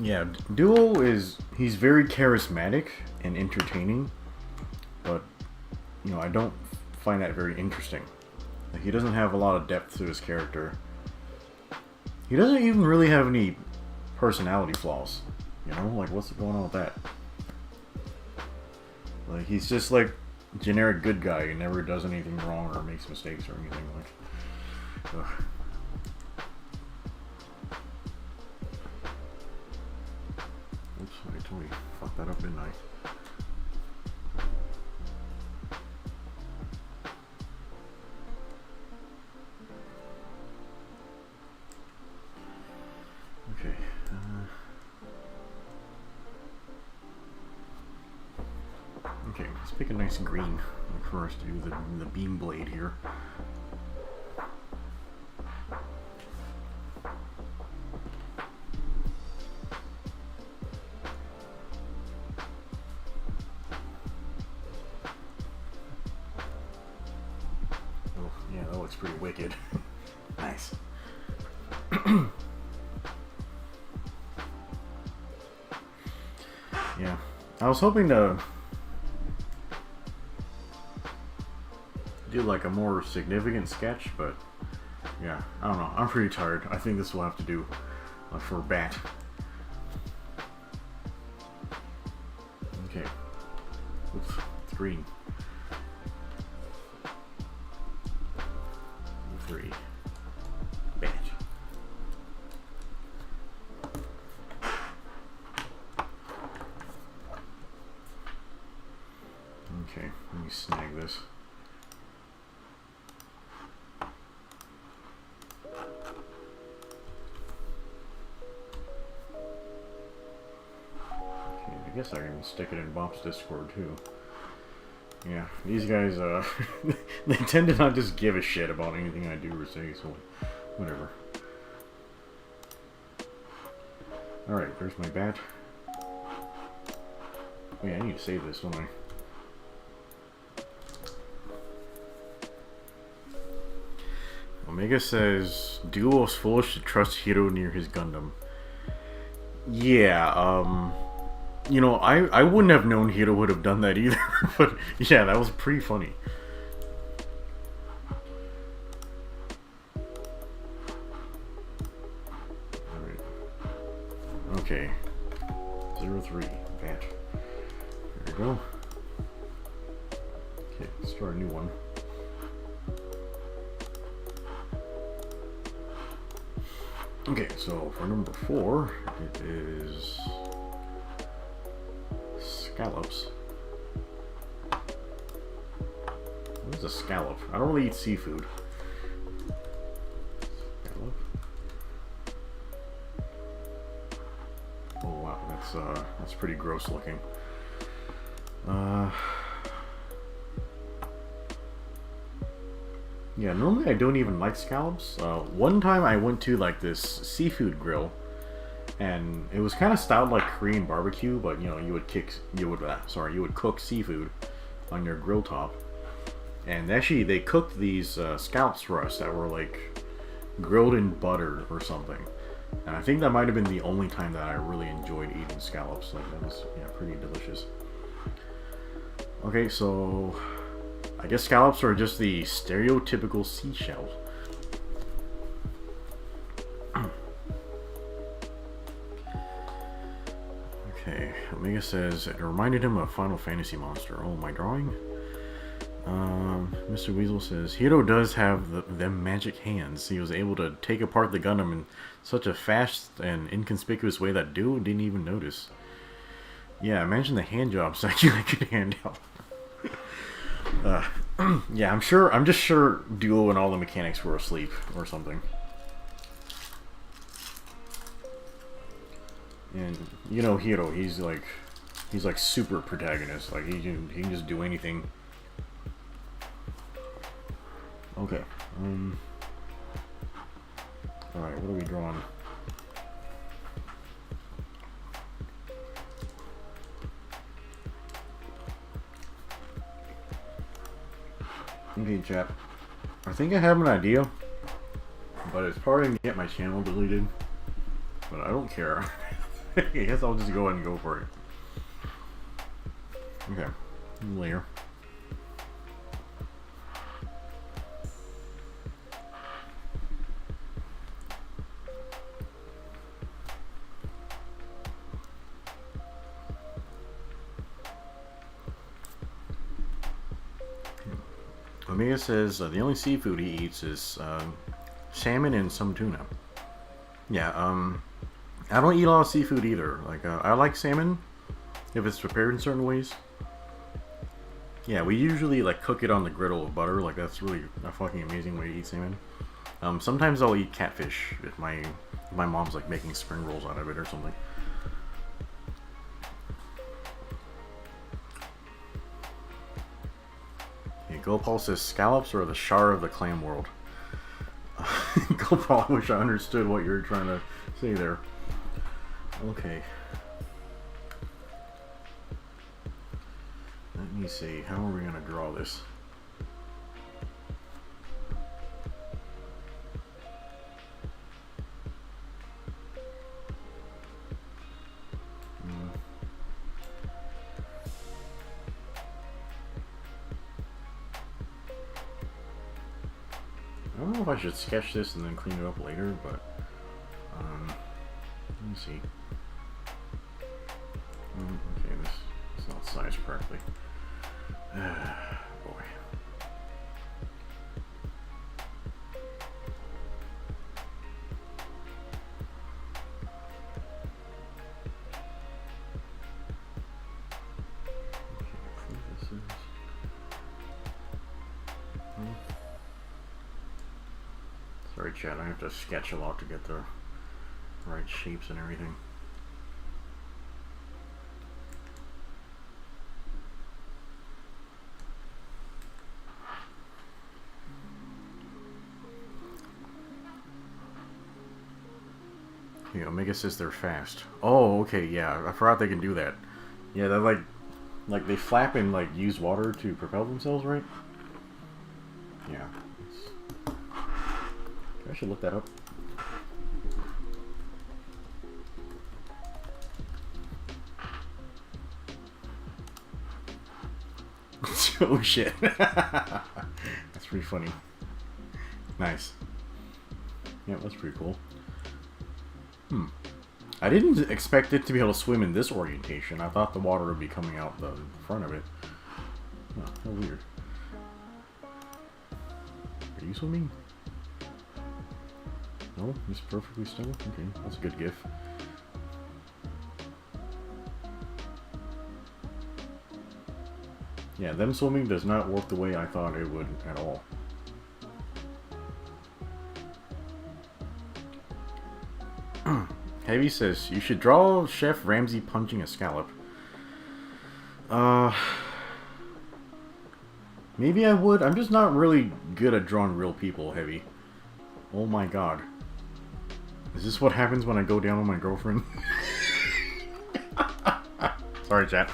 Yeah, Duo he's very charismatic and entertaining, but, you know, I don't find that very interesting. Like, he doesn't have a lot of depth to his character. He doesn't even really have any personality flaws, you know? Like, what's going on with that? Like, he's just, like, generic good guy who never does anything wrong or makes mistakes or anything, like, ugh. Oops, I totally fucked that up, didn't I? Okay. Okay, let's pick a nice green for us to do the beam blade here. Pretty wicked. Nice. Yeah, I was hoping to do like a more significant sketch, but yeah, I don't know. I'm pretty tired. I think this will have to do for Bat. Okay. Oops, it's green. 3. Bat. Okay, let me snag this. Okay, I guess I can stick it in Bob's Discord too. Yeah, these guys, they tend to not just give a shit about anything I do or say, so whatever. Alright, there's my bat. Oh yeah, I need to save this, don't I? Omega says, Duo's foolish to trust Hiro near his Gundam. Yeah, you know, I wouldn't have known Hiro would have done that either, but yeah, that was pretty funny. Alright. Okay. 03, bat. There we go. Okay, let's start a new one. Okay, so for number 4, it is Scallops. What is a scallop? I don't really eat seafood. Scallop. Oh wow, that's pretty gross looking. Yeah, normally I don't even like scallops. One time I went to like this seafood grill, and it was kind of styled like Korean barbecue, but you know you would cook seafood on your grill top, and actually they cooked these scallops for us that were like grilled in butter or something, and I think that might have been the only time that I really enjoyed eating scallops. Like that was pretty delicious. Okay, so I guess scallops are just the stereotypical seashell. Okay, Omega says it reminded him of Final Fantasy monster. Oh, my drawing? Mr. Weasel says Hiro does have them magic hands. He was able to take apart the Gundam in such a fast and inconspicuous way that Duo didn't even notice. Yeah, imagine the hand jobs that you could hand out. Yeah, I'm just sure Duo and all the mechanics were asleep or something. And you know Hiro, he's like super protagonist. Like he can just do anything. Okay. All right, what are we drawing? Okay, chat. I think I have an idea, but it's probably gonna get my channel deleted. But I don't care. I guess I'll just go ahead and go for it. Okay, layer. Omega says the only seafood he eats is salmon and some tuna. Yeah, I don't eat a lot of seafood either. Like, I like salmon if it's prepared in certain ways. Yeah, we usually like cook it on the griddle with butter. Like, that's really a fucking amazing way to eat salmon. Sometimes I'll eat catfish if my mom's like making spring rolls out of it or something. Gopal says scallops are the Shar of the clam world. Gopal, I wish I understood what you were trying to say there. Okay. Let me see. How are we going to draw this? I don't know if I should sketch this and then clean it up later, but let me see. Okay, this is not sized correctly. Boy. Sorry, chat, I have to sketch a lot to get the right shapes and everything. Yeah, Omega says they're fast. Oh, okay, yeah, I forgot they can do that. Yeah, they're like they flap and like use water to propel themselves, right? Yeah. I should look that up. Oh shit. That's pretty funny. Nice. Yeah, that's pretty cool. I didn't expect it to be able to swim in this orientation. I thought the water would be coming out the front of it. Oh, how weird. Are you swimming? No, he's perfectly still? Okay, that's a good gif. Yeah, them swimming does not work the way I thought it would at all. Heavy says, you should draw Chef Ramsay punching a scallop. Maybe I would. I'm just not really good at drawing real people, Heavy. Oh my god. Is this what happens when I go down on my girlfriend? Sorry, chat.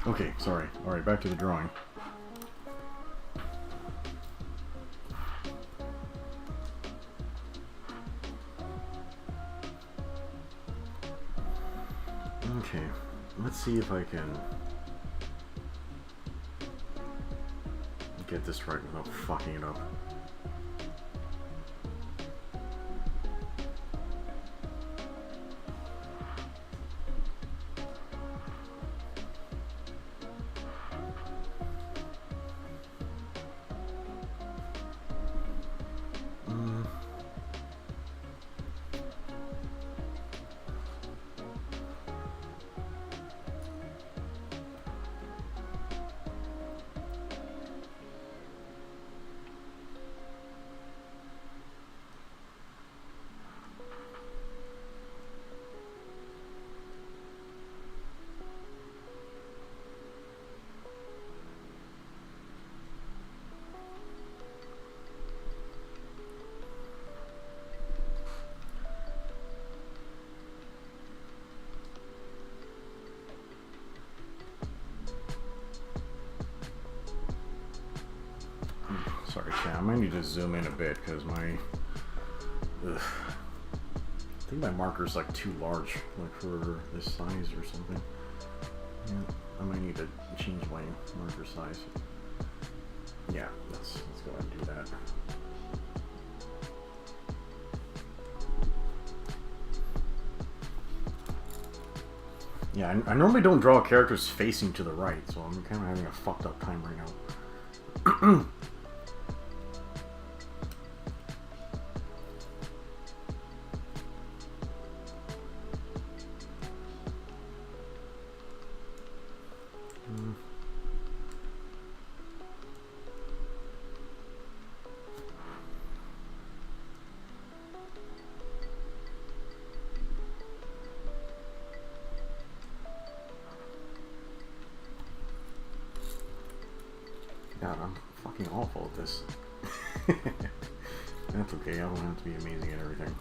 Okay, sorry. Alright, back to the drawing. Okay, let's see if I can get this right without fucking it up. Sorry, chat. I might need to zoom in a bit because my... Ugh. I think my marker's like too large, like for this size or something. Yeah, I might need to change my marker size. Yeah, let's go ahead and do that. Yeah, I normally don't draw characters facing to the right, so I'm kind of having a fucked up time right now. God, I'm fucking awful at this. That's okay, I don't have to be amazing at everything.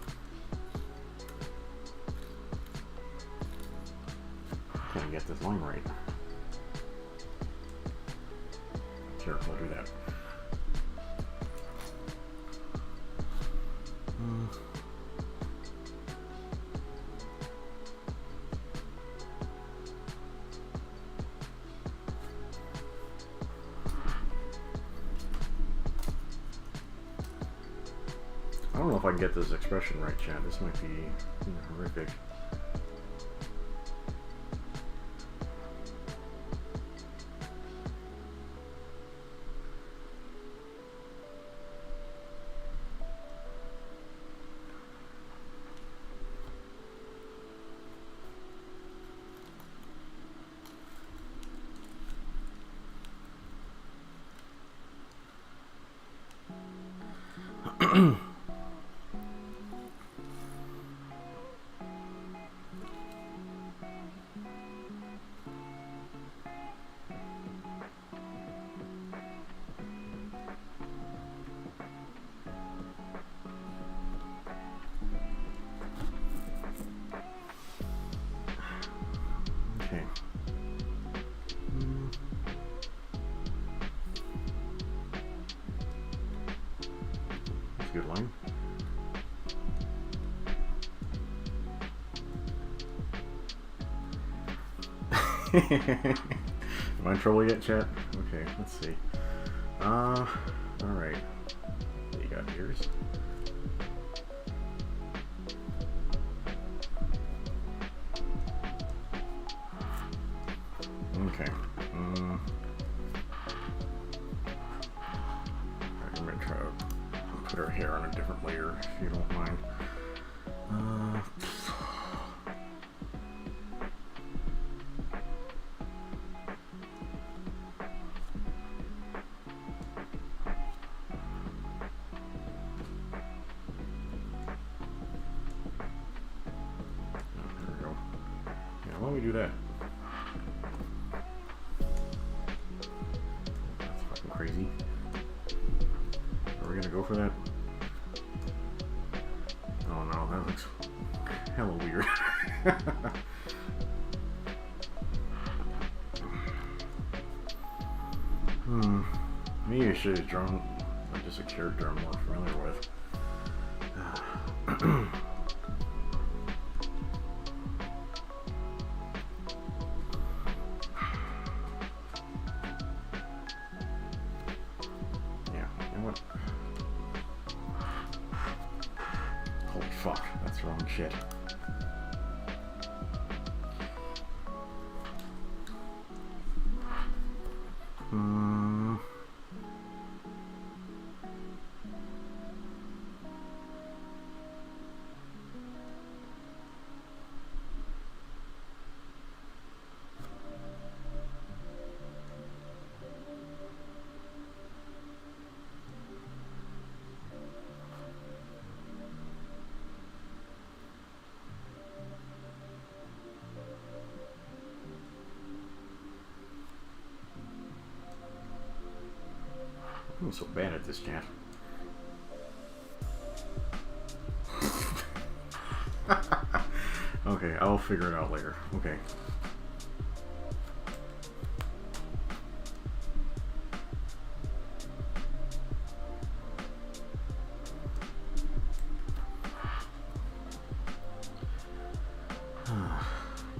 Can I get this line right? Sure, we'll do that. I don't know if I can get this expression right, chat. This might be horrific. Okay. That's a good line. Am I in trouble yet, chat? Okay, let's see. Alright. What you got ears? Okay. Alright, I'm gonna try to put put her hair on a different layer, if you don't mind. There we go. Yeah, why don't we do that? That's fucking crazy. Are we gonna go for that? Oh no, that looks hella weird. Maybe I should have drawn just a character I'm more familiar with. Yeah, you know what? Holy fuck, that's the wrong shit. I'm so bad at this, chat. Okay, I'll figure it out later. Okay.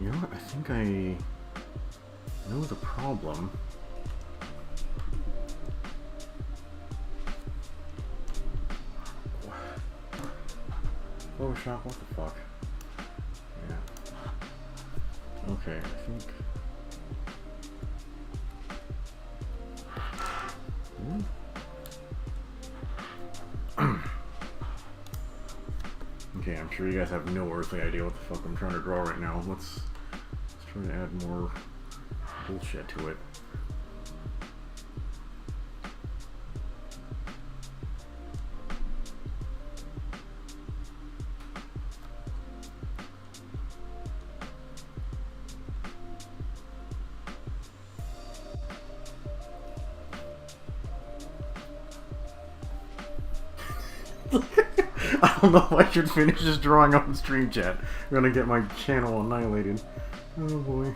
You know what? I think I know the problem. Photoshop, what the fuck? Yeah. Okay, I think. Okay, I'm sure you guys have no earthly idea what the fuck I'm trying to draw right now. Let's try to add more bullshit to it. I don't know if I should finish this drawing on stream, chat. I'm gonna get my channel annihilated. Oh boy.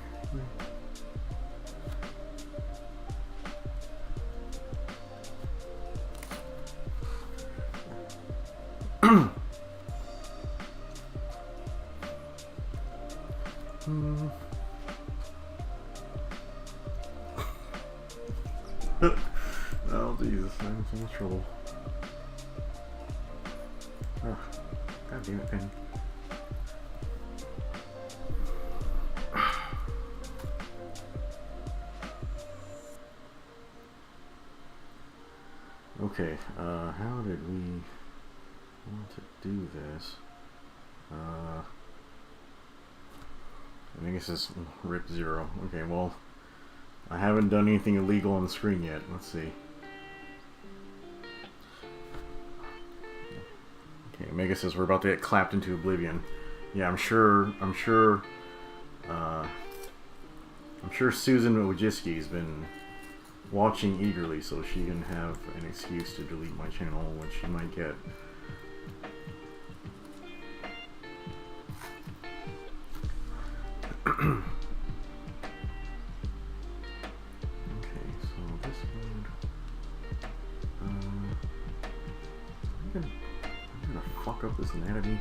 Oh Jesus, I'm in so much trouble. Oh, God damn it, pen. Okay, how did we want to do this? I think this is rip 0. Okay, well, I haven't done anything illegal on the screen yet. Let's see. Okay, Mega says we're about to get clapped into oblivion. Yeah, I'm sure Susan Wojcicki's been watching eagerly so she can have an excuse to delete my channel, which she might get. Okay, so this one, I'm gonna fuck up this anatomy.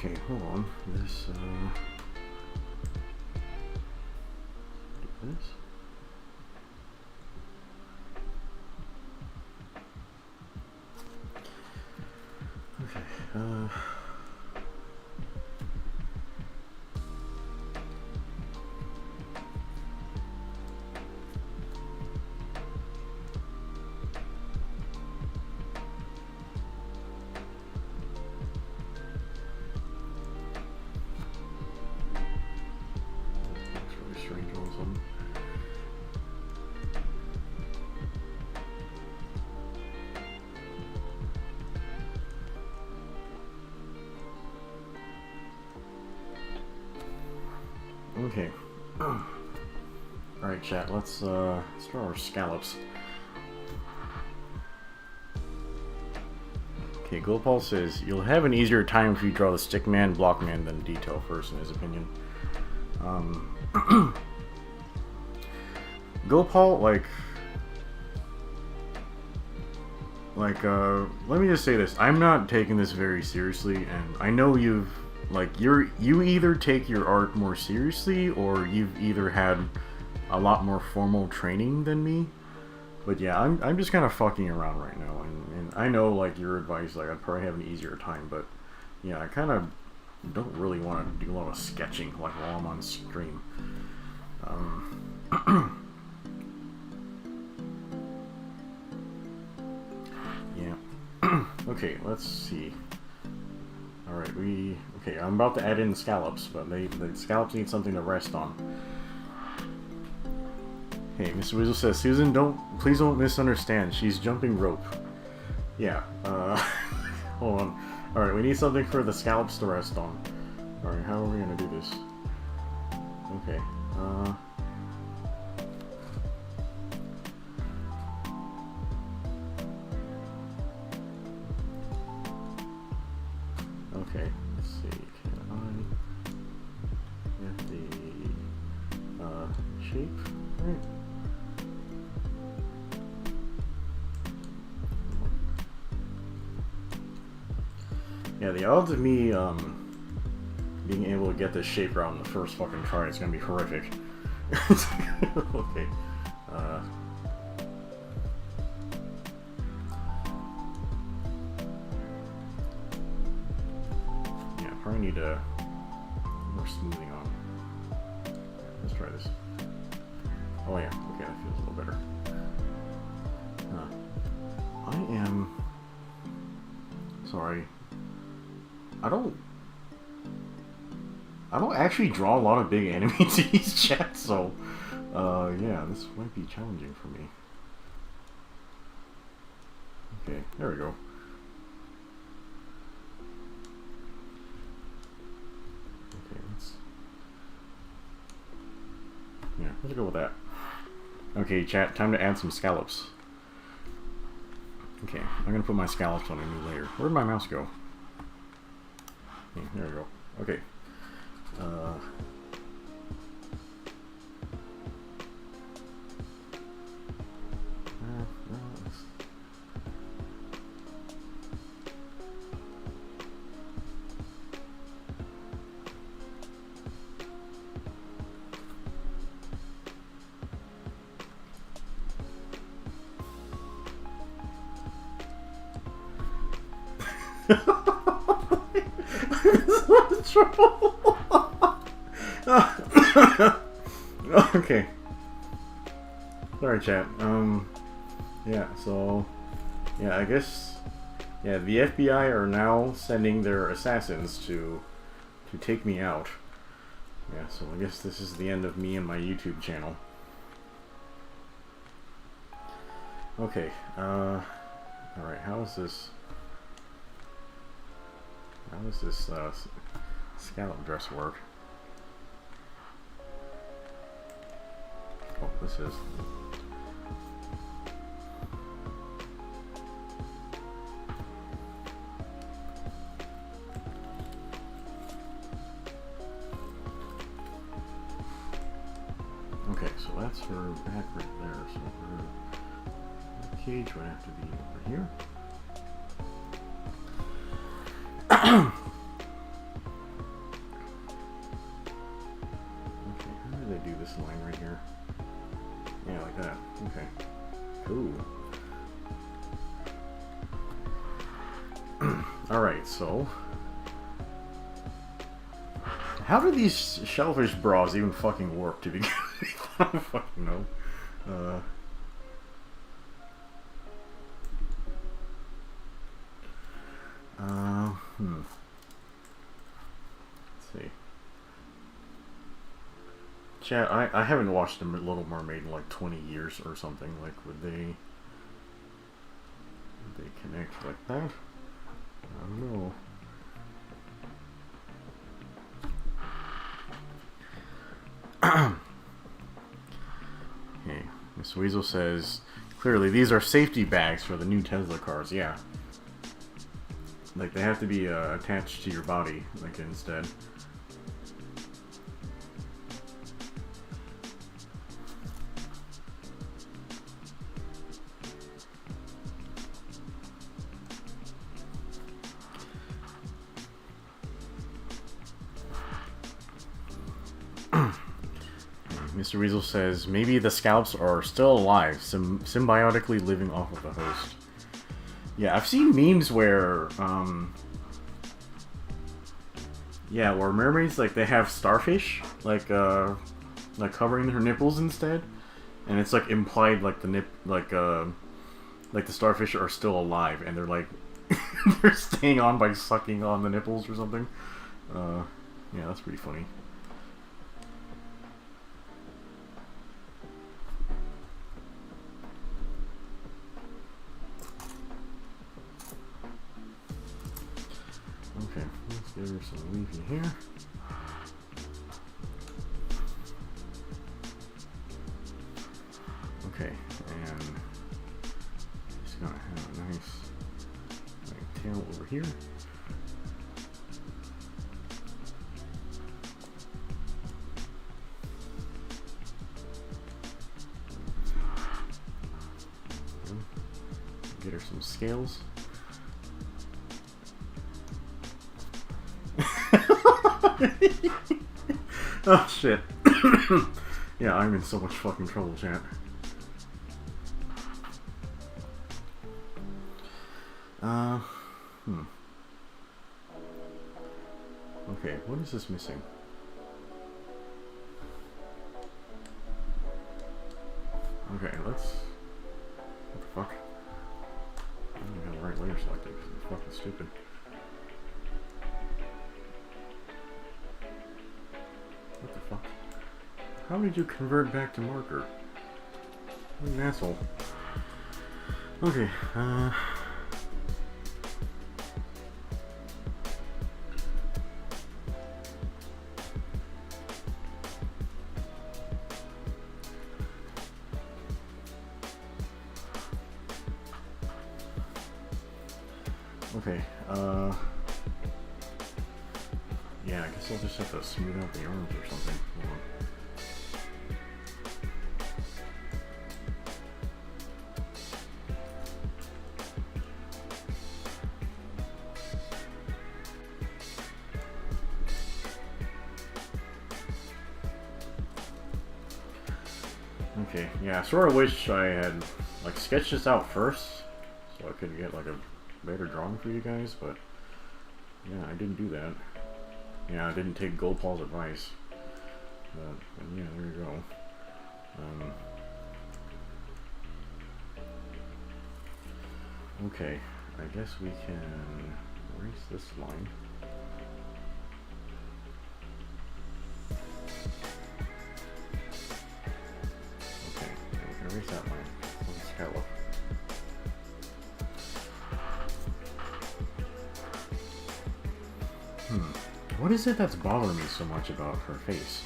Okay, hold on. This, do this. Okay, that's really strange on something. Okay. Alright, chat, let's draw our scallops. Okay, Gopal says, you'll have an easier time if you draw the stickman, blockman, than detail first, in his opinion. Gopal, let me just say this. I'm not taking this very seriously, and I know you either take your art more seriously, or you've either had a lot more formal training than me. But yeah, I'm just kind of fucking around right now, and I know, like, your advice, like, I'd probably have an easier time, but yeah, I kind of don't really want to do a lot of sketching, like, while I'm on stream. Yeah. Okay, let's see. Alright, okay, I'm about to add in scallops, but the scallops need something to rest on. Hey, Mr. Weasel says, Susan, please don't misunderstand. She's jumping rope. Yeah, hold on. Alright, we need something for the scallops to rest on. Alright, how are we gonna do this? Okay, okay, let's see. Can I get the shape? Right. Yeah, the odds of me being able to get this shape right on the first fucking try is gonna be horrific. Okay. Yeah, probably need more smoothing on. Let's try this. Oh yeah, okay, that feels a little better. I am sorry. I don't actually draw a lot of big anime TVs, chat, so yeah, this might be challenging for me. Okay, there we go. Okay, let's go with that. Okay, chat, time to add some scallops. Okay, I'm gonna put my scallops on a new layer. Where'd my mouse go? There we go. Okay. Okay. Sorry, chat. Yeah, so yeah, I guess the FBI are now sending their assassins to take me out. Yeah, so I guess this is the end of me and my YouTube channel. Okay, alright, how is this scallop dress work? Oh, this is. Okay, so that's her back right there. So her cage would have to be over here. so... How do these shellfish bras even fucking work to begin with? I don't fucking know. Let's see. Chat, I haven't watched The Little Mermaid in like 20 years or something. Like, would they connect like that? I don't know. Okay, Miss Weasel says, clearly these are safety bags for the new Tesla cars. Yeah. Like, they have to be attached to your body, like, instead. Mr. Weasel says, maybe the Scallops are still alive, symbiotically living off of the host. Yeah, I've seen memes where, yeah, where mermaids, like, they have starfish, like covering their nipples instead. And it's, like, implied, like, like the starfish are still alive, and they're, like, they're staying on by sucking on the nipples or something. Yeah, that's pretty funny. Okay, let's give her some leafy here. Okay, and just gonna have a nice tail over here. Get her some scales. Oh shit. Yeah, I'm in so much fucking trouble, chat. Okay, what is this missing? Okay, let's... What the fuck? I don't even have the right layer selected because it's fucking stupid. What the fuck? How did you convert back to marker? What an asshole. Okay, okay, yeah, I guess I'll just have to smooth out the arms or something. Hold on. Okay, yeah, I sort of wish I had, like, sketched this out first, so I could get, like, a better drawing for you guys, but, yeah, I didn't do that. Yeah, I didn't take Gold Paul's advice, but yeah, there you go. Okay, I guess we can erase this line. Erase that line. Let's scallop. What is it that's bothering me so much about her face?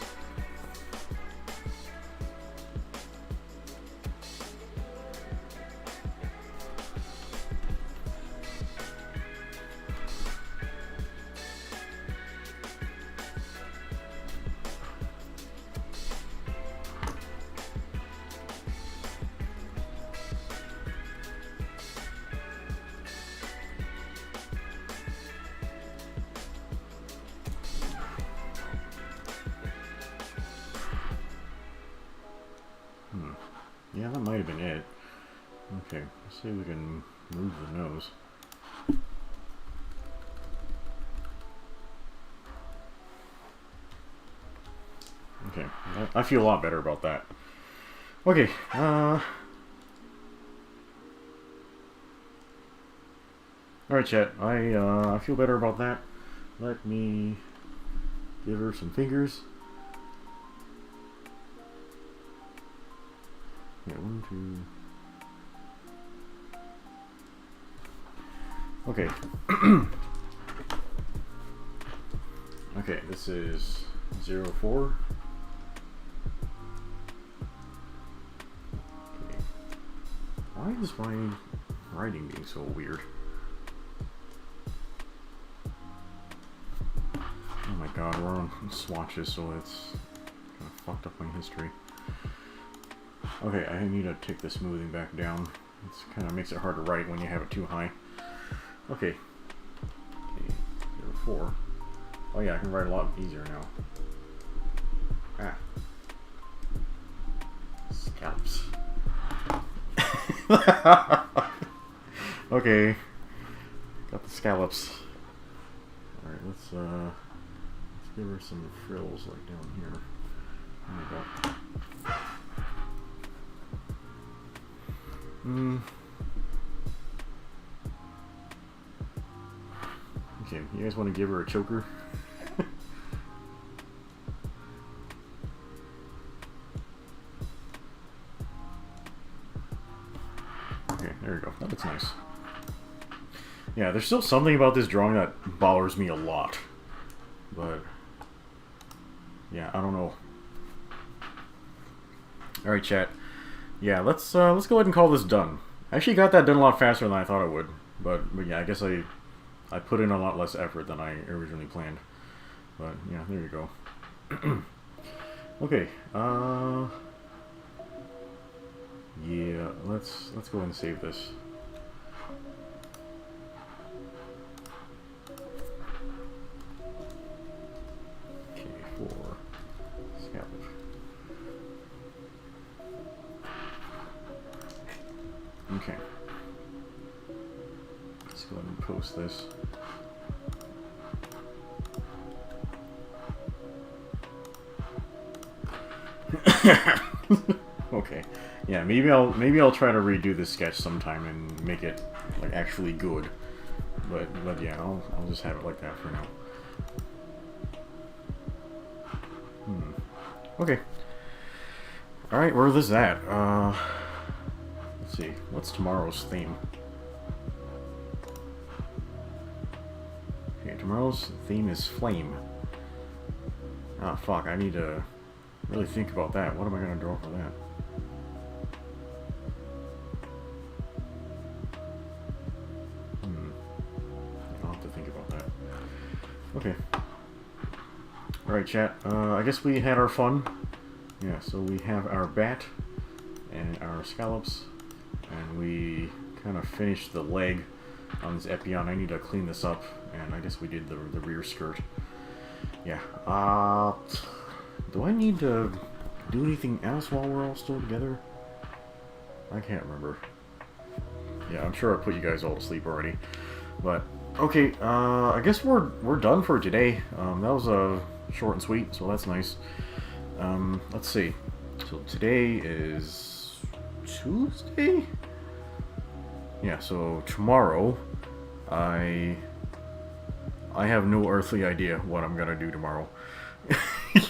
Yeah, that might have been it. Okay, let's see if we can move the nose. Okay, I feel a lot better about that. Okay, alright chat, I feel better about that. Let me give her some fingers. Yeah, 1, 2... Okay. Okay, this is 04. Okay. Why is my writing being so weird? Oh my god, we're on swatches, so it's kind of fucked up my history. Okay, I need to take the smoothing back down. It kind of makes it hard to write when you have it too high. Okay. Okay, 04. Oh yeah, I can write a lot easier now. Scallops. Okay. Got the scallops. Alright, let's give her some frills like down here. There we go. Okay, you guys want to give her a choker? Okay, there we go. That looks nice. Yeah, there's still something about this drawing that bothers me a lot. But yeah, I don't know. Alright, chat. Yeah, let's go ahead and call this done. I actually got that done a lot faster than I thought I would. But yeah, I guess I put in a lot less effort than I originally planned. But yeah, there you go. Okay, yeah, let's go ahead and save this. Okay, for Scallops. Okay. Let's go ahead and post this. Okay. Yeah, maybe I'll try to redo this sketch sometime and make it like actually good. But yeah, I'll just have it like that for now. Okay. Alright, where is that? Let's see. What's tomorrow's theme? Okay, tomorrow's theme is flame. Ah, fuck, I need to really think about that. What am I gonna draw for that? I'll have to think about that. Okay. Alright, chat. I guess we had our fun. Yeah, so we have our bat and our scallops, and we kind of finished the leg on this Epion. I need to clean this up, and I guess we did the rear skirt. Yeah. Do I need to do anything else while we're all still together? I can't remember. Yeah, I'm sure I put you guys all to sleep already. But okay, I guess we're done for today. That was short and sweet, so that's nice. Let's see. So today is Tuesday? Yeah, so tomorrow I have no earthly idea what I'm gonna do tomorrow.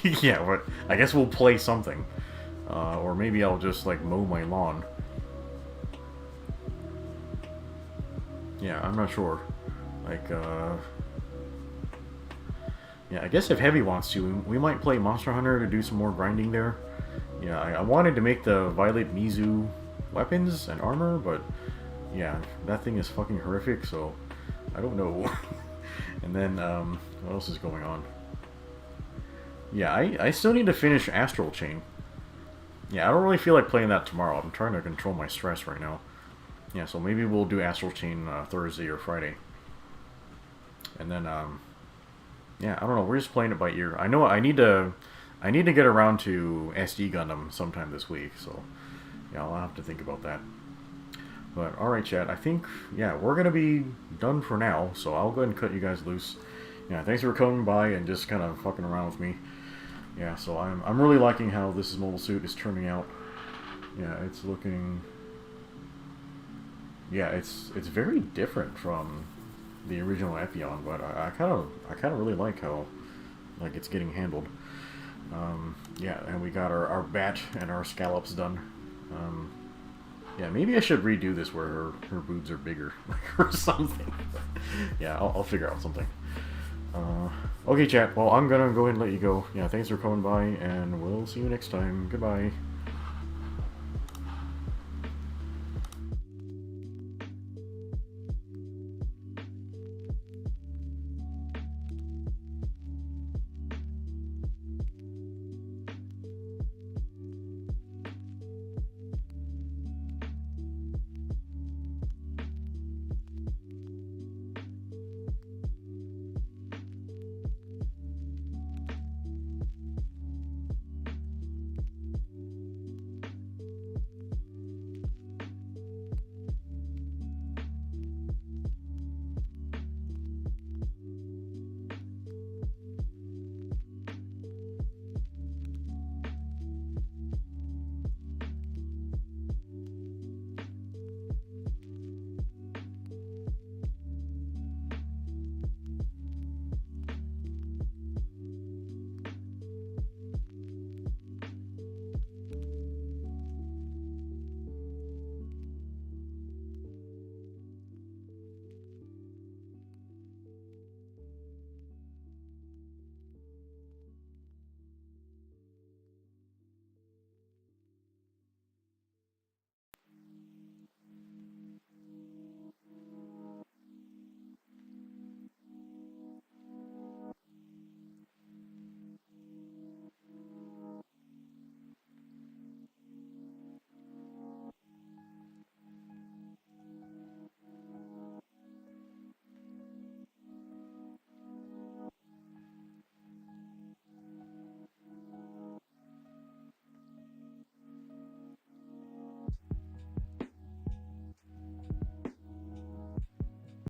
Yeah, but I guess we'll play something. Or maybe I'll just like mow my lawn. Yeah, I'm not sure. Like, yeah, I guess if Heavy wants to, we might play Monster Hunter to do some more grinding there. Yeah, I wanted to make the Violet Mizu weapons and armor, but yeah, that thing is fucking horrific, so I don't know. And then, what else is going on? Yeah, I still need to finish Astral Chain. Yeah, I don't really feel like playing that tomorrow. I'm trying to control my stress right now. Yeah, so maybe we'll do Astral Chain Thursday or Friday. And then, yeah, I don't know. We're just playing it by ear. I know I need to get around to SD Gundam sometime this week, so yeah, I'll have to think about that. But alright, chat, I think, yeah, we're going to be done for now, so I'll go ahead and cut you guys loose. Yeah, thanks for coming by and just kind of fucking around with me. yeah, so I'm really liking how this mobile suit is turning out. Yeah, it's looking. Yeah, it's very different from the original Epion, but I kind of really like how like it's getting handled. Yeah, and we got our bat and our scallops done. Yeah, maybe I should redo this where her boobs are bigger or something. Yeah, I'll figure out something. Okay, chat. Well, I'm gonna go ahead and let you go. Yeah, thanks for coming by, and we'll see you next time. Goodbye.